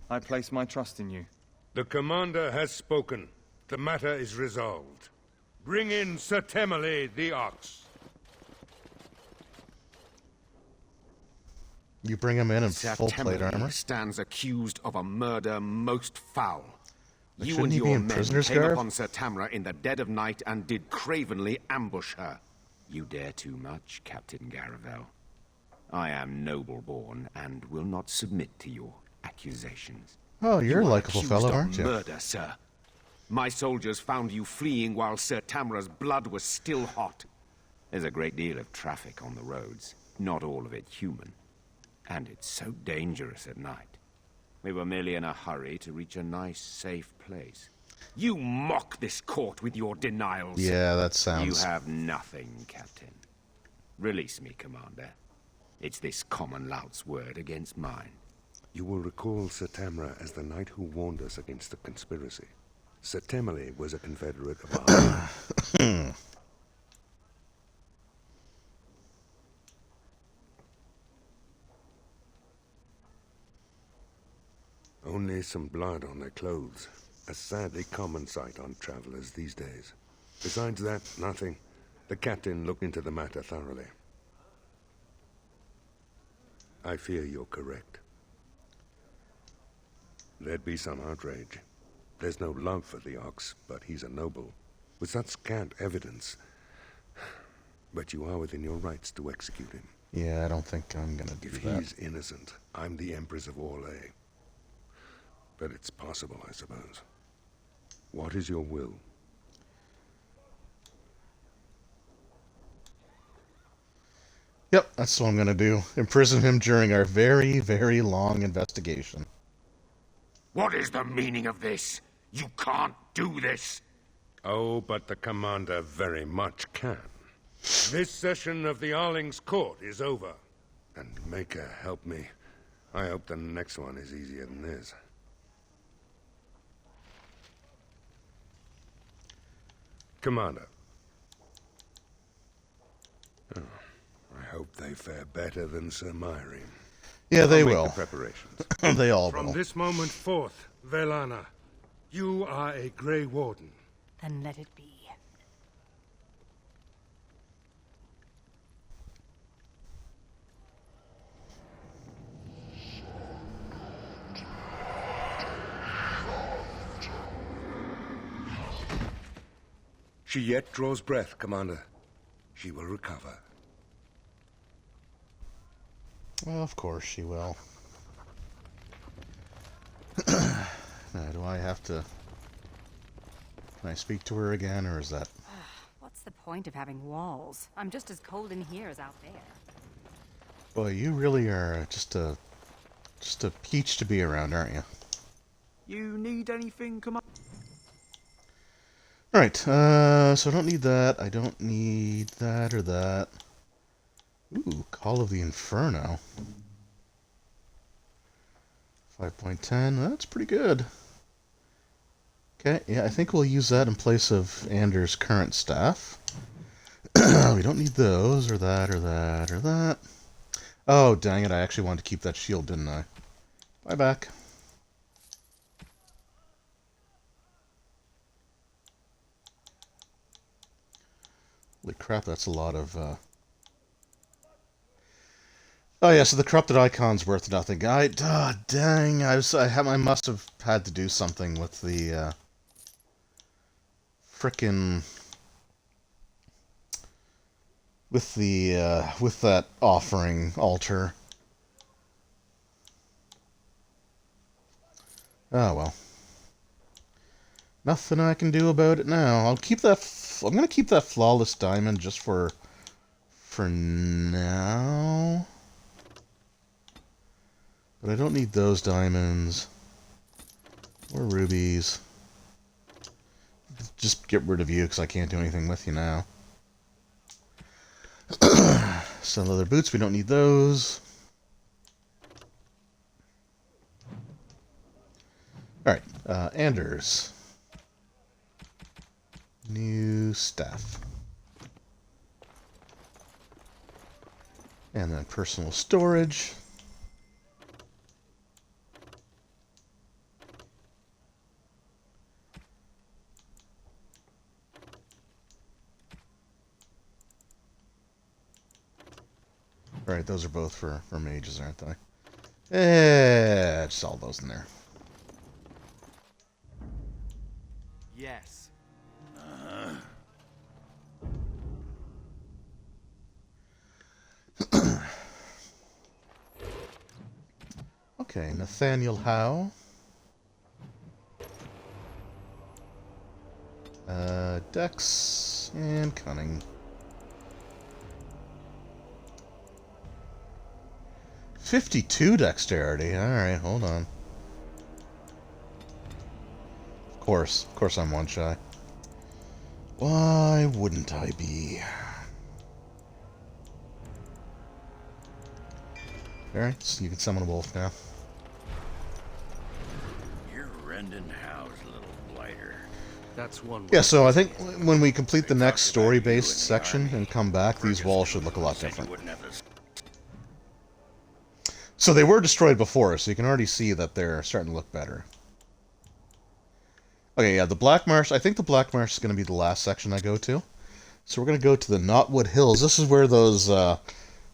Speaker 11: I place my trust in you.
Speaker 4: The commander has spoken. The matter is resolved. Bring in Sir Temele the Ox.
Speaker 1: You bring him in full plate armor?
Speaker 21: Stands accused of a murder most foul.
Speaker 1: But
Speaker 21: You
Speaker 1: shouldn't
Speaker 21: and
Speaker 1: he be
Speaker 21: your
Speaker 1: in
Speaker 21: men
Speaker 1: prisoner's
Speaker 21: came
Speaker 1: garb?
Speaker 21: upon Sir Tamra in the dead of night and did cravenly ambush her. You dare too much, Captain Garavel. I am noble-born and will not submit to your accusations.
Speaker 1: Oh, you're a
Speaker 21: You are
Speaker 1: likable
Speaker 21: accused
Speaker 1: fellow,
Speaker 21: of
Speaker 1: aren't you?
Speaker 21: murder, sir. My soldiers found you fleeing while Sir Tamra's blood was still hot. There's a great deal of traffic on the roads, not all of it human. And it's so dangerous at night. We were merely in a hurry to reach a nice, safe place. You mock this court with your denials.
Speaker 1: Yeah, that sounds...
Speaker 21: You have nothing, Captain. Release me, Commander. It's this common lout's word against mine.
Speaker 4: You will recall Sir Tamra as the knight who warned us against the conspiracy. Sir Temele was a confederate of ours. Only some blood on their clothes. A sadly common sight on travelers these days. Besides that, nothing. The captain looked into the matter thoroughly. I fear you're correct. There'd be some outrage. There's no love for the Ox, but he's a noble, with such scant evidence. But you are within your rights to execute him.
Speaker 1: Yeah, I don't think I'm gonna do that.
Speaker 4: If he's innocent, I'm the Empress of Orlais. But it's possible, I suppose. What is your will?
Speaker 1: Yep, that's what I'm gonna do. Imprison him during our very, very long investigation.
Speaker 20: What is the meaning of this? You can't do this!
Speaker 4: Oh, but the commander very much can. This session of the Arling's court is over. And Maker help me. I hope the next one is easier than this. Commander. Oh, I hope they fare better than Sir Myri.
Speaker 1: Yeah, they
Speaker 4: I'll make
Speaker 1: will.
Speaker 4: the preparations.
Speaker 1: They all
Speaker 4: From
Speaker 1: will.
Speaker 4: this moment forth, Velana, you are a Grey Warden.
Speaker 5: Then let it be.
Speaker 4: She yet draws breath, Commander. She will recover.
Speaker 1: Well, of course she will. Now, do I have to... Can I speak to her again, or is that...
Speaker 5: What's the point of having walls? I'm just as cold in here as out there.
Speaker 1: Boy, you really are just a peach to be around, aren't you?
Speaker 14: You need anything, come on.
Speaker 1: Alright, so I don't need that. I don't need that or that. Ooh, Call of the Inferno. 5.10, that's pretty good. Okay, yeah, I think we'll use that in place of Anders' current staff. We don't need those, or that, or that, or that. Oh, dang it, I actually wanted to keep that shield, didn't I? Bye back. Holy crap, that's a lot of, Oh yeah, so the corrupted icon's worth nothing. Dang, I must have had to do something with the, frickin'... with that offering altar. Oh well. Nothing I can do about it now. I'm gonna keep that flawless diamond just for now. But I don't need those diamonds. Or rubies. Just get rid of you, because I can't do anything with you now. Some leather boots, we don't need those. Alright, Anders. New staff. And then personal storage. Right, those are both for mages, aren't they? Just all those in there.
Speaker 14: Yes.
Speaker 1: Okay, Nathaniel Howe. Dex and Cunning. 52 dexterity. Alright, hold on. Of course I'm one shy. Why wouldn't I be? Alright, so you can summon a wolf now.
Speaker 20: You're Rendon Howe's little blighter.
Speaker 14: That's one.
Speaker 1: Yeah, so I think when we complete the next story-based section and come back, these walls should look a lot different. So they were destroyed before, so you can already see that they're starting to look better. Okay, yeah, the Black Marsh. I think the Black Marsh is going to be the last section I go to. So we're going to go to the Knotwood Hills. This is where those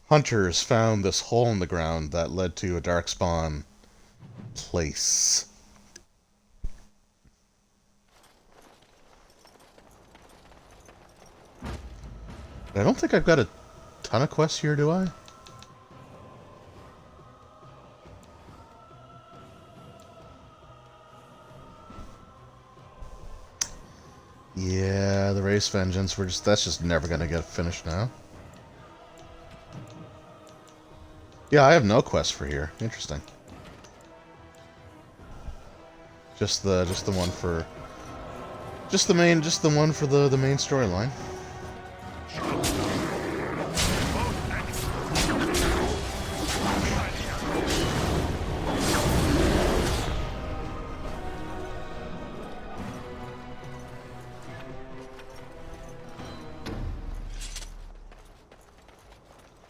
Speaker 1: hunters found this hole in the ground that led to a Darkspawn place. I don't think I've got a ton of quests here, do I? Yeah, the Race Vengeance, that's just never gonna get finished now. Yeah, I have no quest for here. Interesting. Just the one for the one for the main storyline.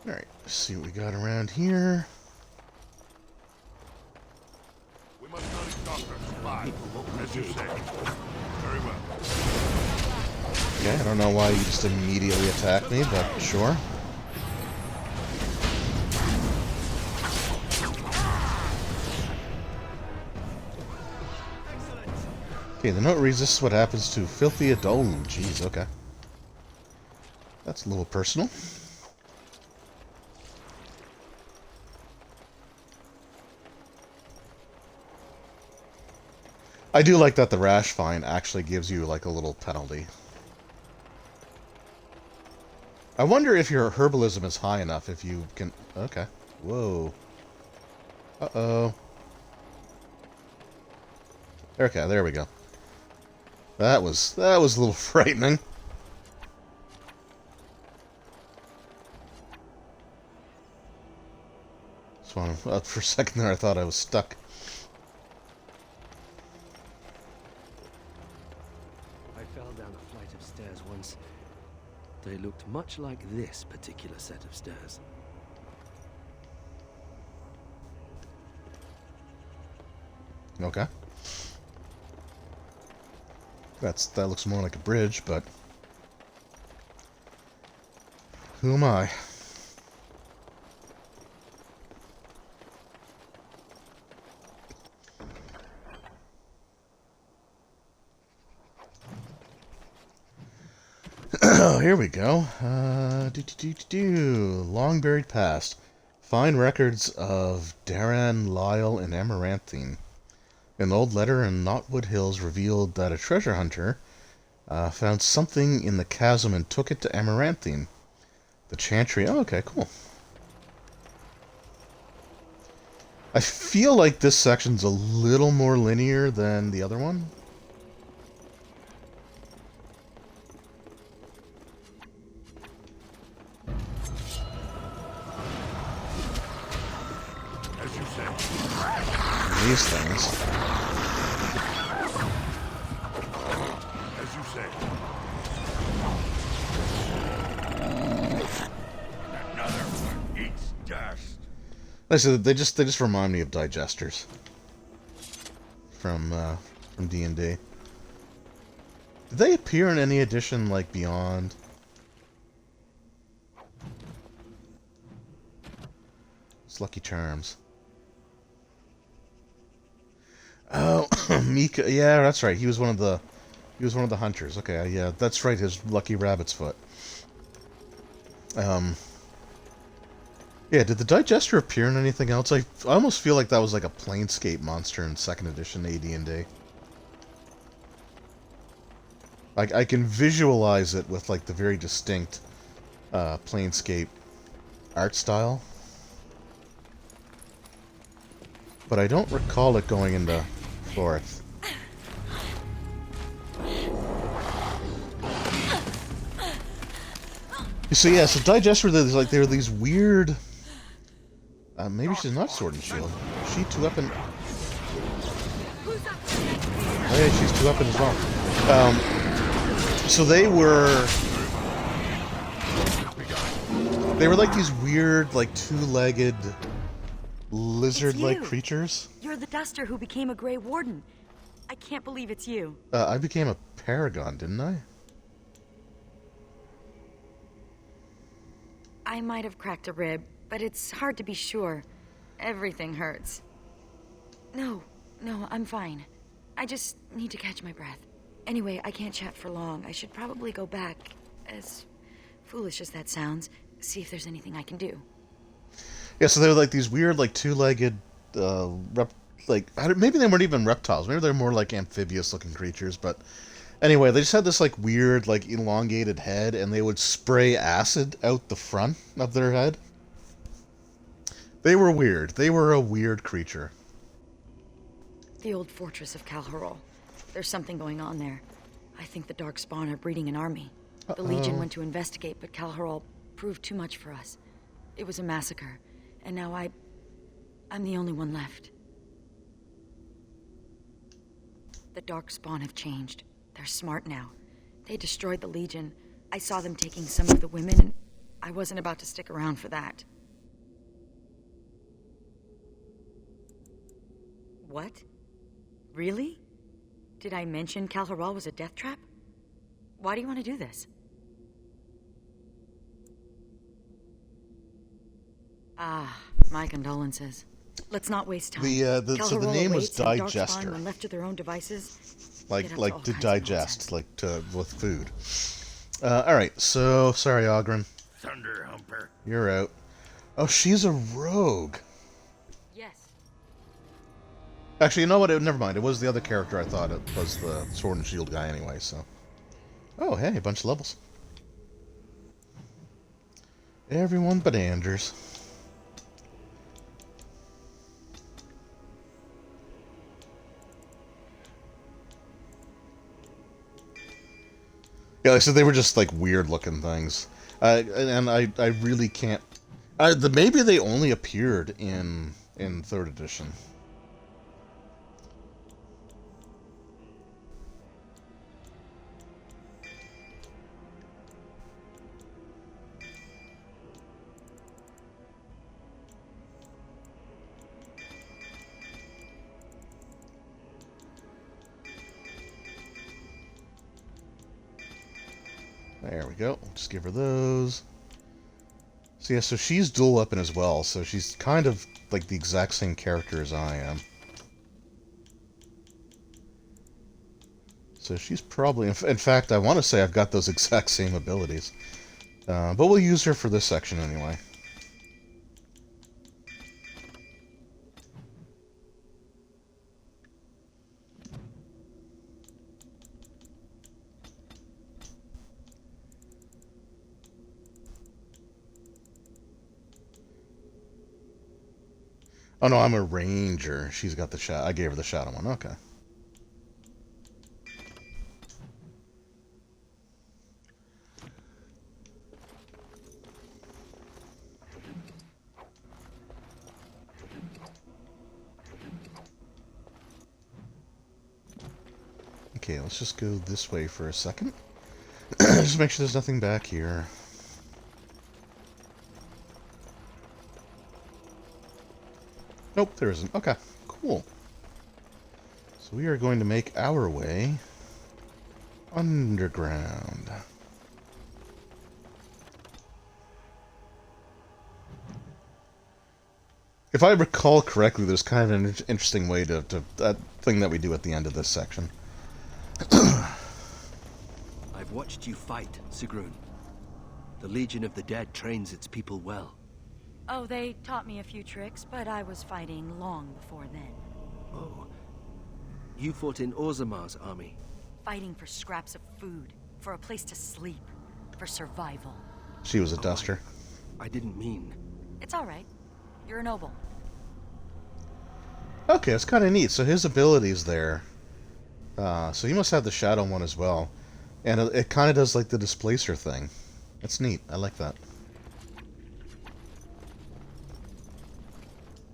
Speaker 1: Alright, let's see what we got around here.
Speaker 6: We must not stop our spy, as you say. Very well.
Speaker 1: Okay, I don't know why you just immediately attacked me, but sure. Okay, the note reads, this is what happens to filthy adult. Jeez, okay. That's a little personal. I do like that the rash fine actually gives you like a little penalty. I wonder if your herbalism is high enough if you can... Okay. Whoa. Uh-oh. Okay, there we go. That was a little frightening. So, for a second there I thought I was stuck.
Speaker 15: Once. They looked much like this particular set of stairs.
Speaker 1: Okay. That looks more like a bridge, but who am I? Here we go. Long buried past. Find records of Daran, Lyle, and Amaranthine. An old letter in Knotwood Hills revealed that a treasure hunter found something in the chasm and took it to Amaranthine. The Chantry. Oh, okay, cool. I feel like this section's a little more linear than the other one. These things.
Speaker 6: As you say. Another one eats dust.
Speaker 1: Like I said, they just remind me of digesters from D&D. Did they appear in any edition like Beyond? It's Lucky Charms. Oh, Mika. Yeah, that's right. He was one of the hunters. Okay, yeah, that's right. His lucky rabbit's foot. Yeah, did the digester appear in anything else? I almost feel like that was like a Planescape monster in 2nd edition AD&D. I can visualize it with like the very distinct Planescape art style, but I don't recall it going into 4th. You see, yeah, so Digester, there are these weird... maybe she's not Sword and Shield. Is she 2-weapon? Oh yeah, she's 2-weapon as well. So they were like these weird, like, 2-legged, lizard-like creatures.
Speaker 5: You're the Duster who became a Grey Warden.
Speaker 8: I can't believe it's you.
Speaker 1: I became a paragon, didn't I?
Speaker 8: I might have cracked a rib, but it's hard to be sure. Everything hurts. No, I'm fine. I just need to catch my breath. Anyway, I can't chat for long. I should probably go back, as foolish as that sounds, see if there's anything I can do.
Speaker 1: Yeah, so they were like these weird, like, two-legged, maybe they weren't even reptiles. Maybe they're more like amphibious-looking creatures, but anyway, they just had this, like, weird, like, elongated head, and they would spray acid out the front of their head. They were weird. They were a weird creature.
Speaker 8: The old fortress of Calharol. There's something going on there. I think the Darkspawn are breeding an army. The Legion went to investigate, but Calharol proved too much for us. It was a massacre, and now I'm the only one left. The Darkspawn have changed. They're smart now. They destroyed the Legion. I saw them taking some of the women, and I wasn't about to stick around for that. What? Really? Did I mention Calharol was a death trap? Why do you want to do this? Ah, my condolences. Let's not waste time.
Speaker 1: So the name was Digester.
Speaker 8: When left to their own devices,
Speaker 1: like to digest, with food. All right. So sorry, Ogren.
Speaker 20: Thunder Humper.
Speaker 1: You're out. Oh, she's a rogue.
Speaker 8: Yes.
Speaker 1: Actually, you know what? Never mind. It was the other character I thought it was the Sword and Shield guy anyway, so... Oh, hey, a bunch of levels. Everyone but Anders. Yeah, like I said, they were just, like, weird-looking things. And I really can't... maybe they only appeared in 3rd edition. There we go. We'll just give her those. So yeah, so she's dual weapon as well, so she's kind of like the exact same character as I am. So she's probably... In fact, I want to say I've got those exact same abilities. But we'll use her for this section anyway. Oh no, I'm a ranger. She's got the shadow. I gave her the shadow one. Okay. Okay, let's just go this way for a second. Just make sure there's nothing back here. Nope, there isn't. Okay, cool. So we are going to make our way underground. If I recall correctly, there's kind of an interesting way to that thing that we do at the end of this section.
Speaker 22: I've watched you fight, Sigrun. The Legion of the Dead trains its people well.
Speaker 8: Oh, they taught me a few tricks, but I was fighting long before then.
Speaker 22: Oh. You fought in Orzamar's army?
Speaker 8: Fighting for scraps of food, for a place to sleep, for survival.
Speaker 1: She was a duster.
Speaker 22: I didn't mean...
Speaker 8: It's alright. You're a noble.
Speaker 1: Okay, it's kind of neat. So his ability's there. So he must have the shadow one as well. And it kind of does like the displacer thing. That's neat. I like that.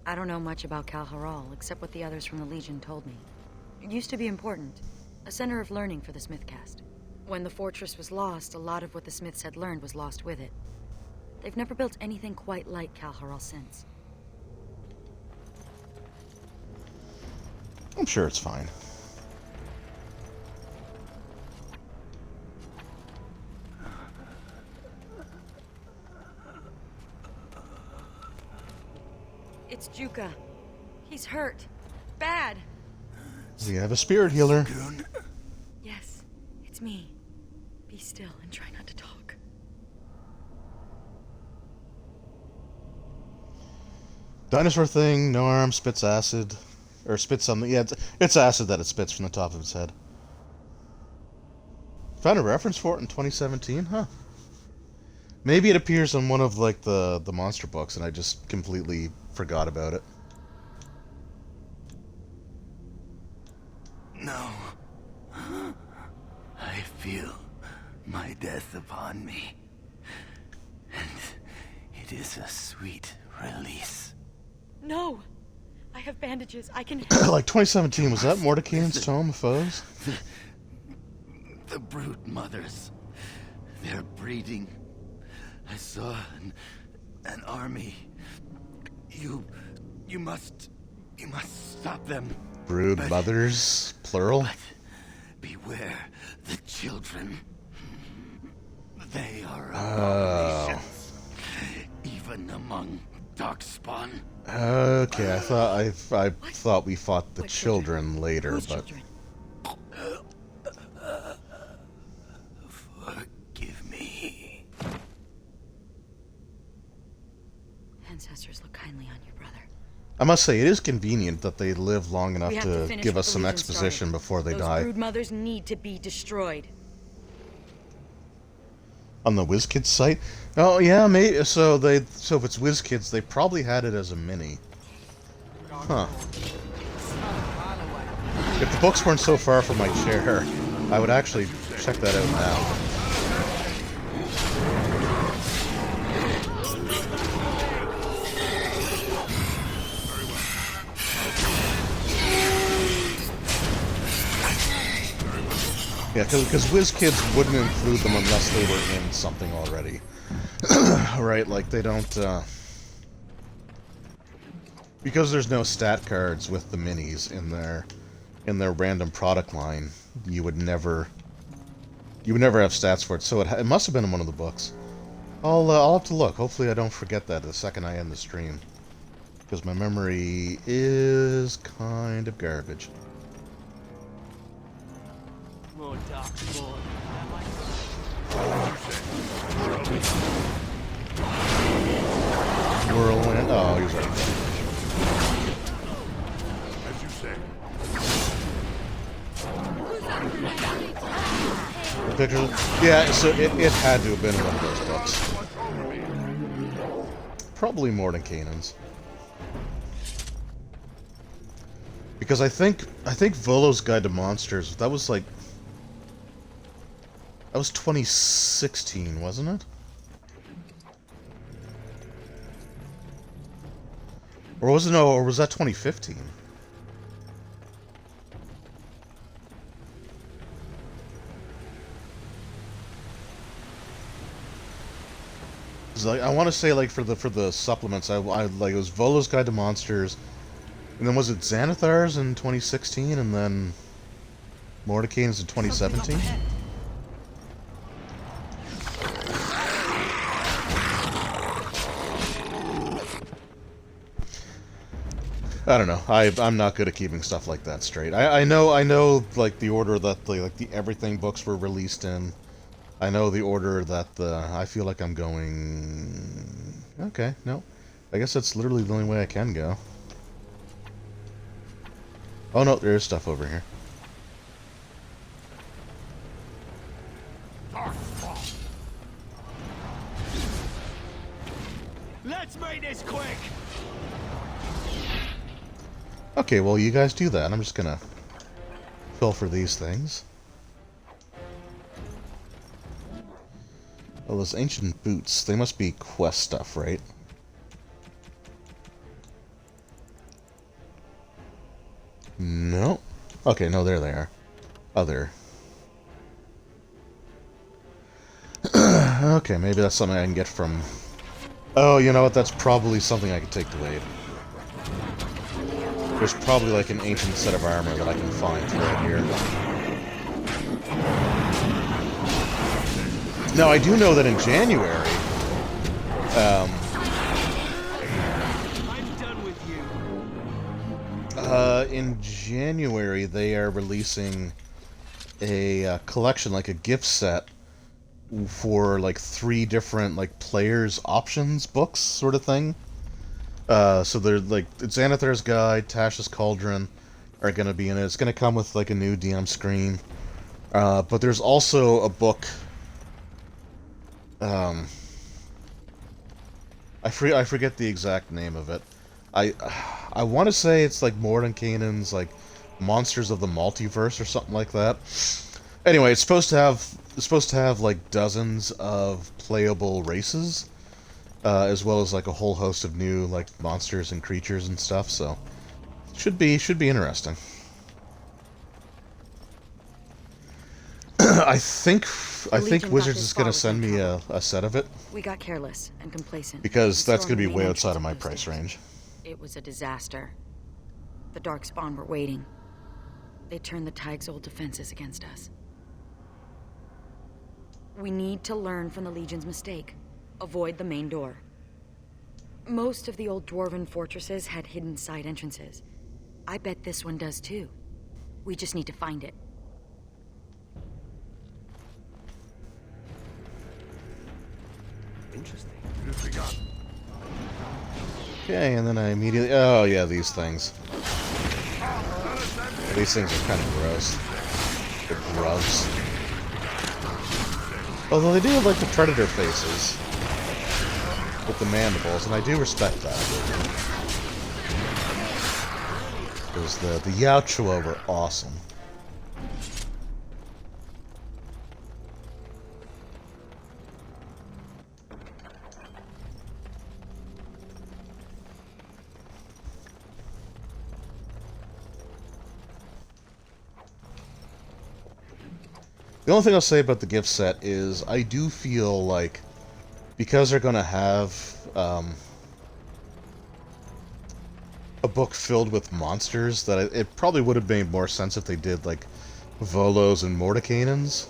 Speaker 8: I don't know much about Calharol, except what the others from the Legion told me. It used to be important. A center of learning for the Smithcast. When the fortress was lost, a lot of what the Smiths had learned was lost with it. They've never built anything quite like Calharol since.
Speaker 1: I'm sure it's fine.
Speaker 8: It's Juka. He's hurt. Bad.
Speaker 1: We have a spirit healer.
Speaker 8: Yes, it's me. Be still and try not to talk.
Speaker 1: Dinosaur thing, no arm, spits acid. Or spits something. Yeah, it's acid that it spits from the top of its head. Found a reference for it in 2017, huh? Maybe it appears in one of, like, the monster books, and I just completely forgot about it.
Speaker 3: No. I feel my death upon me. And it is a sweet release.
Speaker 8: No! I have bandages. I can...
Speaker 1: Like 2017, was that Mordecai's Tome of Foes?
Speaker 3: The brood mothers. They're breeding. I saw an army. You must stop them.
Speaker 1: Brood mothers, plural?
Speaker 3: But beware the children. They are abominations. Even among darkspawn.
Speaker 1: Okay, I thought we fought the children later,
Speaker 8: Whose
Speaker 1: but
Speaker 8: children?
Speaker 3: Forgive me.
Speaker 8: Ancestors look kindly on you, brother.
Speaker 1: I must say it is convenient that they live long enough
Speaker 8: We have
Speaker 1: to
Speaker 8: finish
Speaker 1: give
Speaker 8: what
Speaker 1: us
Speaker 8: the
Speaker 1: some
Speaker 8: Legion
Speaker 1: exposition
Speaker 8: started.
Speaker 1: before they
Speaker 8: Those
Speaker 1: die.
Speaker 8: brood mothers need to be destroyed.
Speaker 1: On the WizKids site? Oh yeah, maybe. So if it's WizKids, they probably had it as a mini. Huh. If the books weren't so far from my chair, I would actually check that out now. Yeah, because WizKids wouldn't include them unless they were in something already. Right, like they don't... Because there's no stat cards with the minis in their random product line, you would never have stats for it. So it must have been in one of the books. I'll have to look. Hopefully I don't forget that the second I end the stream, because my memory is kind of garbage.
Speaker 15: More darkspawn.
Speaker 1: Whirlwind. Oh, he's right there.
Speaker 6: As you say.
Speaker 1: The pictures? Yeah, so it had to have been one of those books. Probably more than Kanan's. Because I think Volo's Guide to Monsters, that was 2016, wasn't it? Or was that 2015? I want to say for the supplements, I like it was Volo's Guide to Monsters, and then was it Xanathar's in 2016, and then Mordecai's in 2017. I don't know. I'm not good at keeping stuff like that straight. I know like the order that the everything books were released in. I know the order that I feel like I'm going. Okay, no. I guess that's literally the only way I can go. Oh no, there is stuff over here.
Speaker 18: Let's make this quick.
Speaker 1: Okay, well you guys do that. I'm just gonna fill for these things. Well, those ancient boots, they must be quest stuff, right? No. Okay, no, there they are. Other. Okay, maybe that's something I can get from... Oh, you know what? That's probably something I could take to Wade. There's probably like an ancient set of armor that I can find right here. Now, I do know that in January,
Speaker 18: I'm done with you.
Speaker 1: in January they are releasing a collection, like a gift set for like 3 different like players options books sort of thing. So they're like, Xanathar's Guide, Tasha's Cauldron are going to be in it. It's going to come with like a new DM screen. But there's also a book. I forget the exact name of it. I want to say it's like Mordenkainen's like Monsters of the Multiverse or something like that. Anyway, it's supposed to have like dozens of playable races, as well as like a whole host of new like monsters and creatures and stuff. So should be interesting. I think Wizards is going to send me a set of it.
Speaker 8: We got careless and complacent.
Speaker 1: Because that's going to be way outside of my price range.
Speaker 8: It was a disaster. The Darkspawn were waiting. They turned the Tig's old defenses against us. We need to learn from the Legion's mistake. Avoid the main door. Most of the old dwarven fortresses had hidden side entrances. I bet this one does too. We just need to find it.
Speaker 15: Interesting. Who've we got?
Speaker 1: Okay, and then I immediately... Oh, yeah, these things. These things are kind of gross. They're grubs. Although they do have, like, the predator faces. With the mandibles, and I do respect that. Because the Yaochua were awesome. The only thing I'll say about the gift set is I do feel like because they're going to have a book filled with monsters, that it probably would have made more sense if they did like Volos and Mordenkainens.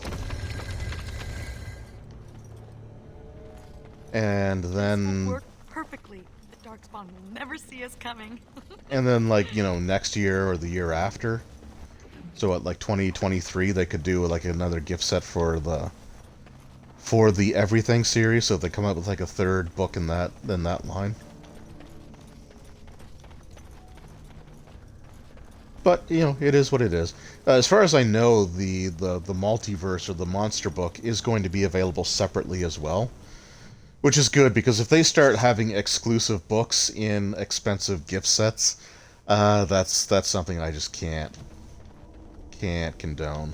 Speaker 1: And then...
Speaker 5: Work perfectly. The Darkspawn will never see us coming.
Speaker 1: And then, like, you know, next year or the year after. So at like 2023, they could do like another gift set for the Everything series. So if they come up with like a 3rd book in that line. But you know, it is what it is. As far as I know, the multiverse or the monster book is going to be available separately as well, which is good because if they start having exclusive books in expensive gift sets, that's something I just can't condone.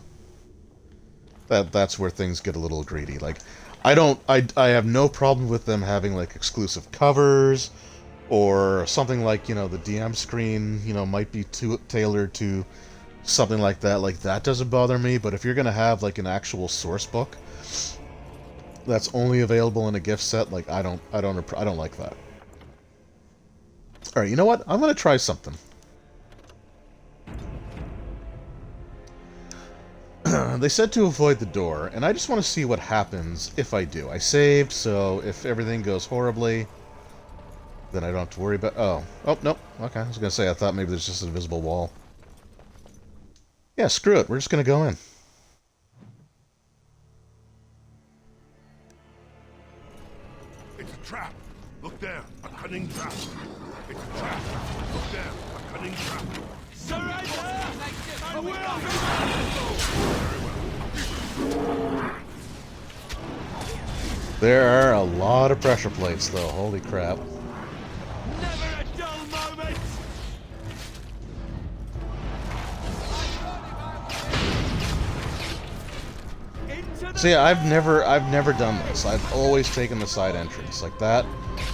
Speaker 1: That's where things get a little greedy. Like, I have no problem with them having like exclusive covers or something like, you know, the DM screen, you know, might be tailored to something like that. Like, that doesn't bother me, but if you're going to have like an actual source book that's only available in a gift set, like I don't like that. All right, you know what? I'm going to try something. They said to avoid the door, and I just want to see what happens if I do. I saved, so if everything goes horribly, then I don't have to worry about... Oh, nope. Okay, I was going to say, I thought maybe there's just an invisible wall. Yeah, screw it. We're just going to go in.
Speaker 4: It's a trap. Look there. A cunning trap. It's a trap. Look there. A cunning trap.
Speaker 18: Surrender! I will!
Speaker 1: There are a lot of pressure plates, though. Holy crap.
Speaker 18: Never a dull moment!
Speaker 1: See, I've never done this. I've always taken the side entrance. Like that,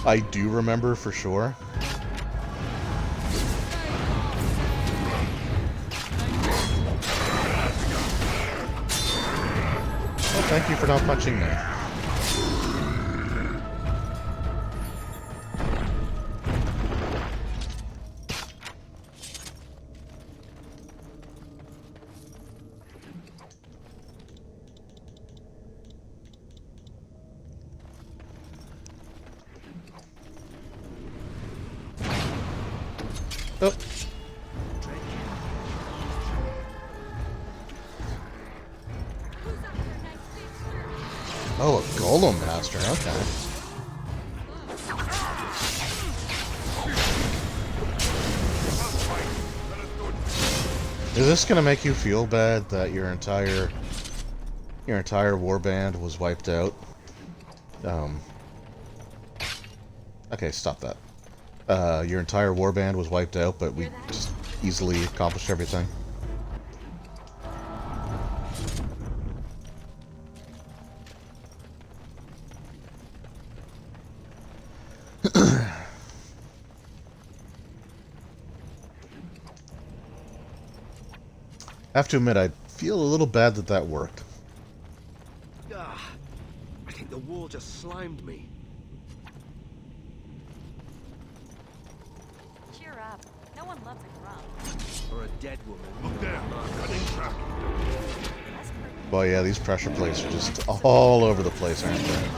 Speaker 1: I do remember for sure. Well, thank you for not punching me. Oh. Oh, a Golem Master, okay. Is this gonna make you feel bad that your entire warband was wiped out? Okay, stop that. Your entire warband was wiped out, but we just easily accomplished everything. I have to admit, I feel a little bad that that worked.
Speaker 22: I think the wall just slimed me.
Speaker 2: Cheer up. No one loves a grump.
Speaker 22: Or a dead woman.
Speaker 20: Look there. Cutting traffic.
Speaker 1: Well, yeah, these pressure plates are just all over the place, aren't they?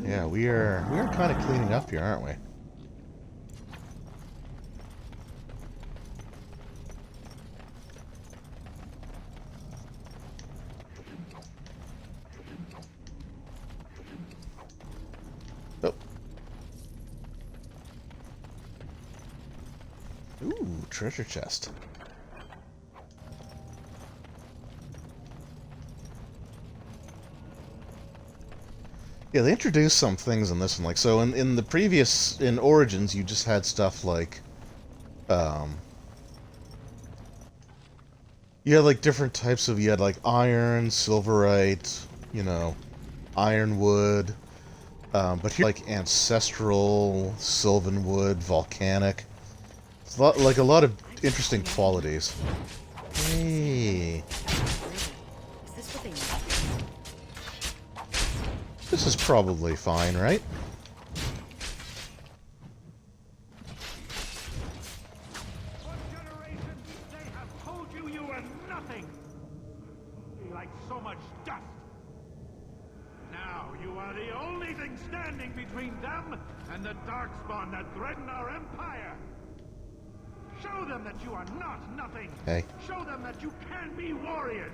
Speaker 1: Yeah, we are kind of cleaning up here, aren't we? Oh. Ooh, treasure chest. Yeah, they introduced some things in this one, like, so in the previous, in Origins, you just had stuff like, you had, like, different types of, you had, like, iron, silverite, you know, ironwood, but here, like, ancestral, sylvanwood, volcanic, it's a lot of interesting qualities. Hey. This is probably fine, right?
Speaker 12: They have told you you were nothing. Like so much dust. Now you are the only thing standing between them and the darkspawn that threaten our empire. Show them that you are not nothing.
Speaker 1: Hey.
Speaker 12: Show them that you can be warriors.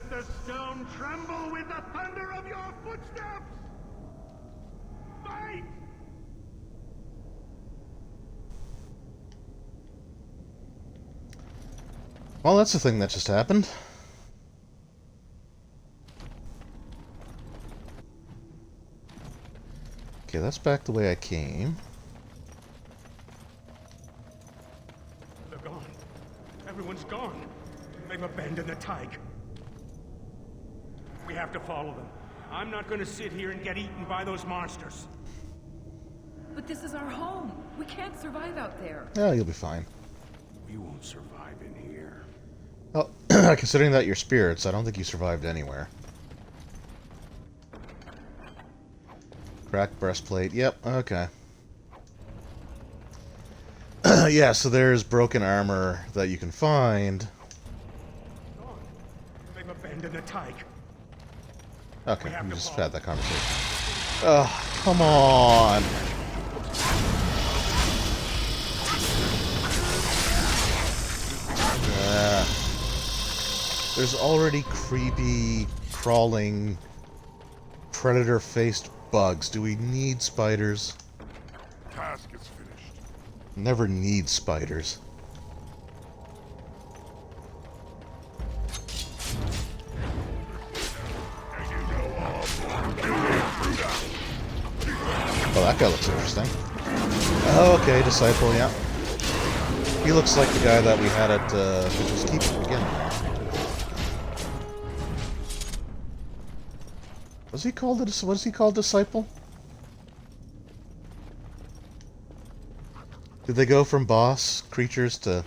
Speaker 12: The stone tremble with the thunder of your footsteps! Fight!
Speaker 1: Well, that's the thing that just happened. Okay, that's back the way I came.
Speaker 12: They're gone. Everyone's gone. They've abandoned the Tyke. We have to follow them. I'm not going to sit here and get eaten by those monsters.
Speaker 7: But this is our home. We can't survive out there.
Speaker 1: Oh, you'll be fine.
Speaker 12: We won't survive in here.
Speaker 1: Well, considering that you're spirits, I don't think you survived anywhere. Cracked breastplate. Yep, okay. Yeah, so there's broken armor that you can find.
Speaker 12: They've abandoned the Tyke.
Speaker 1: Okay, we just had that conversation. Ugh, come on! There's already creepy, crawling, predator-faced bugs. Do we need spiders?
Speaker 6: Task is finished.
Speaker 1: Never need spiders. Oh, that guy looks interesting. Oh, okay, Disciple, yeah. He looks like the guy that we had at Vigil's Keep at the beginning. Was he called Disciple? Did they go from boss creatures to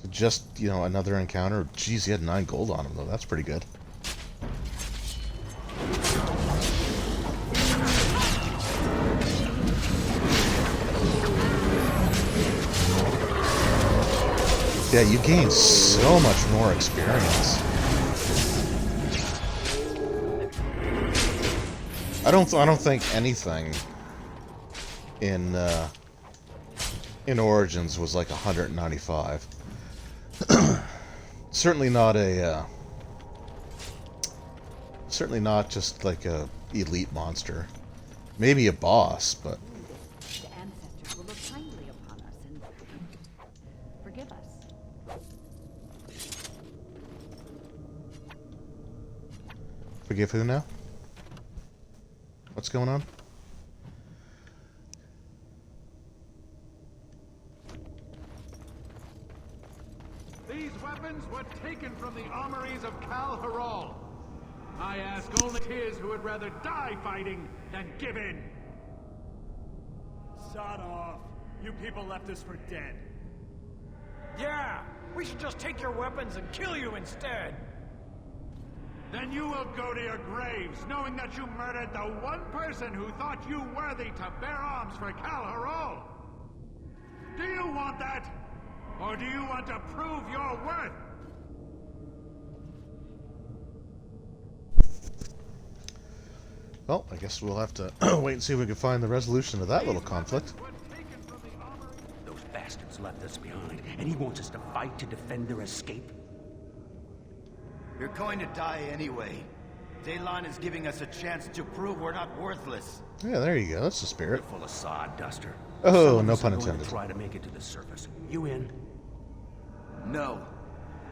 Speaker 1: just, you know, another encounter? Jeez, he had 9 gold on him, though. That's pretty good. Yeah, you gain so much more experience. I don't think anything in Origins was like 195. Certainly not a certainly not just like a elite monster. Maybe a boss, but
Speaker 17: The ancestors will look kindly upon us and forgive us.
Speaker 1: forgive who now? What's going on?
Speaker 9: These weapons were taken from the armories of Kal Haral. I ask only his who would rather die fighting than give in.
Speaker 13: Sod off. You people left us for dead.
Speaker 9: Yeah, we should just take your weapons and kill you instead. Then you will go to your graves, knowing that you murdered the one person who thought you worthy to bear arms for Kal Haral. Do you want that? Or do you want to prove your worth?
Speaker 1: Well, I guess we'll have to wait and see if we can find the resolution to that little conflict.
Speaker 23: Those bastards left us behind, and he wants us to fight to defend their escape.
Speaker 3: You're going to die anyway. Daylon is giving us a chance to prove we're not worthless.
Speaker 1: Yeah, there you go. That's the spirit.
Speaker 23: Full of sawduster.
Speaker 1: Oh,
Speaker 23: Some
Speaker 1: no
Speaker 23: of us
Speaker 1: pun
Speaker 23: are going
Speaker 1: intended.
Speaker 23: to try to make it to the surface. You in?
Speaker 3: No.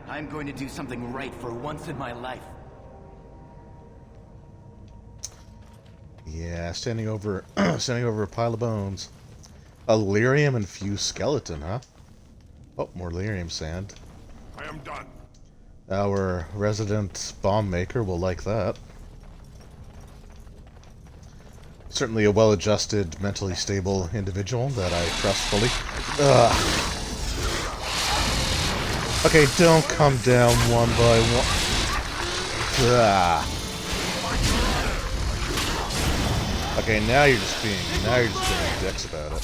Speaker 3: I'm going to do something right for once in my life.
Speaker 1: Yeah, standing over a pile of bones. A lyrium infused skeleton, huh? Oh, more lyrium sand.
Speaker 16: I am done.
Speaker 1: Our resident bomb maker will like that. Certainly a well-adjusted, mentally stable individual that I trust fully. Ugh. Okay, don't come down one by one. Ugh. Okay, now you're just being dicks about it.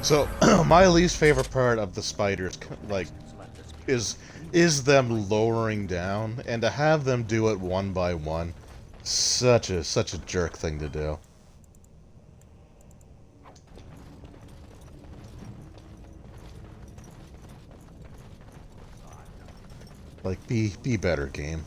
Speaker 1: So, my least favorite part of the spiders, like, is them lowering down, and to have them do it one by one, such a jerk thing to do. Like, be better, game.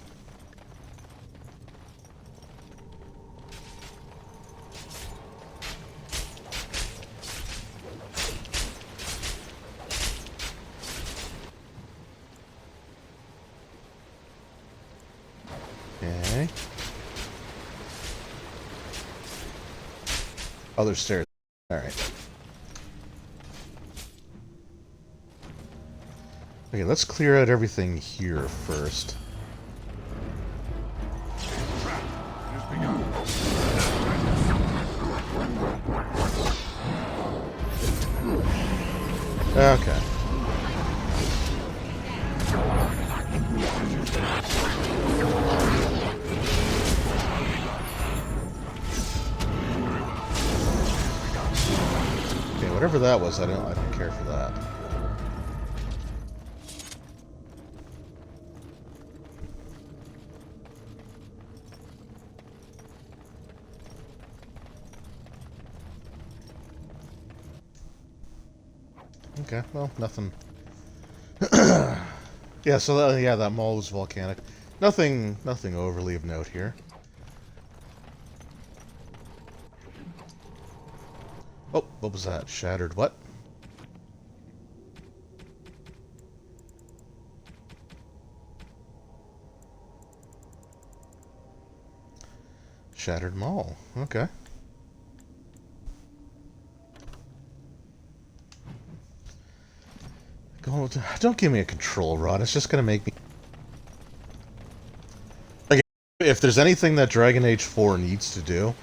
Speaker 1: Okay. Other stairs. Alright. Okay, let's clear out everything here first. Okay. Okay, whatever that was, I don't care for that. Okay, well, nothing. Yeah, so that mole was volcanic. Nothing overly of note here. Oh, what was that? Shattered what? Shattered mall. Okay. Don't give me a control rod. It's just gonna make me. Like, if there's anything that Dragon Age 4 needs to do,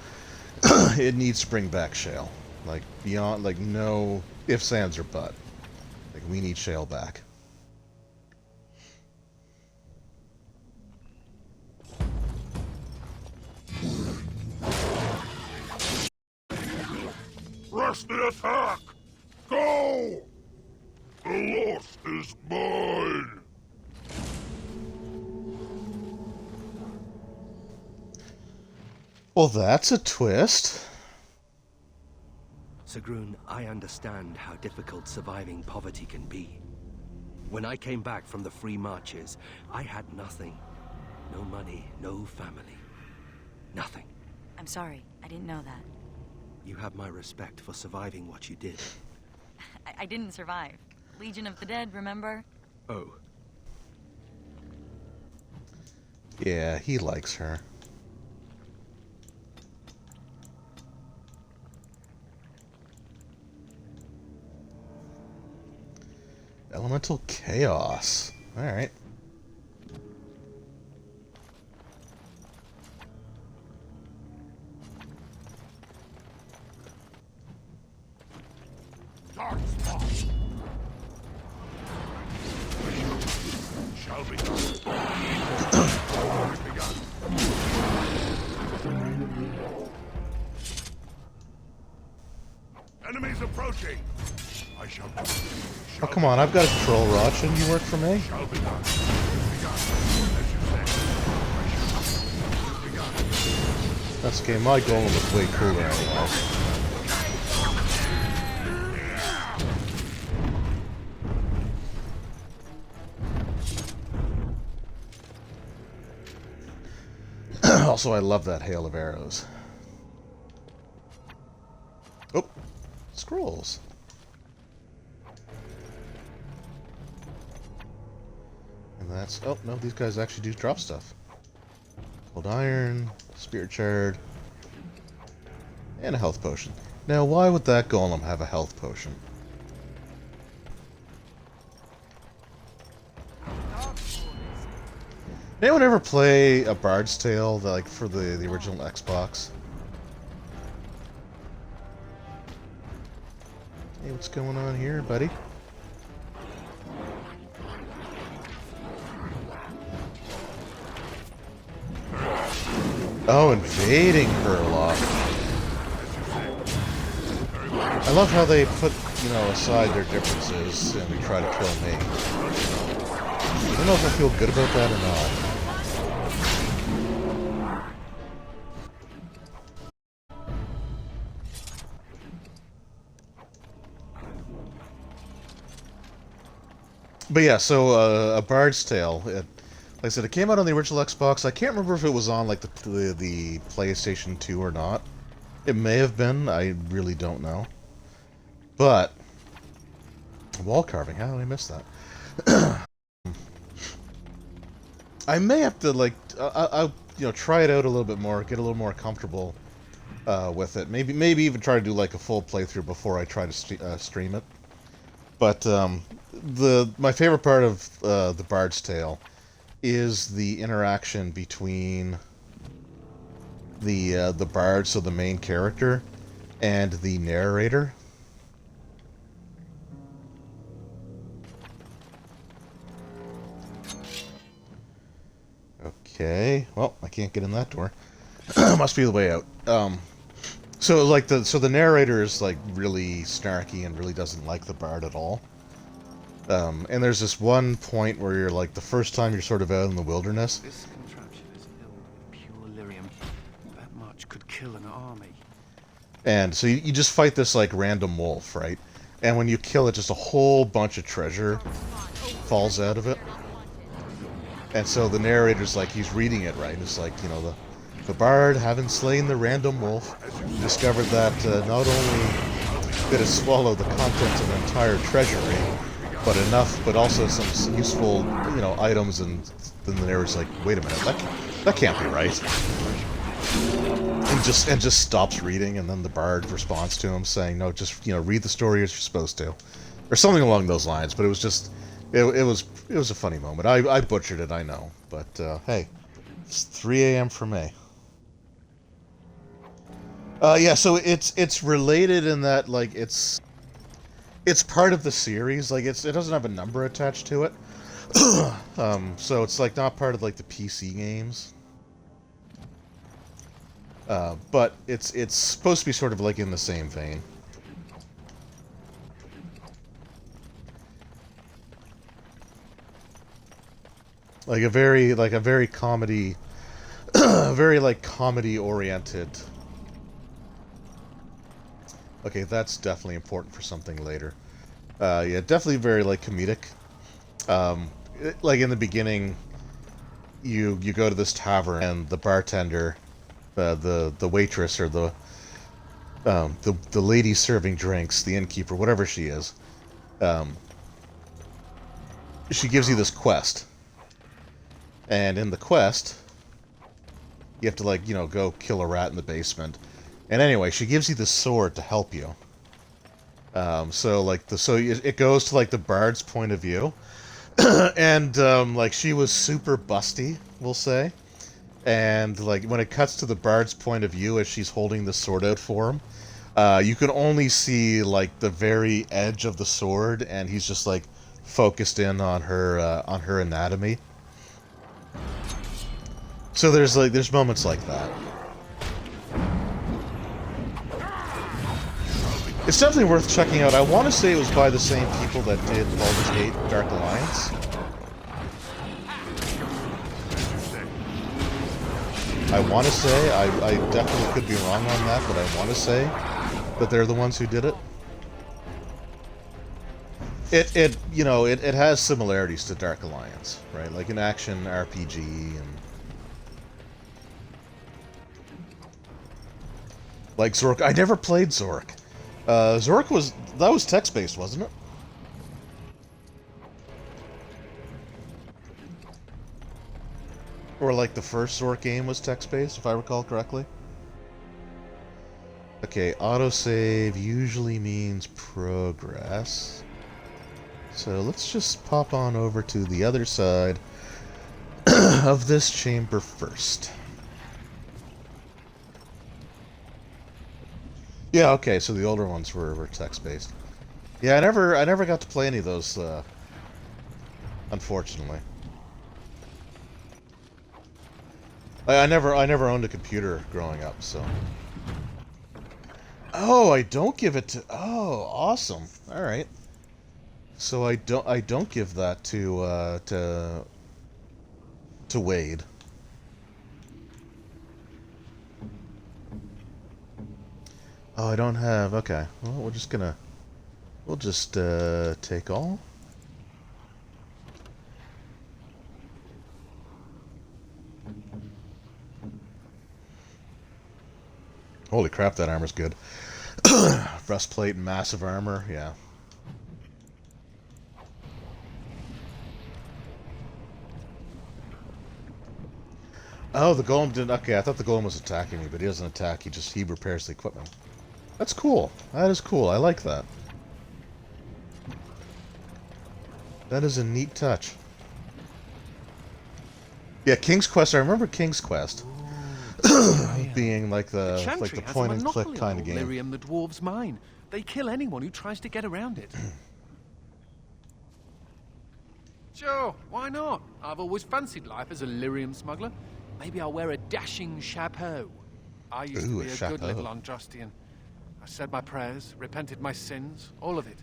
Speaker 1: it needs to bring back Shale. Like, beyond, like, no ifs, ands, or but. Like, we need Shale back.
Speaker 6: Reverse the attack! Go! The lost is mine!
Speaker 1: Well, that's a twist.
Speaker 23: Sigrun, I understand how difficult surviving poverty can be. When I came back from the free marches, I had nothing. No money, no family. Nothing.
Speaker 8: I'm sorry, I didn't know that.
Speaker 23: You have my respect for surviving what you did.
Speaker 8: I didn't survive. Legion of the Dead, remember?
Speaker 23: Oh.
Speaker 1: Yeah, he likes her. Elemental Chaos. Alright.
Speaker 6: Dark spot! Shall be done. Enemies approaching! I shall do.
Speaker 1: Oh, come on, I've got a control rod. Shouldn't you work for me?
Speaker 6: Shall be done.
Speaker 1: That's okay, my golem was way cooler anyway. Also, I love that hail of arrows. Oh, scrolls. And that's... oh, no, these guys actually do drop stuff. Cold iron, spirit shard, and a health potion. Now, why would that golem have a health potion? Anyone ever play A Bard's Tale, like, for the original Xbox? Hey, what's going on here, buddy? Oh, invading Herlock. I love how they put, you know, aside their differences and they try to kill me. I don't know if I feel good about that or not. But yeah, so A Bard's Tale. Like I said, it came out on the original Xbox. I can't remember if it was on like the PlayStation 2 or not. It may have been. I really don't know. But wall carving. How did I miss that? I may have to like I'll you know, try it out a little bit more, get a little more comfortable with it. Maybe even try to do like a full playthrough before I try to stream it. But my favorite part of The Bard's Tale is the interaction between the bard, so the main character, and the narrator. Okay, well, I can't get in that door. Must be the way out. So like the narrator is like really snarky and really doesn't like the bard at all. And there's this one point where you're like the first time you're sort of out in the wilderness.
Speaker 23: This contraption is filled with pure lyrium. That much could kill an army.
Speaker 1: And so you just fight this like random wolf, right? And when you kill it, just a whole bunch of treasure falls out of it. And so the narrator's like, he's reading it, right? And it's like, you know, the bard, having slain the random wolf, discovered that not only did it swallow the contents of an entire treasury, but also some useful, you know, items. And then the narrator's like, wait a minute, that can't be right. And just stops reading, and then the bard responds to him saying, no, just, you know, read the story as you're supposed to, or something along those lines. But it was just, it was a funny moment. I butchered it, I know, but hey, it's 3 a.m. for me. Yeah, so it's related in that, like, it's part of the series. Like, it doesn't have a number attached to it. So it's like not part of like the PC games. But it's supposed to be sort of like in the same vein. Like a very comedy, very like comedy oriented. Okay, that's definitely important for something later. Yeah, definitely very like comedic. Like in the beginning, you go to this tavern and the bartender, the waitress or the lady serving drinks, the innkeeper, whatever she is, she gives you this quest. And in the quest, you have to, like, you know, go kill a rat in the basement. And anyway, she gives you this sword to help you. So it goes to, like, the bard's point of view. And, like, she was super busty, we'll say. And, like, when it cuts to the bard's point of view as she's holding the sword out for him, you can only see, like, the very edge of the sword, and he's just, like, focused in on her anatomy. So there's moments like that. It's definitely worth checking out. I want to say it was by the same people that did Baldur's Gate Dark Alliance. I want to say, I definitely could be wrong on that, but I want to say that they're the ones who did it. It has similarities to Dark Alliance, right? Like an action RPG and like Zork. I never played Zork. Zork was text-based, wasn't it? Or like the first Zork game was text-based, if I recall correctly. Okay, autosave usually means progress. So let's just pop on over to the other side of this chamber first. Yeah, okay, so the older ones were text-based. Yeah, I never got to play any of those, unfortunately. I never owned a computer growing up, so. Oh, I don't give it to. Oh, awesome! All right. So I don't give that to Wade. Oh, I don't have. Okay. Well, we'll just take all. Holy crap, that armor's good. Breastplate and massive armor, yeah. Oh, the golem didn't... Okay, I thought the golem was attacking me, but he doesn't attack, he repairs the equipment. That's cool. That is cool, I like that. That is a neat touch. Yeah, King's Quest, I remember King's Quest. Being like the point and click kind of game.
Speaker 10: Lyrium the dwarves' mine. They kill anyone who tries to get around it. Sure, why not? I've always fancied life as a lyrium smuggler. Maybe I'll wear a dashing chapeau. I used to be a good little Andrastian. I said my prayers, repented my sins, all of it.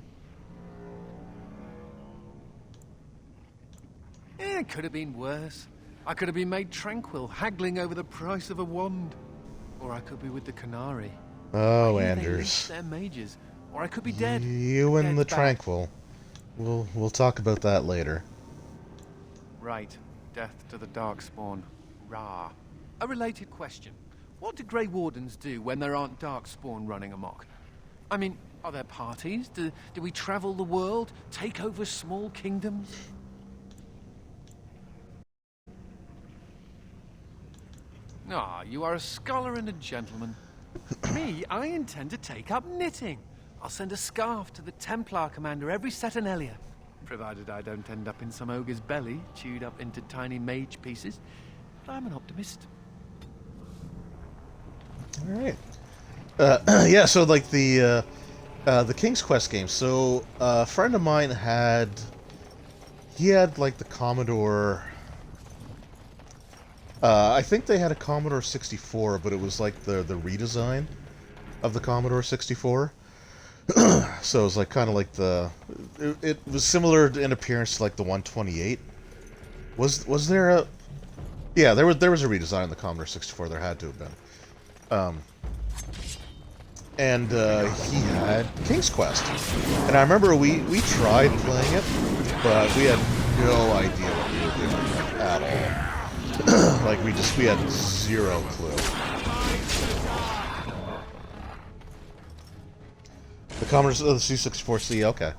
Speaker 10: It could have been worse. I could have been made tranquil, haggling over the price of a wand. Or I could be with the Canary.
Speaker 1: Oh, Anders.
Speaker 10: They're mages. Or I could be dead.
Speaker 1: You and the Tranquil. We'll talk about that later.
Speaker 10: Right. Death to the Darkspawn. Rah. A related question. What do Grey Wardens do when there aren't Darkspawn running amok? I mean, are there parties? Do we travel the world? Take over small kingdoms? Ah, you are a scholar and a gentleman. Me, I intend to take up knitting. I'll send a scarf to the Templar commander every Saturnalia, provided I don't end up in some ogre's belly, chewed up into tiny mage pieces. But I'm an optimist.
Speaker 1: All right. Yeah, so like the King's Quest game. So a friend of mine had like the Commodore. I think they had a Commodore 64, but it was like the redesign of the Commodore 64. So it was like kind of like it was similar in appearance to like the 128. Was there a... Yeah, there was a redesign of the Commodore 64. There had to have been. And he had King's Quest. And I remember we tried playing it, but we had no idea what we were doing at all. Like, we had zero clue. The Commodore the C64C, okay.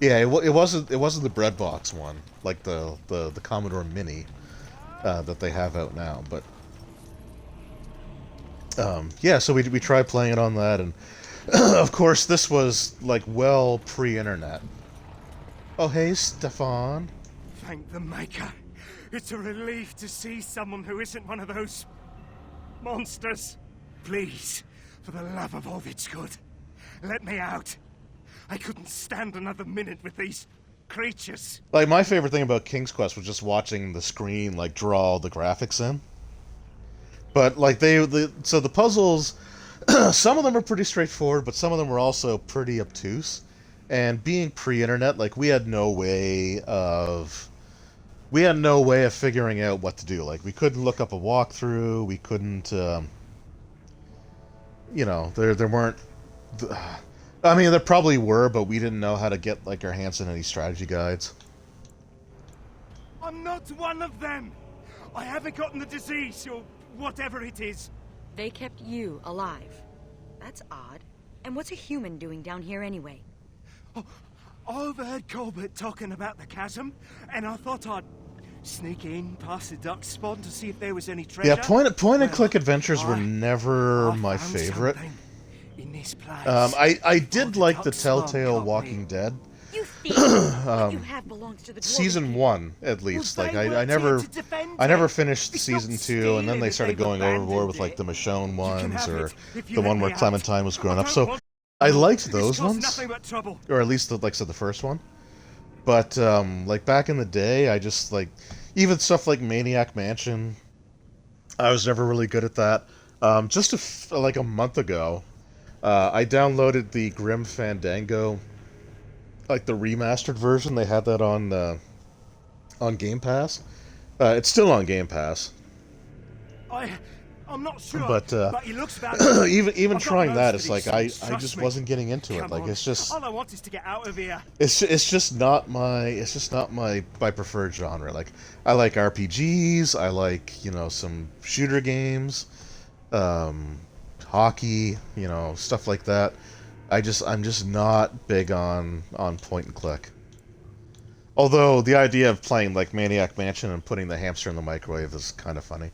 Speaker 1: Yeah, it wasn't the bread box one, like the Commodore Mini that they have out now, but yeah, so we tried playing it on that, and of course this was like well pre-internet. Oh hey, Stefan.
Speaker 13: Thank the Maker. It's a relief to see someone who isn't one of those monsters. Please, for the love of all that's good, let me out. I couldn't stand another minute with these creatures.
Speaker 1: Like, my favorite thing about King's Quest was just watching the screen, like, draw all the graphics in. But, like, so the puzzles, some of them are pretty straightforward, but some of them were also pretty obtuse. And being pre-internet, like, we had no way of figuring out what to do. Like, we couldn't look up a walkthrough, we couldn't, you know, there weren't... I mean, there probably were, but we didn't know how to get, like, our hands on any strategy guides.
Speaker 13: I'm not one of them! I haven't gotten the disease, or whatever it is.
Speaker 8: They kept you alive. That's odd. And what's a human doing down here anyway?
Speaker 13: Oh, I overheard Colbert talking about the chasm, and I thought I'd sneak in past the duck spawn to see if there was any treasure.
Speaker 1: Yeah, point-and-click adventures were never my favorite.
Speaker 13: In this place.
Speaker 1: I did like the Telltale Walking Dead.
Speaker 8: You have belongs to the
Speaker 1: season 1, at least. Like, I never finished season 2, and then they started going overboard with, like, the Michonne ones, or the one where Clementine was grown up. So I liked those ones, or at least, like I said, the first one. But, like, back in the day, I just, like, even stuff like Maniac Mansion, I was never really good at that. Just like a month ago, I downloaded the Grim Fandango, like the remastered version. They had that on Game Pass. It's still on Game Pass.
Speaker 13: I'm not sure,
Speaker 1: but
Speaker 13: he looks about
Speaker 1: even trying that, it's like I just wasn't getting into it. Like, it's just
Speaker 13: all I want is to get out of here.
Speaker 1: It's just not my preferred genre. Like, I like RPGs. I like, you know, some shooter games. Hockey, you know, stuff like that. I'm just not big on point and click. Although the idea of playing like Maniac Mansion and putting the hamster in the microwave is kind of funny,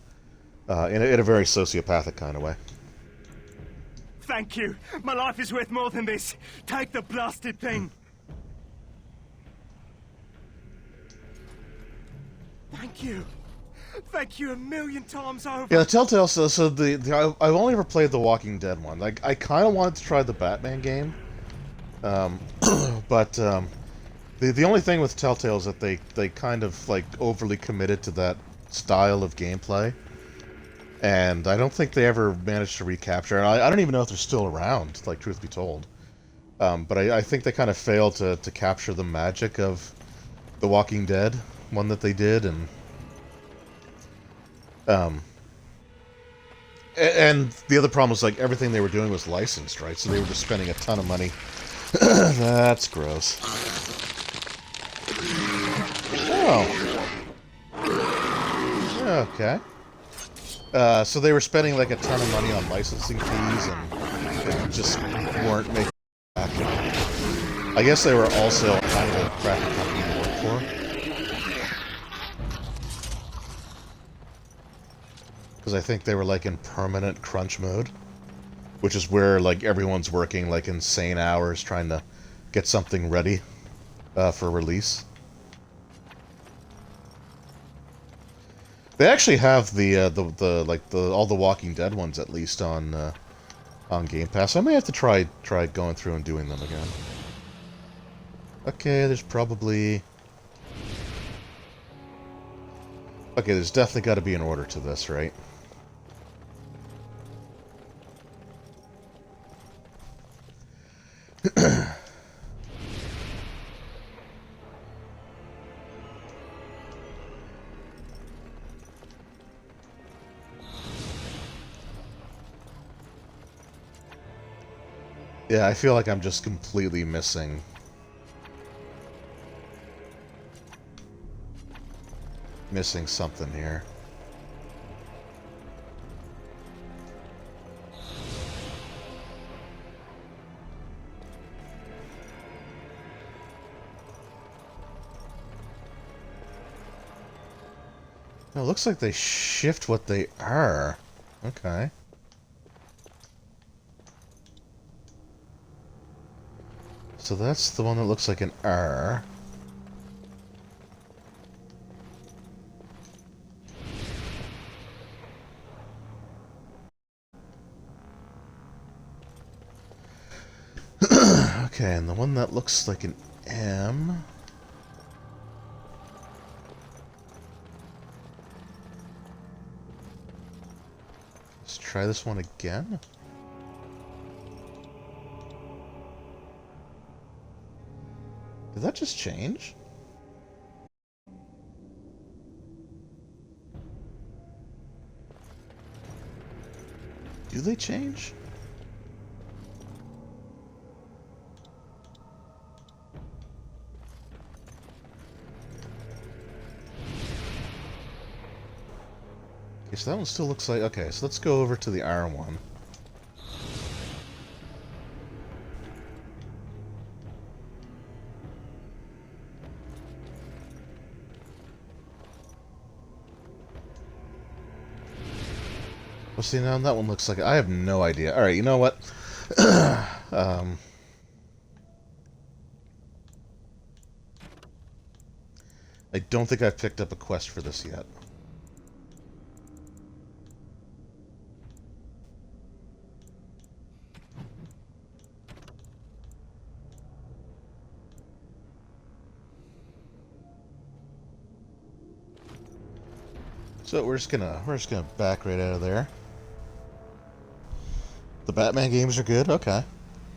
Speaker 1: in a very sociopathic kind of way.
Speaker 13: Thank you. My life is worth more than this. Take the blasted thing. Thank you. Thank you a million times over.
Speaker 1: Yeah, the Telltale. So I've only ever played the Walking Dead one. Like, I kind of wanted to try the Batman game, but the only thing with Telltale is that they kind of like overly committed to that style of gameplay, and I don't think they ever managed to recapture. And I don't even know if they're still around. Like, truth be told, but I think they kind of failed to capture the magic of the Walking Dead one that they did, and the other problem was, like, everything they were doing was licensed, right? So they were just spending a ton of money. That's gross. Oh. Okay. So they were spending, like, a ton of money on licensing fees, and they just weren't making it back. I guess they were also kind of a crappy company to work for. Because I think they were, like, in permanent crunch mode, which is where, like, everyone's working, like, insane hours trying to get something ready for release. They actually have all the Walking Dead ones, at least, on Game Pass. I may have to try going through and doing them again. Okay, there's probably... Okay, there's definitely got to be an order to this, right? Yeah, I feel like I'm just completely missing something here. No, it looks like they shift what they are. Okay. So that's the one that looks like an R. Okay, and the one that looks like an M. Let's try this one again. Did that just change? Do they change? Okay, so that one still looks like... Okay, so let's go over to the R one. Well, see, now that one looks like... I have no idea. Alright, you know what? I don't think I've picked up a quest for this yet. So we're just gonna back right out of there. The Batman games are good. Okay.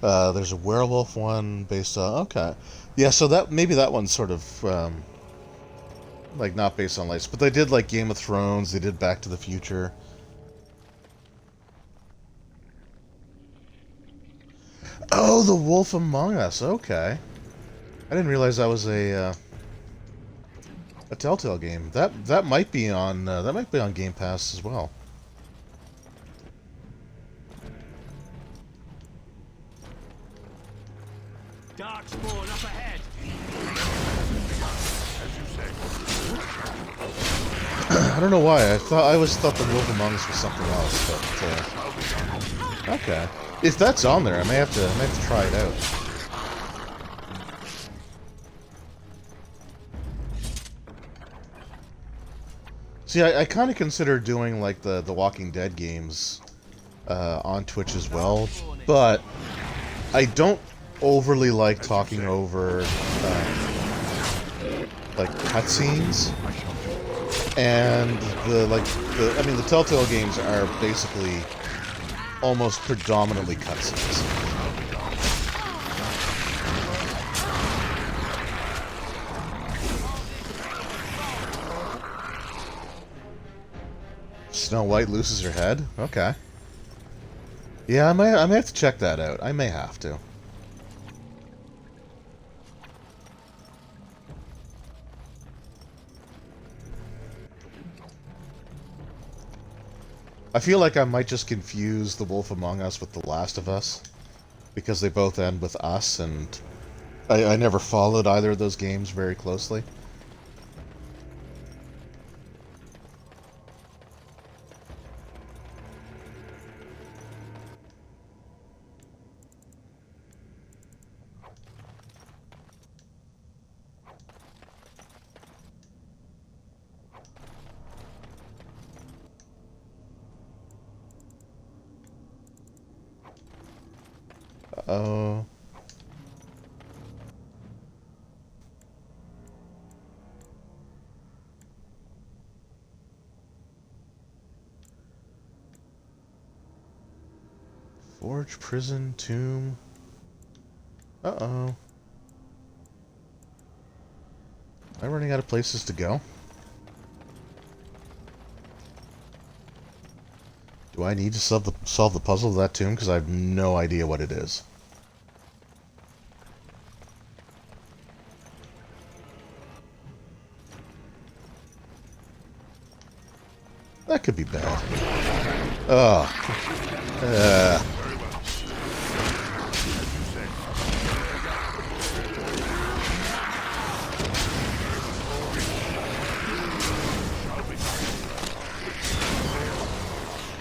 Speaker 1: There's a werewolf one based on... Okay. Yeah, so that maybe that one's sort of like not based on lights, but they did like Game of Thrones. They did Back to the Future. Oh, The Wolf Among Us. Okay. I didn't realize that was a Telltale game. That might be on Game Pass as well.
Speaker 9: Darkspawn up ahead.
Speaker 1: I don't know why. I always thought The Wolf Among Us was something else, but okay. If that's on there, I may have to try it out. See, I kind of consider doing like the Walking Dead games on Twitch as well, but I don't overly like talking over like cutscenes, and the Telltale games are basically almost predominantly cutscenes. Snow White loses her head? Okay. Yeah, I may have to check that out. I may have to. I feel like I might just confuse The Wolf Among Us with The Last of Us, because they both end with us, and I never followed either of those games very closely. Uh-oh. Forge, prison, tomb. Uh-oh. Am I running out of places to go? Do I need to solve the puzzle of that tomb? Because I have no idea what it is. That could be bad. Ugh.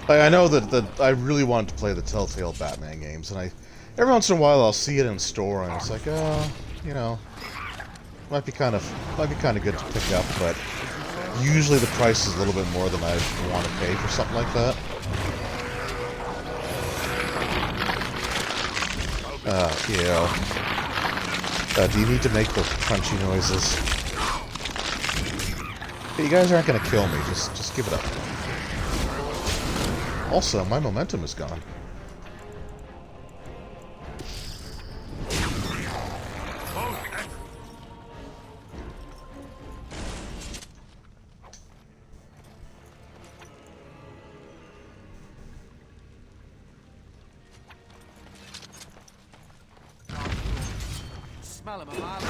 Speaker 1: Like, I know that I really wanted to play the Telltale Batman games, and every once in a while I'll see it in store, and it's like, oh, you know, might be kind of good to pick up, but usually the price is a little bit more than I want to pay for something like that. Do you need to make the crunchy noises? Hey, you guys aren't gonna kill me. Just give it up. Also, my momentum is gone.
Speaker 10: Smell 'em a mile.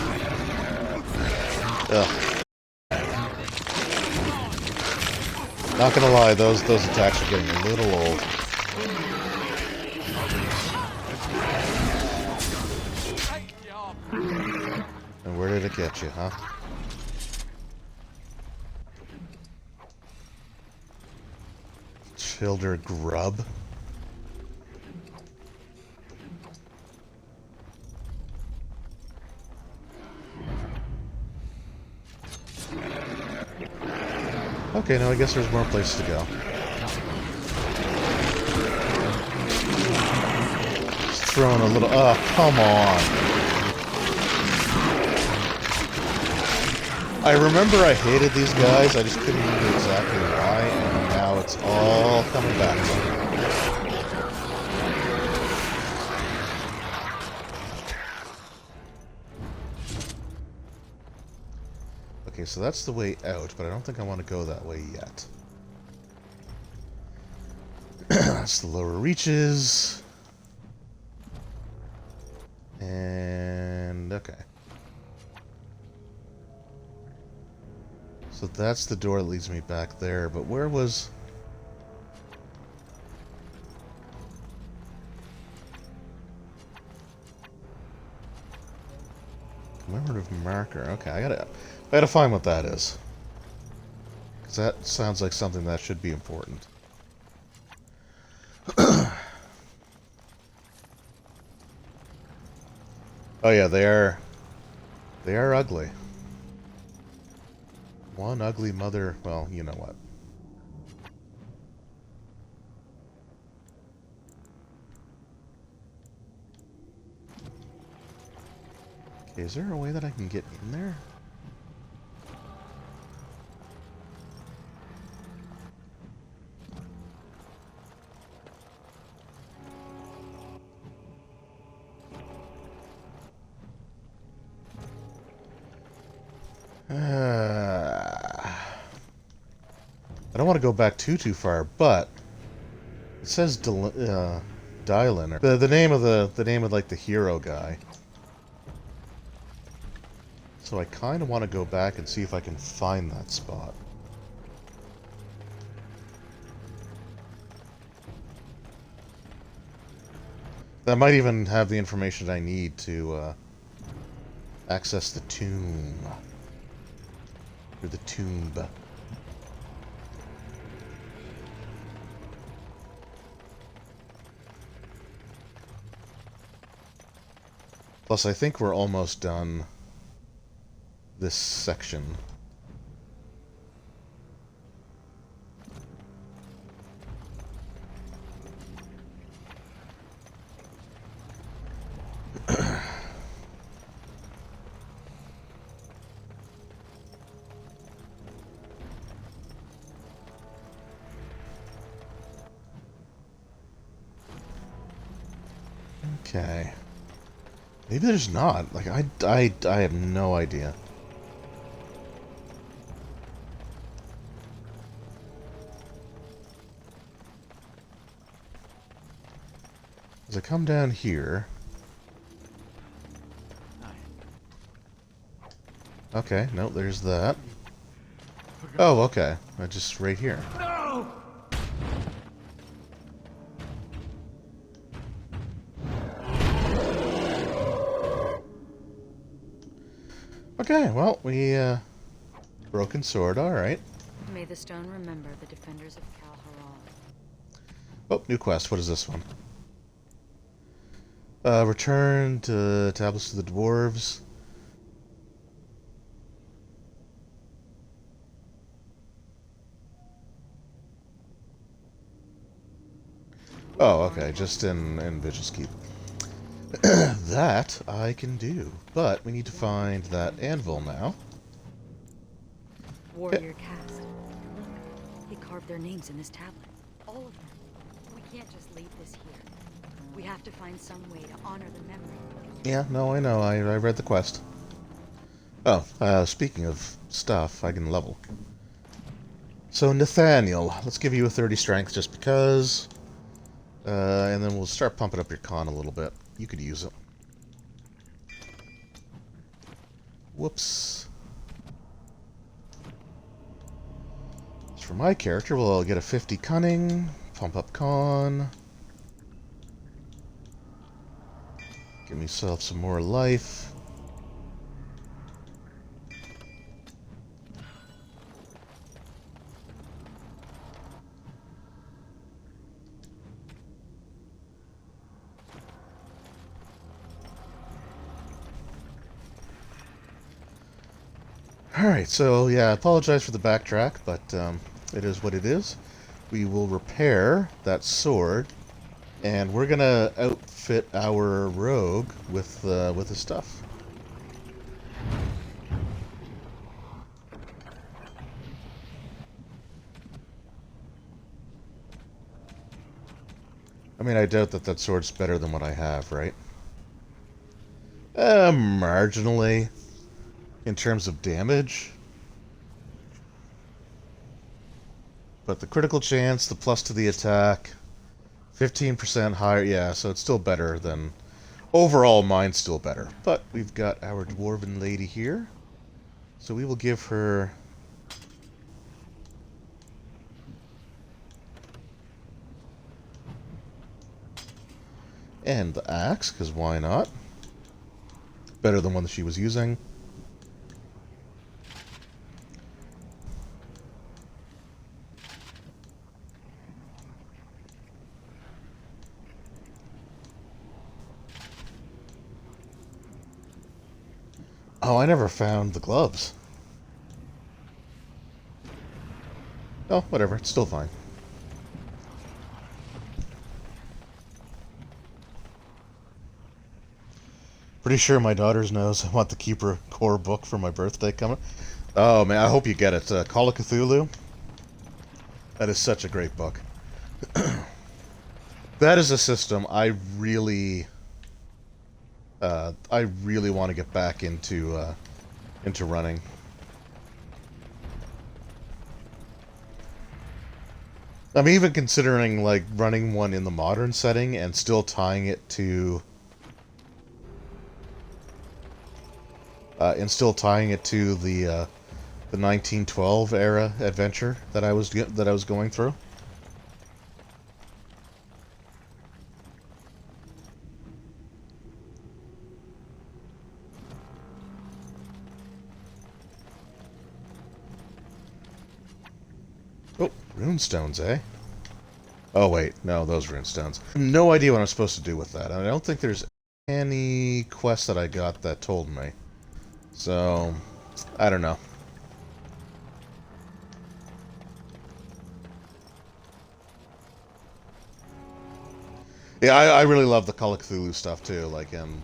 Speaker 1: Ugh. Not gonna lie, those attacks are getting a little old. And where did it get you, huh? Childer grub? Okay, now I guess there's more places to go. Just throwing a little... Oh, come on. I remember I hated these guys, I just couldn't remember exactly why, and now it's all coming back to me. Okay, so that's the way out, but I don't think I want to go that way yet. That's the lower reaches. And... okay. So that's the door that leads me back there, but where was... commemorative marker. Okay, I gotta find what that is. Because that sounds like something that should be important. Oh yeah, they are ugly. One ugly mother, well, you know what. Okay, is there a way that I can get in there? I don't want to go back too far, but it says Dylan, or the name of like the hero guy. So I kind of want to go back and see if I can find that spot. That might even have the information I need to access the tomb. Or the tomb. Plus, I think we're almost done this section. Okay. Maybe there's not. Like, I have no idea. As I come down here... Okay, no, there's that. Oh, okay. I just right here.
Speaker 9: No!
Speaker 1: Okay, well, we, broken sword, alright.
Speaker 8: May the stone remember the defenders of Kal Haral.
Speaker 1: Oh, new quest. What is this one? Return to tablets to the dwarves. Oh, okay, just in Vigil's Keep. That I can do, but we need to find that anvil now.
Speaker 8: Warrior caste. Look, he carved their names in this tablet. All of them. We can't just leave this here. We have to find some way to honor the memory.
Speaker 1: Yeah, no, I know. I read the quest. Oh, speaking of stuff, I can level. So, Nathaniel, let's give you a 30 strength just because. And then we'll start pumping up your con a little bit. You could use it. Whoops. As for my character, we'll get a 50 cunning, pump up con. Give myself some more life. Alright, so yeah, I apologize for the backtrack, but it is what it is. We will repair that sword, and we're gonna outfit our rogue with the stuff. I mean, I doubt that that sword's better than what I have, right? Marginally. In terms of damage. But the critical chance, the plus to the attack, 15% higher, yeah, so it's still better than... Overall, mine's still better. But we've got our dwarven lady here. So we will give her... And the axe, because why not? Better than one that she was using. Oh, I never found the gloves. Oh, whatever. It's still fine. Pretty sure my daughter's knows I want the Keeper Core book for my birthday coming. Oh, man, I hope you get it. Call of Cthulhu. That is such a great book. That is a system I really want to get back into running. I'm even considering like running one in the modern setting and still tying it to the 1912 era adventure that I was going through. Oh, runestones, eh? Oh wait, no, those runestones. No idea what I'm supposed to do with that. I don't think there's any quest that I got that told me. So, I don't know. Yeah, I really love the Call of Cthulhu stuff too. Like, and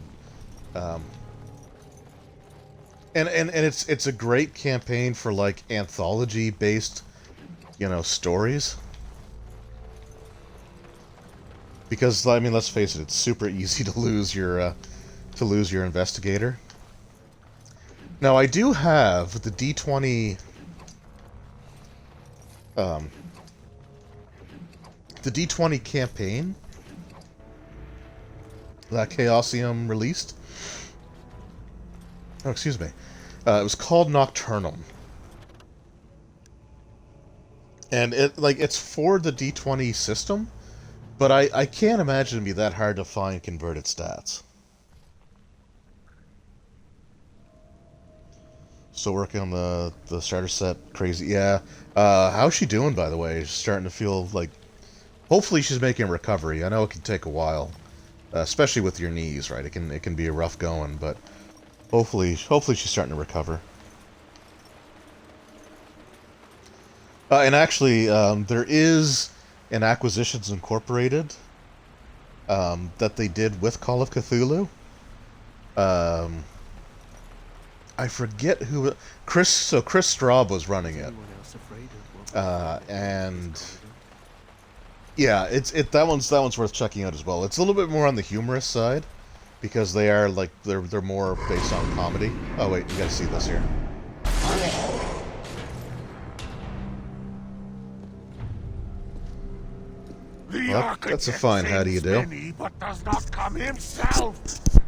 Speaker 1: it's a great campaign for like anthology based, you know, stories. Because I mean, let's face it, it's super easy to lose your investigator. Now I do have the D20 the D20 campaign that Chaosium released. Oh, excuse me. It was called Nocturnum. And it's for the D20 system, but I can't imagine it'd be that hard to find converted stats. Still working on the starter set. Crazy, yeah. How's she doing, by the way? She's starting to feel like... Hopefully she's making a recovery. I know it can take a while. Especially with your knees, right? It can be a rough going, but... Hopefully she's starting to recover. And actually, there is an Acquisitions Incorporated that they did with Call of Cthulhu. I forget who... Chris Straub was running it. And... Yeah, that one's worth checking out as well. It's a little bit more on the humorous side, because they are, like, they're more based on comedy. Oh, wait, you gotta see this here. Well, that's a fine how do you do.
Speaker 9: Many, but does not come himself.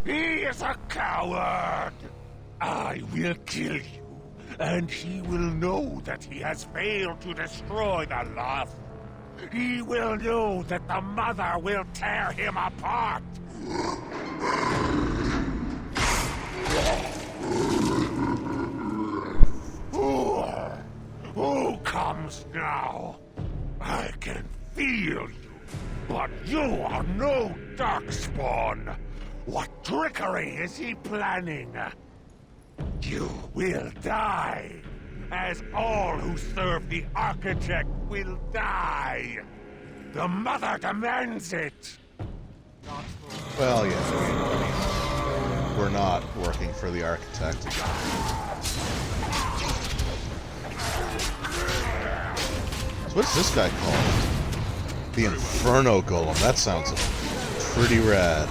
Speaker 9: He is a coward. I will kill you, and he will know that he has failed to destroy the lost. He will know that the mother will tear him apart. Who comes now? I can feel you, but you are no Darkspawn. What trickery is he planning? You will die, as all who serve the Architect will die. The Mother demands it.
Speaker 1: Well, yeah, we're not working for the Architect. So what's this guy called? The Inferno Golem. That sounds pretty rad.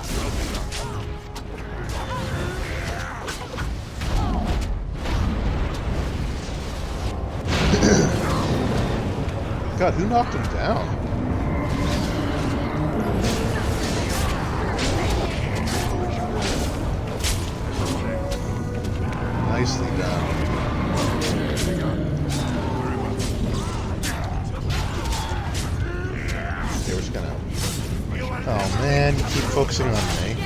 Speaker 1: God, who knocked him down? Nicely done. Okay, we're just gonna... Oh man, you keep focusing on me.
Speaker 8: He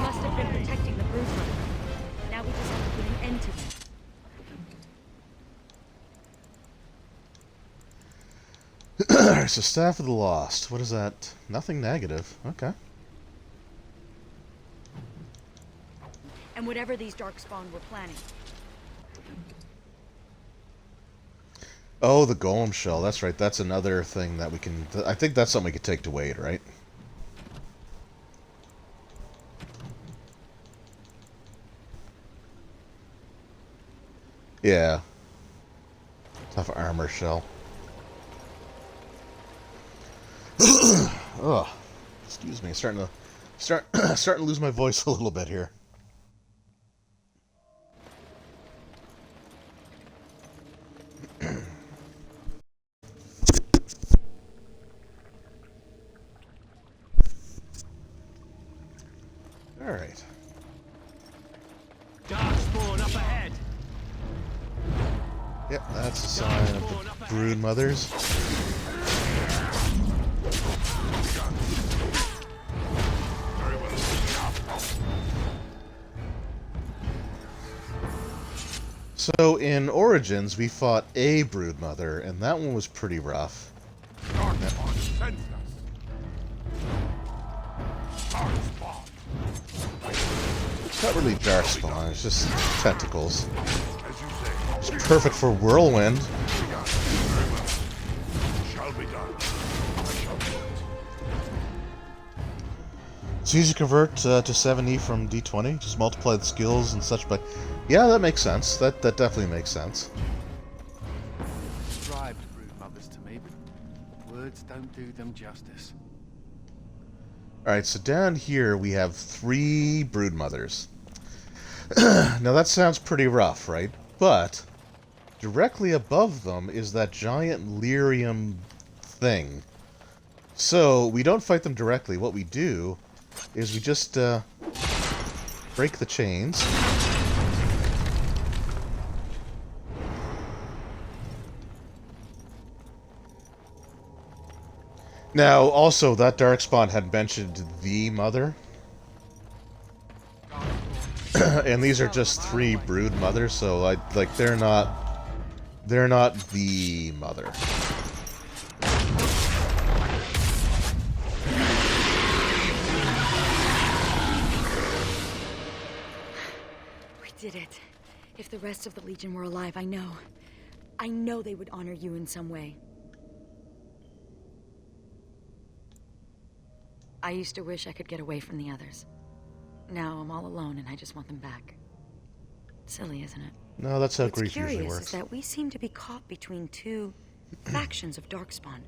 Speaker 8: must have been protecting the Broodmother. Now we just have to put an end to them.
Speaker 1: Alright, so Staff of the Lost. What is that? Nothing negative. Okay.
Speaker 8: And whatever these Darkspawn were planning.
Speaker 1: Oh, the Golem Shell. That's right. That's another thing that we can... I think that's something we could take to Wade, right? Yeah. Tough armor shell. Ugh. Excuse me. Starting to lose my voice a little bit here. All right.
Speaker 9: Darkspawn up ahead.
Speaker 1: Yep, that's a sign of the Brood Mothers. So in Origins, we fought a Brood Mother, and that one was pretty rough. It's not really Darkspawn, it's just tentacles. It's perfect for Whirlwind. It's easy to convert to 7E from D20, just multiply the skills and such, but yeah, that makes sense. That definitely makes sense.
Speaker 10: Described Brood Mothers to me, but words don't do them justice.
Speaker 1: Alright, so down here we have 3 Brood Mothers. Now that sounds pretty rough, right? But directly above them is that giant lyrium thing. So we don't fight them directly. What we do is we just break the chains. Now, also, that Darkspawn had mentioned the Mother. and these are just 3 brood mothers, so like they're not the mother.
Speaker 8: We did it. If the rest of the Legion were alive, I know they would honor you in some way. I used to wish I could get away from the others. Now I'm all alone and I just want them back. Silly, isn't it?
Speaker 1: No, that's how
Speaker 8: What's
Speaker 1: grief usually
Speaker 8: curious
Speaker 1: works.
Speaker 8: is that we seem to be caught between 2 factions of Darkspawn.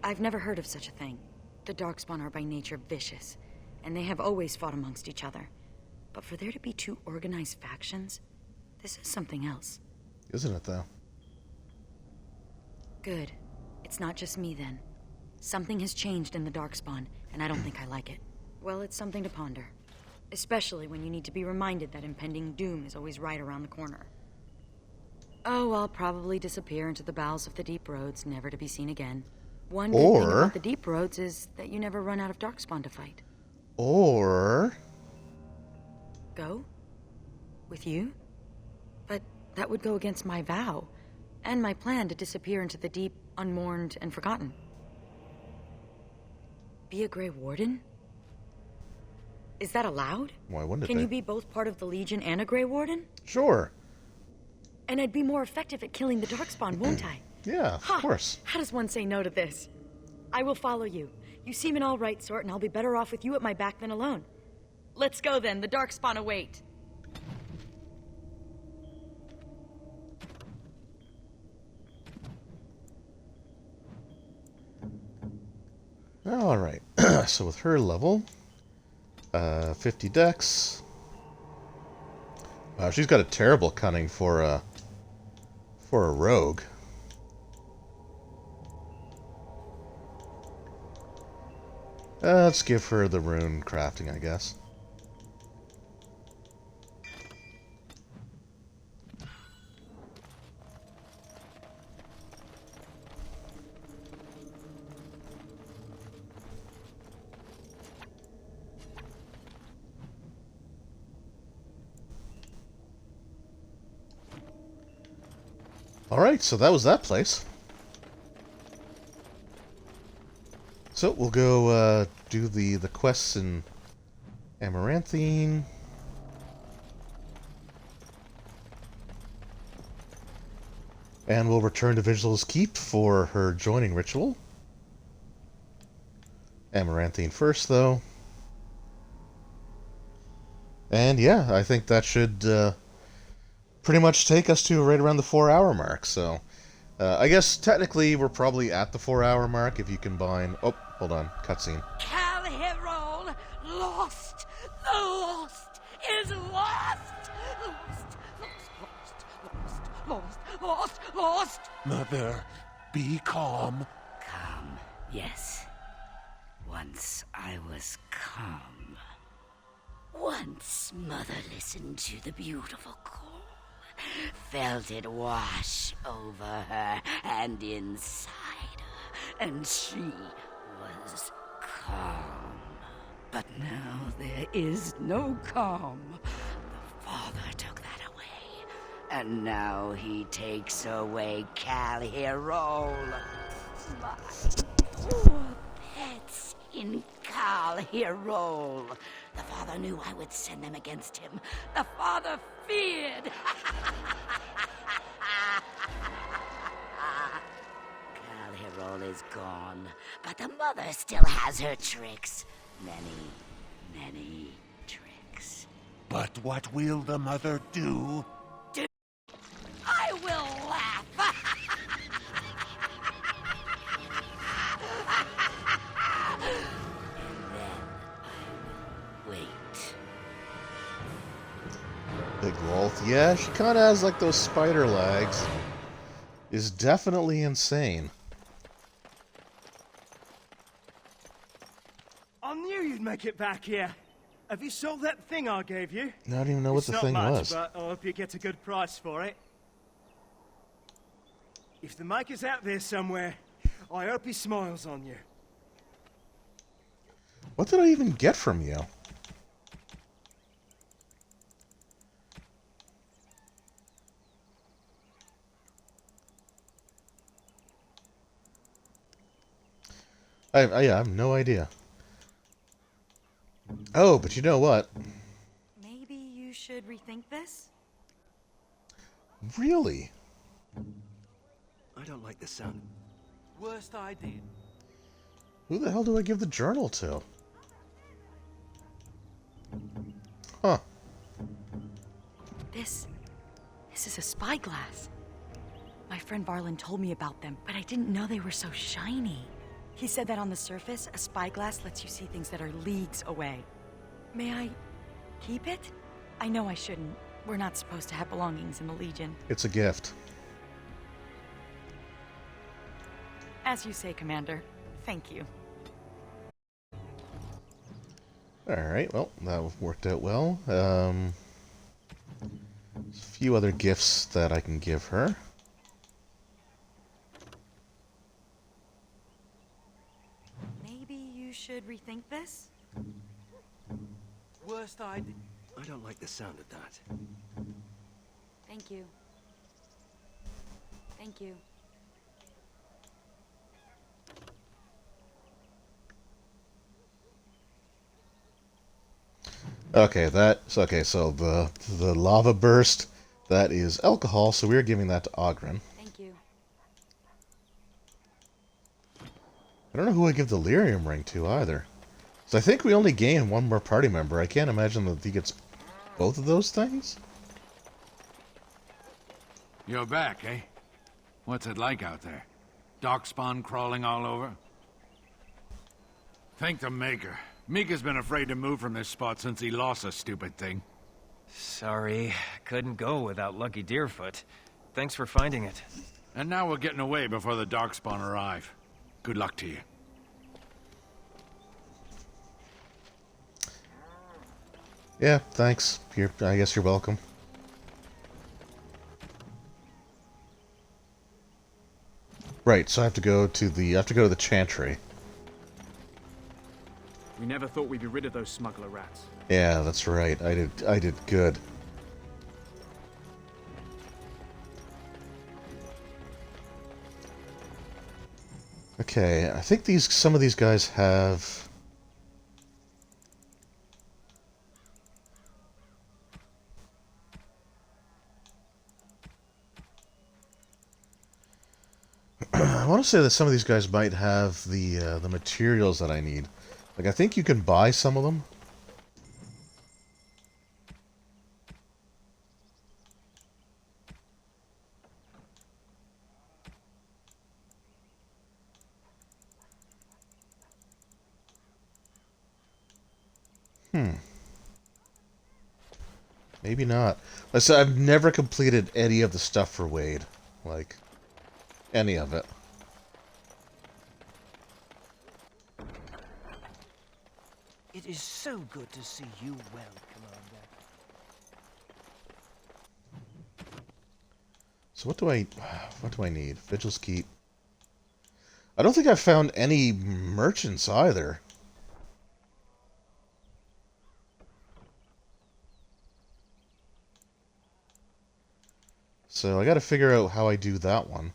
Speaker 8: I've never heard of such a thing. The Darkspawn are by nature vicious, and they have always fought amongst each other. But for there to be 2 organized factions, this is something else.
Speaker 1: Isn't it, though?
Speaker 8: Good. It's not just me, then. Something has changed in the Darkspawn, and I don't think I like it. Well, it's something to ponder. Especially when you need to be reminded that impending doom is always right around the corner. Oh, I'll probably disappear into the bowels of the deep roads, never to be seen again. One good thing about the deep roads is that you never run out of Darkspawn to fight.
Speaker 1: Or...
Speaker 8: Go? With you? But that would go against my vow, and my plan to disappear into the deep, unmourned, and forgotten. Be a Grey Warden? Is that allowed?
Speaker 1: Why wouldn't it
Speaker 8: Can
Speaker 1: be?
Speaker 8: you be both part of the Legion and a Grey Warden?
Speaker 1: Sure.
Speaker 8: And I'd be more effective at killing the Darkspawn, won't I?
Speaker 1: Yeah, of course.
Speaker 8: How does one say no to this? I will follow you. You seem an all-right sort, and I'll be better off with you at my back than alone. Let's go, then. The Darkspawn await.
Speaker 1: Alright, so with her level, 50 dex. Wow, she's got a terrible cunning for a rogue. Let's give her the rune crafting, I guess. Alright, so that was that place. So we'll go do the quests in Amaranthine. And we'll return to Vigil's Keep for her joining ritual. Amaranthine first, though. And yeah, I think that should pretty much take us to right around the 4-hour mark. So I guess technically we're probably at the 4-hour mark if you combine... Oh, hold on. Cutscene.
Speaker 11: Cal Herol, lost! The lost is lost! Lost!
Speaker 20: Mother, be calm.
Speaker 11: Calm, yes. Once I was calm. Once Mother listened to the beautiful call, felt it wash over her and inside her, and she was calm. But now there is no calm. The Father took that away, and now he takes away Cal Herol. My poor pets in Cal Herol. The Father knew I would send them against him. The Father feared. Cal Herol is gone, but the Mother still has her tricks. Many tricks.
Speaker 20: But what will the Mother do?
Speaker 11: I will laugh.
Speaker 1: Big Wolf. Yeah, she kind of has like those spider legs. Is definitely insane.
Speaker 13: I knew you'd make it back here. Have you sold that thing I gave you?
Speaker 1: I don't even know what the thing
Speaker 13: not much,
Speaker 1: was.
Speaker 13: But I hope you get a good price for it. If the maker's out there somewhere, I hope he smiles on you.
Speaker 1: What did I even get from you? I have no idea. Oh, but you know what?
Speaker 8: Maybe you should rethink this?
Speaker 1: Really?
Speaker 23: I don't like the sound.
Speaker 10: Worst idea.
Speaker 1: Who the hell do I give the journal to? Huh.
Speaker 8: This is a spyglass. My friend Varlin told me about them, but I didn't know they were so shiny. He said that on the surface, a spyglass lets you see things that are leagues away. May I keep it? I know I shouldn't. We're not supposed to have belongings in the Legion.
Speaker 1: It's a gift.
Speaker 8: As you say, Commander. Thank you.
Speaker 1: Alright, well, that worked out well. There's a few other gifts that I can give her.
Speaker 8: Maybe you should rethink this?
Speaker 10: Worst idea.
Speaker 23: I don't like the sound of that.
Speaker 8: Thank you. Thank you.
Speaker 1: Okay, so the lava burst, that is alcohol, so we're giving that to Ogren.
Speaker 8: Thank you.
Speaker 1: I don't know who I give the lyrium ring to either. So I think we only gain one more party member. I can't imagine that he gets both of those things.
Speaker 9: You're back, eh? What's it like out there? Darkspawn crawling all over? Thank the Maker. Mika's been afraid to move from this spot since he lost a stupid thing.
Speaker 14: Sorry, couldn't go without Lucky Deerfoot. Thanks for finding it.
Speaker 9: And now we're getting away before the Darkspawn arrive. Good luck to you.
Speaker 1: Yeah, thanks. I guess you're welcome. Right, so I have to go to the Chantry.
Speaker 19: We never thought we'd be rid of those smuggler rats.
Speaker 1: Yeah, that's right. I did good. Okay, I think some of these guys have I want to say that some of these guys might have the materials that I need. Like, I think you can buy some of them. Maybe not. Like I said, I've never completed any of the stuff for Wade. Like, any of it.
Speaker 21: It is so good to see you well, Commander.
Speaker 1: So what do I need? Vigil's Keep. I don't think I've found any merchants either. So I gotta figure out how I do that one.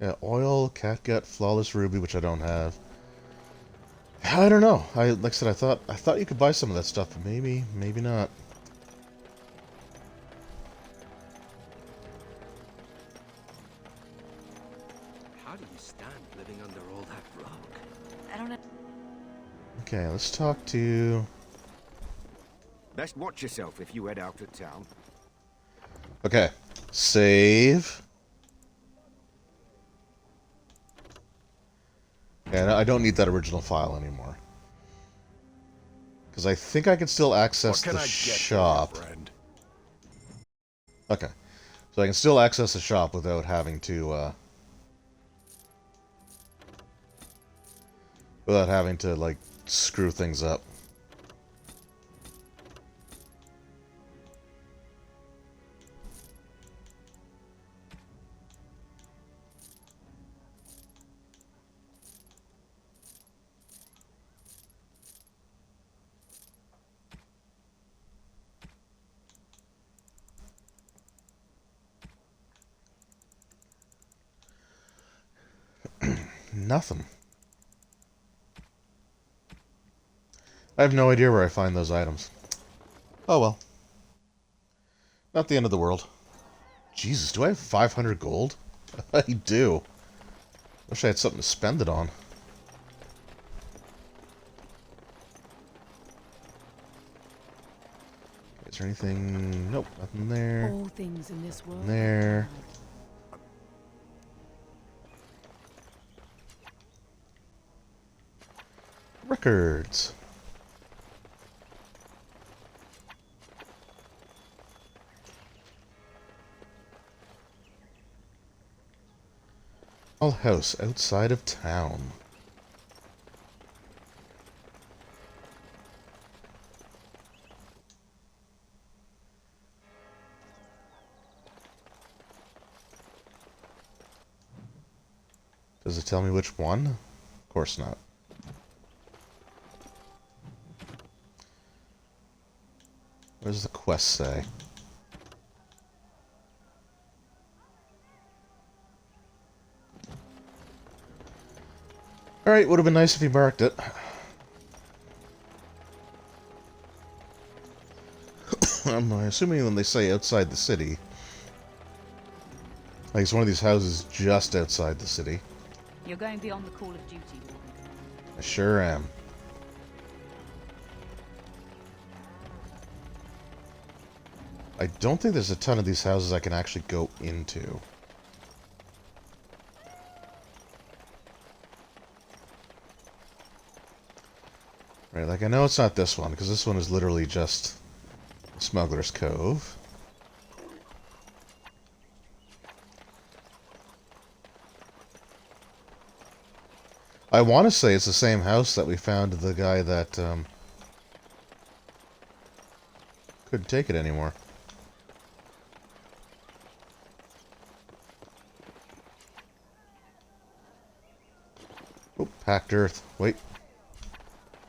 Speaker 1: Yeah, oil, catgut, flawless ruby, which I don't have. I don't know. Like I said, I thought you could buy some of that stuff, but maybe not.
Speaker 23: How do you stand living under all that rock?
Speaker 8: I don't know.
Speaker 1: Okay, let's talk to...
Speaker 24: Best watch yourself if you head out of town.
Speaker 1: Okay, save. And I don't need that original file anymore. Because I think I can still access the shop. Okay. So I can still access the shop without having to, like, screw things up. Nothing. I have no idea where I find those items. Oh well. Not the end of the world. Jesus, do I have 500 gold? I do. Wish I had something to spend it on. Is there anything? Nope, nothing there.
Speaker 4: All things in this world.
Speaker 1: Nothing there. Records. Small house outside of town. Does it tell me which one? Of course not. What does the quest say? Alright, would have been nice if he marked it. I'm assuming when they say outside the city, like it's one of these houses just outside the city.
Speaker 17: You're going beyond the call of duty, Warden.
Speaker 1: I sure am. I don't think there's a ton of these houses I can actually go into. Right, like I know it's not this one, because this one is literally just Smuggler's Cove. I want to say it's the same house that we found the guy that couldn't take it anymore. Oh, packed earth. Wait.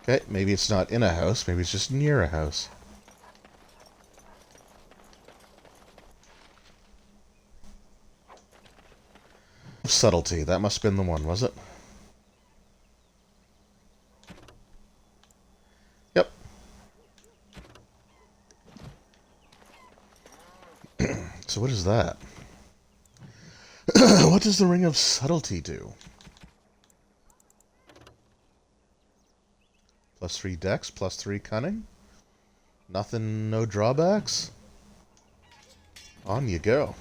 Speaker 1: Okay, maybe it's not in a house, maybe it's just near a house. Subtlety, that must have been the one, was it? Yep. So what is that? What does the Ring of Subtlety do? +3 dex, +3 cunning. Nothing, no drawbacks. On you go.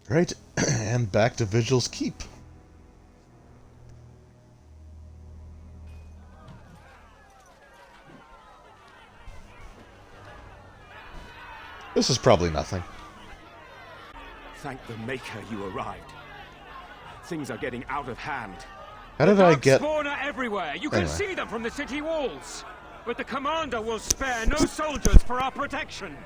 Speaker 1: Right, and back to Vigil's Keep. This is probably nothing.
Speaker 13: Thank the Maker you arrived. Things are getting out of hand.
Speaker 1: How did I get...
Speaker 22: Spawn are everywhere. You can see them from the city walls. But the commander will spare no soldiers for our protection.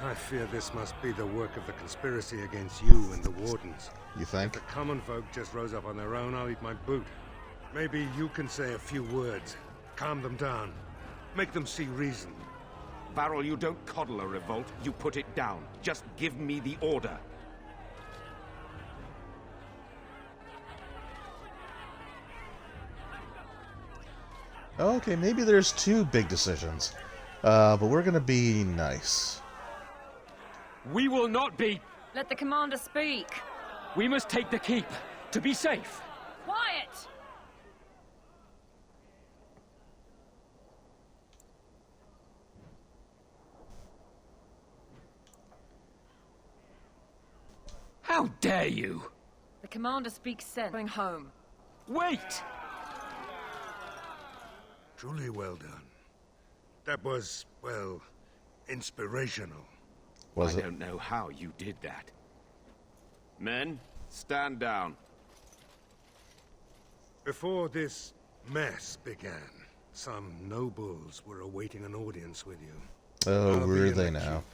Speaker 5: I fear this must be the work of the conspiracy against you and the Wardens.
Speaker 1: You think?
Speaker 5: If the common folk just rose up on their own, I'll eat my boot. Maybe you can say a few words. Calm them down. Make them see reason.
Speaker 13: Barrel, you don't coddle a revolt, you put it down. Just give me the order.
Speaker 1: Okay, maybe there's two big decisions. But we're gonna be nice.
Speaker 22: We will not be...
Speaker 7: Let the commander speak.
Speaker 22: We must take the keep, to be safe.
Speaker 7: Quiet!
Speaker 22: How dare you?
Speaker 7: The commander speaks sense. Going home.
Speaker 22: Wait!
Speaker 5: Truly well done. That was, well, inspirational.
Speaker 1: Was it?
Speaker 13: I don't know how you did that. Men, stand down.
Speaker 5: Before this mess began, some nobles were awaiting an audience with you.
Speaker 1: Oh,
Speaker 5: I'll
Speaker 1: were
Speaker 5: be in
Speaker 1: they
Speaker 5: the
Speaker 1: now?
Speaker 5: keep.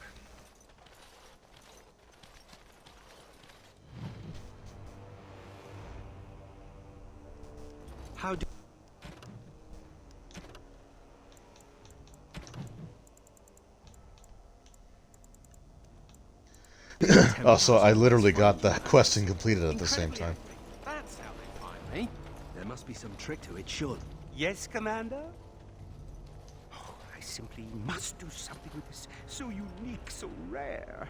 Speaker 22: How do...
Speaker 1: Oh, so I literally got that quest and completed at the same time.
Speaker 10: That's how they find me.
Speaker 23: There must be some trick to it, sure.
Speaker 2: Yes, Commander? Oh, I simply must do something with this. So unique, so rare.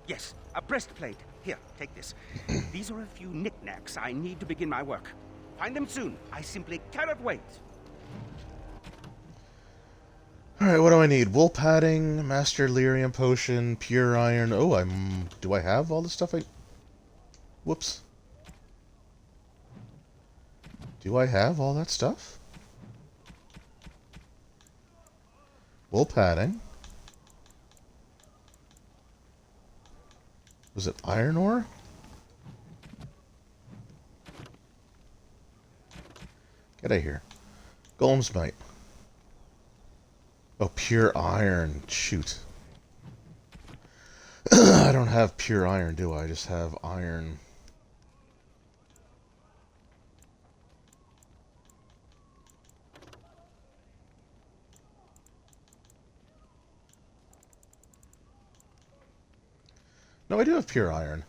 Speaker 2: Yes, a breastplate. Here, take this. These are a few knickknacks I need to begin my work. Find them soon. I simply cannot wait.
Speaker 1: Alright, what do I need? Wool padding, master lyrium potion, pure iron. Oh, do I have all the stuff I... Whoops. Do I have all that stuff? Wool padding. Was it iron ore? Get out of here. Golem's Might. Oh, pure iron. Shoot. I don't have pure iron, do I? I just have iron. No, I do have pure iron.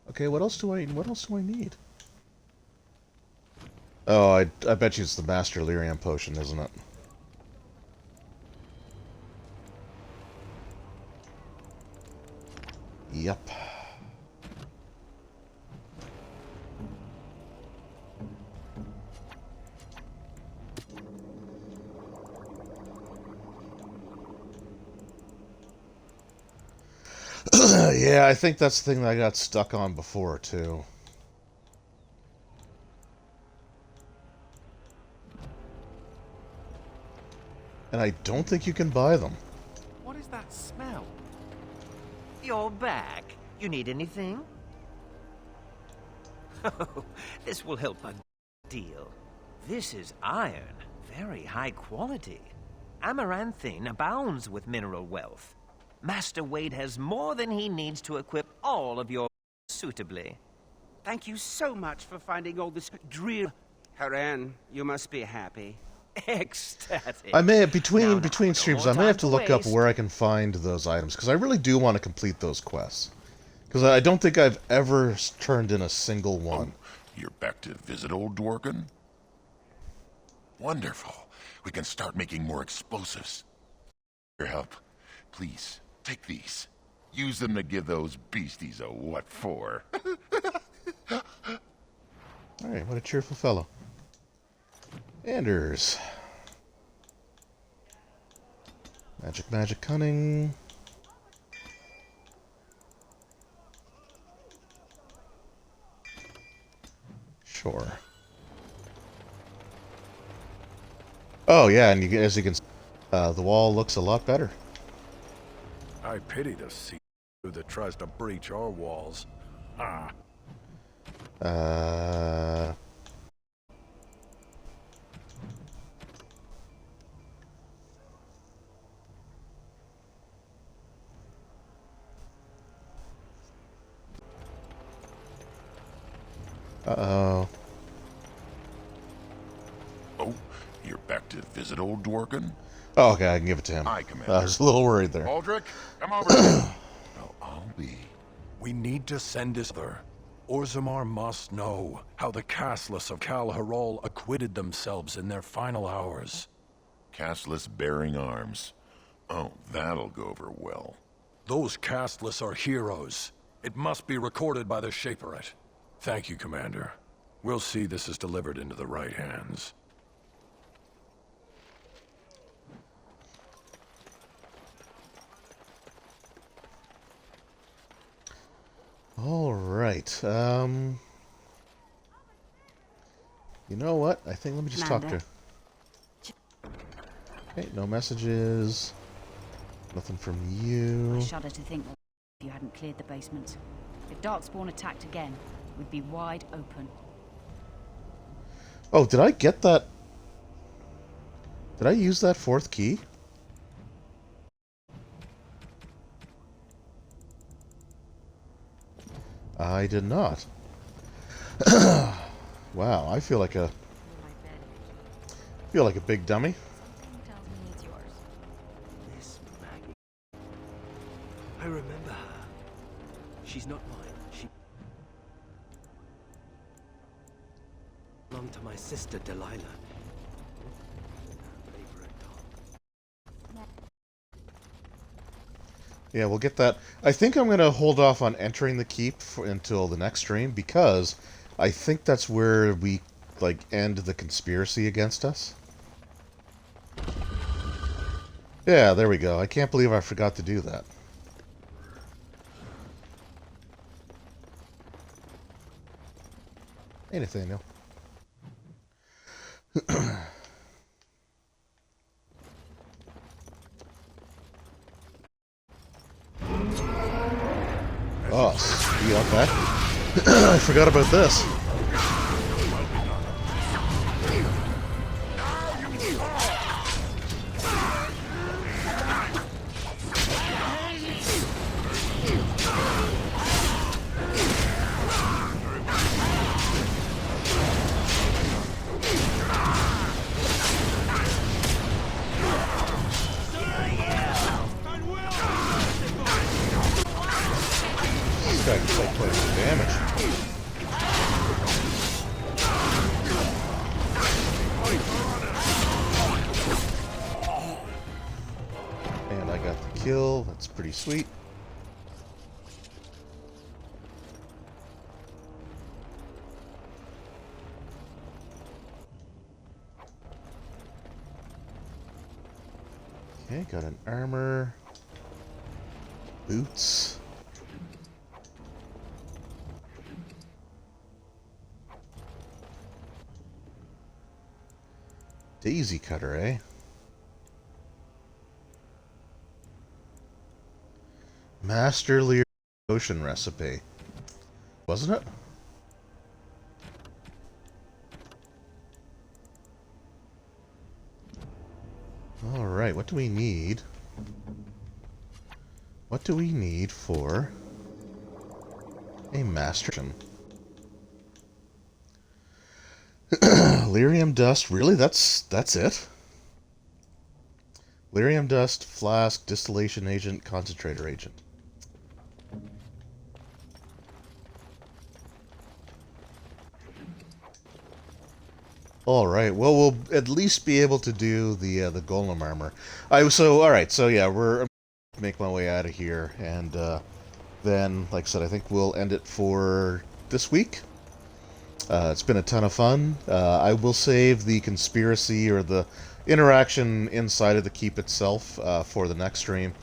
Speaker 1: Okay, what else do I need? Oh, I bet you it's the Master Lyrium potion, isn't it? Yep. Yeah, I think that's the thing that I got stuck on before, too. And I don't think you can buy them.
Speaker 10: What is that smell?
Speaker 21: You're back. You need anything? Oh, this will help a deal. This is iron. Very high quality. Amaranthine abounds with mineral wealth. Master Wade has more than he needs to equip all of your suitably.
Speaker 2: Thank you so much for finding all this drill. Haran, you must be happy.
Speaker 21: Ecstatic.
Speaker 1: I may between streams I may have to look up where I can find those items because I really do want to complete those quests. Because I don't think I've ever turned in a single one.
Speaker 6: Oh, you're back to visit old Dworkin? Wonderful. We can start making more explosives. Your help. Please, take these. Use them to give those beasties a what for.
Speaker 1: Alright, what a cheerful fellow. Anders. Magic, magic, cunning. Sure. Oh yeah, and as you can see, the wall looks a lot better.
Speaker 16: I pity the sea that tries to breach our walls. Ah.
Speaker 1: Uh-oh.
Speaker 6: Oh, you're back to visit old Dworkin?
Speaker 1: Oh, okay, I can give it to him.
Speaker 6: Aye, Commander.
Speaker 1: I was a little worried there.
Speaker 6: Aldrich, come over here. Oh, I'll be.
Speaker 16: We need to send this there. Orzammar must know how the castless of Kal Harol acquitted themselves in their final hours.
Speaker 6: Castless bearing arms. Oh, that'll go over well.
Speaker 16: Those castless are heroes. It must be recorded by the Shaperate. Thank you, Commander. We'll see this is delivered into the right hands.
Speaker 1: All right. You know what? I think let me just talk to her. Okay, no messages. Nothing from you.
Speaker 17: I shudder to think that if you hadn't cleared the basement. If Darkspawn attacked again, we'd be wide open.
Speaker 1: Oh, did I get that? Did I use that fourth key? I did not. Wow, I feel like a big dummy.
Speaker 21: This
Speaker 23: She's not mine. She belonged to my sister, Delilah.
Speaker 1: Yeah, we'll get that. I think I'm going to hold off on entering the keep until the next stream, because I think that's where we, like, end the conspiracy against us. Yeah, there we go. I can't believe I forgot to do that. Hey, Nathaniel. Oh, sweet, okay. I forgot about this. This guy can take quite some damage. And I got the kill. That's pretty sweet. Okay, got an armor. Boots. Daisy cutter, eh? Master Lear potion recipe. Wasn't it? Alright, what do we need? What do we need for a master? Lyrium dust, really? That's it? Lyrium dust, flask, distillation agent, concentrator agent. Alright, well, we'll at least be able to do the golem armor. Alright, so yeah, I'm gonna make my way out of here, and then, like I said, I think we'll end it for this week. It's been a ton of fun. I will save the conspiracy or the interaction inside of the keep itself for the next stream.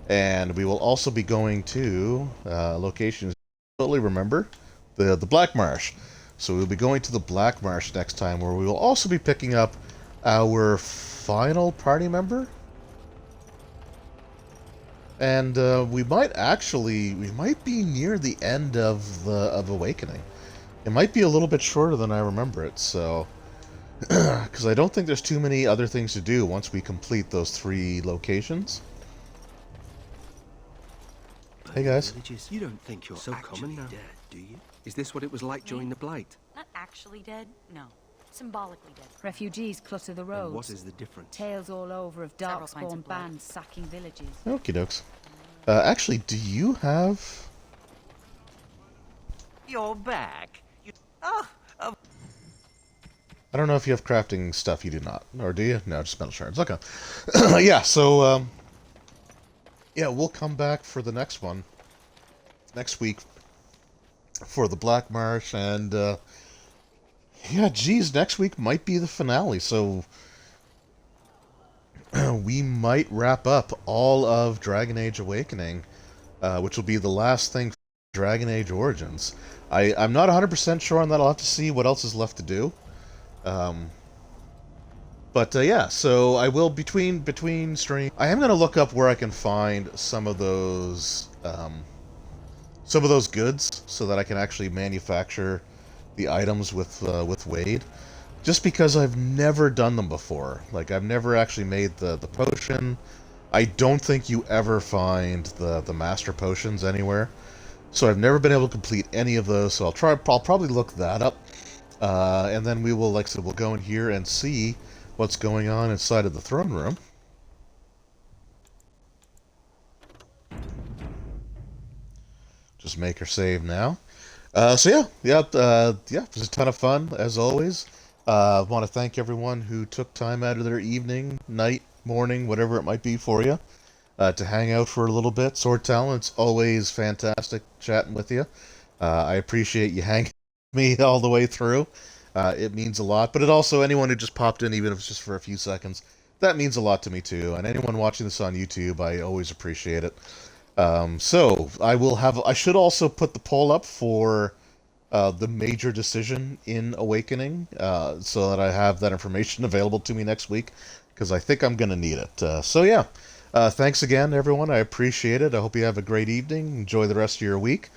Speaker 1: And we will also be going to locations I totally remember, the Black Marsh. So we'll be going to the Black Marsh next time, where we will also be picking up our final party member. And we might be near the end of Awakening. It might be a little bit shorter than I remember it, so... Because I don't think there's too many other things to do once we complete those 3 locations. Hey, guys.
Speaker 23: You don't think you're so common now, dead, do you? Is this what it was like during the Blight?
Speaker 8: Not actually dead, no. Symbolically dead.
Speaker 17: Refugees clutter the roads.
Speaker 23: And what is the difference?
Speaker 17: Tales all over of
Speaker 8: Several signs
Speaker 17: darkspawn
Speaker 8: of blood.
Speaker 17: bands sacking villages.
Speaker 1: Okie dokes. Actually, do you have...
Speaker 21: You're back.
Speaker 1: I don't know if you have crafting stuff. You do not. Or do you? No, just metal shards. Okay. Yeah, so, yeah, we'll come back for the next one. Next week. For the Black Marsh. And, yeah, geez, next week might be the finale. So, we might wrap up all of Dragon Age Awakening. Which will be the last thing for Dragon Age Origins. I'm not 100% sure on that. I'll have to see what else is left to do. Yeah, so I will between stream. I am going to look up where I can find some of those goods so that I can actually manufacture the items with Wade. Just because I've never done them before. Like, I've never actually made the potion. I don't think you ever find the master potions anywhere. So I've never been able to complete any of those, so I'll probably look that up. And then we will, like I said, we'll go in here and see what's going on inside of the throne room. just make her save now. So yeah, it was a ton of fun, as always. I want to thank everyone who took time out of their evening, night, morning, whatever it might be for you, to hang out for a little bit. Sword Talon, it's always fantastic chatting with you. I appreciate you hanging with me all the way through. It means a lot. But it also, anyone who just popped in, even if it's just for a few seconds, that means a lot to me too. And anyone watching this on YouTube, I always appreciate it. So I should also put the poll up for the major decision in Awakening, so that I have that information available to me next week, because I think I'm going to need it. So yeah, thanks again, everyone. I appreciate it. I hope you have a great evening. Enjoy the rest of your week.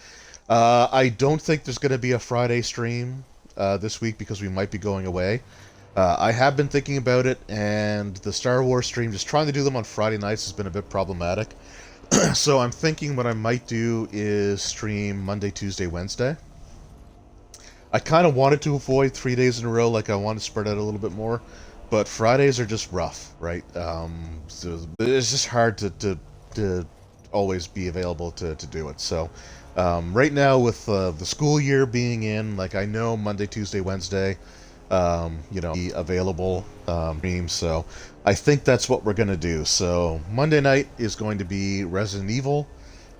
Speaker 1: I don't think there's going to be a Friday stream this week because we might be going away. I have been thinking about it, and the Star Wars stream, just trying to do them on Friday nights, has been a bit problematic. So I'm thinking what I might do is stream Monday, Tuesday, Wednesday. I kind of wanted to avoid 3 days in a row, like I want to spread out a little bit more, but Fridays are just rough, right? So it's just hard to always be available to do it. So right now, with the school year being in, like, I know Monday, Tuesday, Wednesday, be available streams. So I think that's what we're gonna do. So Monday night is going to be Resident Evil.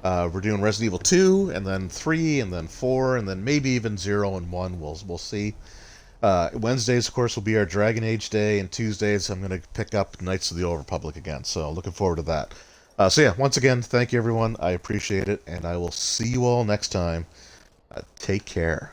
Speaker 1: We're doing Resident Evil 2, and then 3, and then 4, and then maybe even 0 and 1. We'll see. Wednesdays, of course, will be our Dragon Age day, and Tuesdays I'm going to pick up Knights of the Old Republic again. So looking forward to that. So yeah, once again, thank you, everyone. I appreciate it, and I will see you all next time. Take care.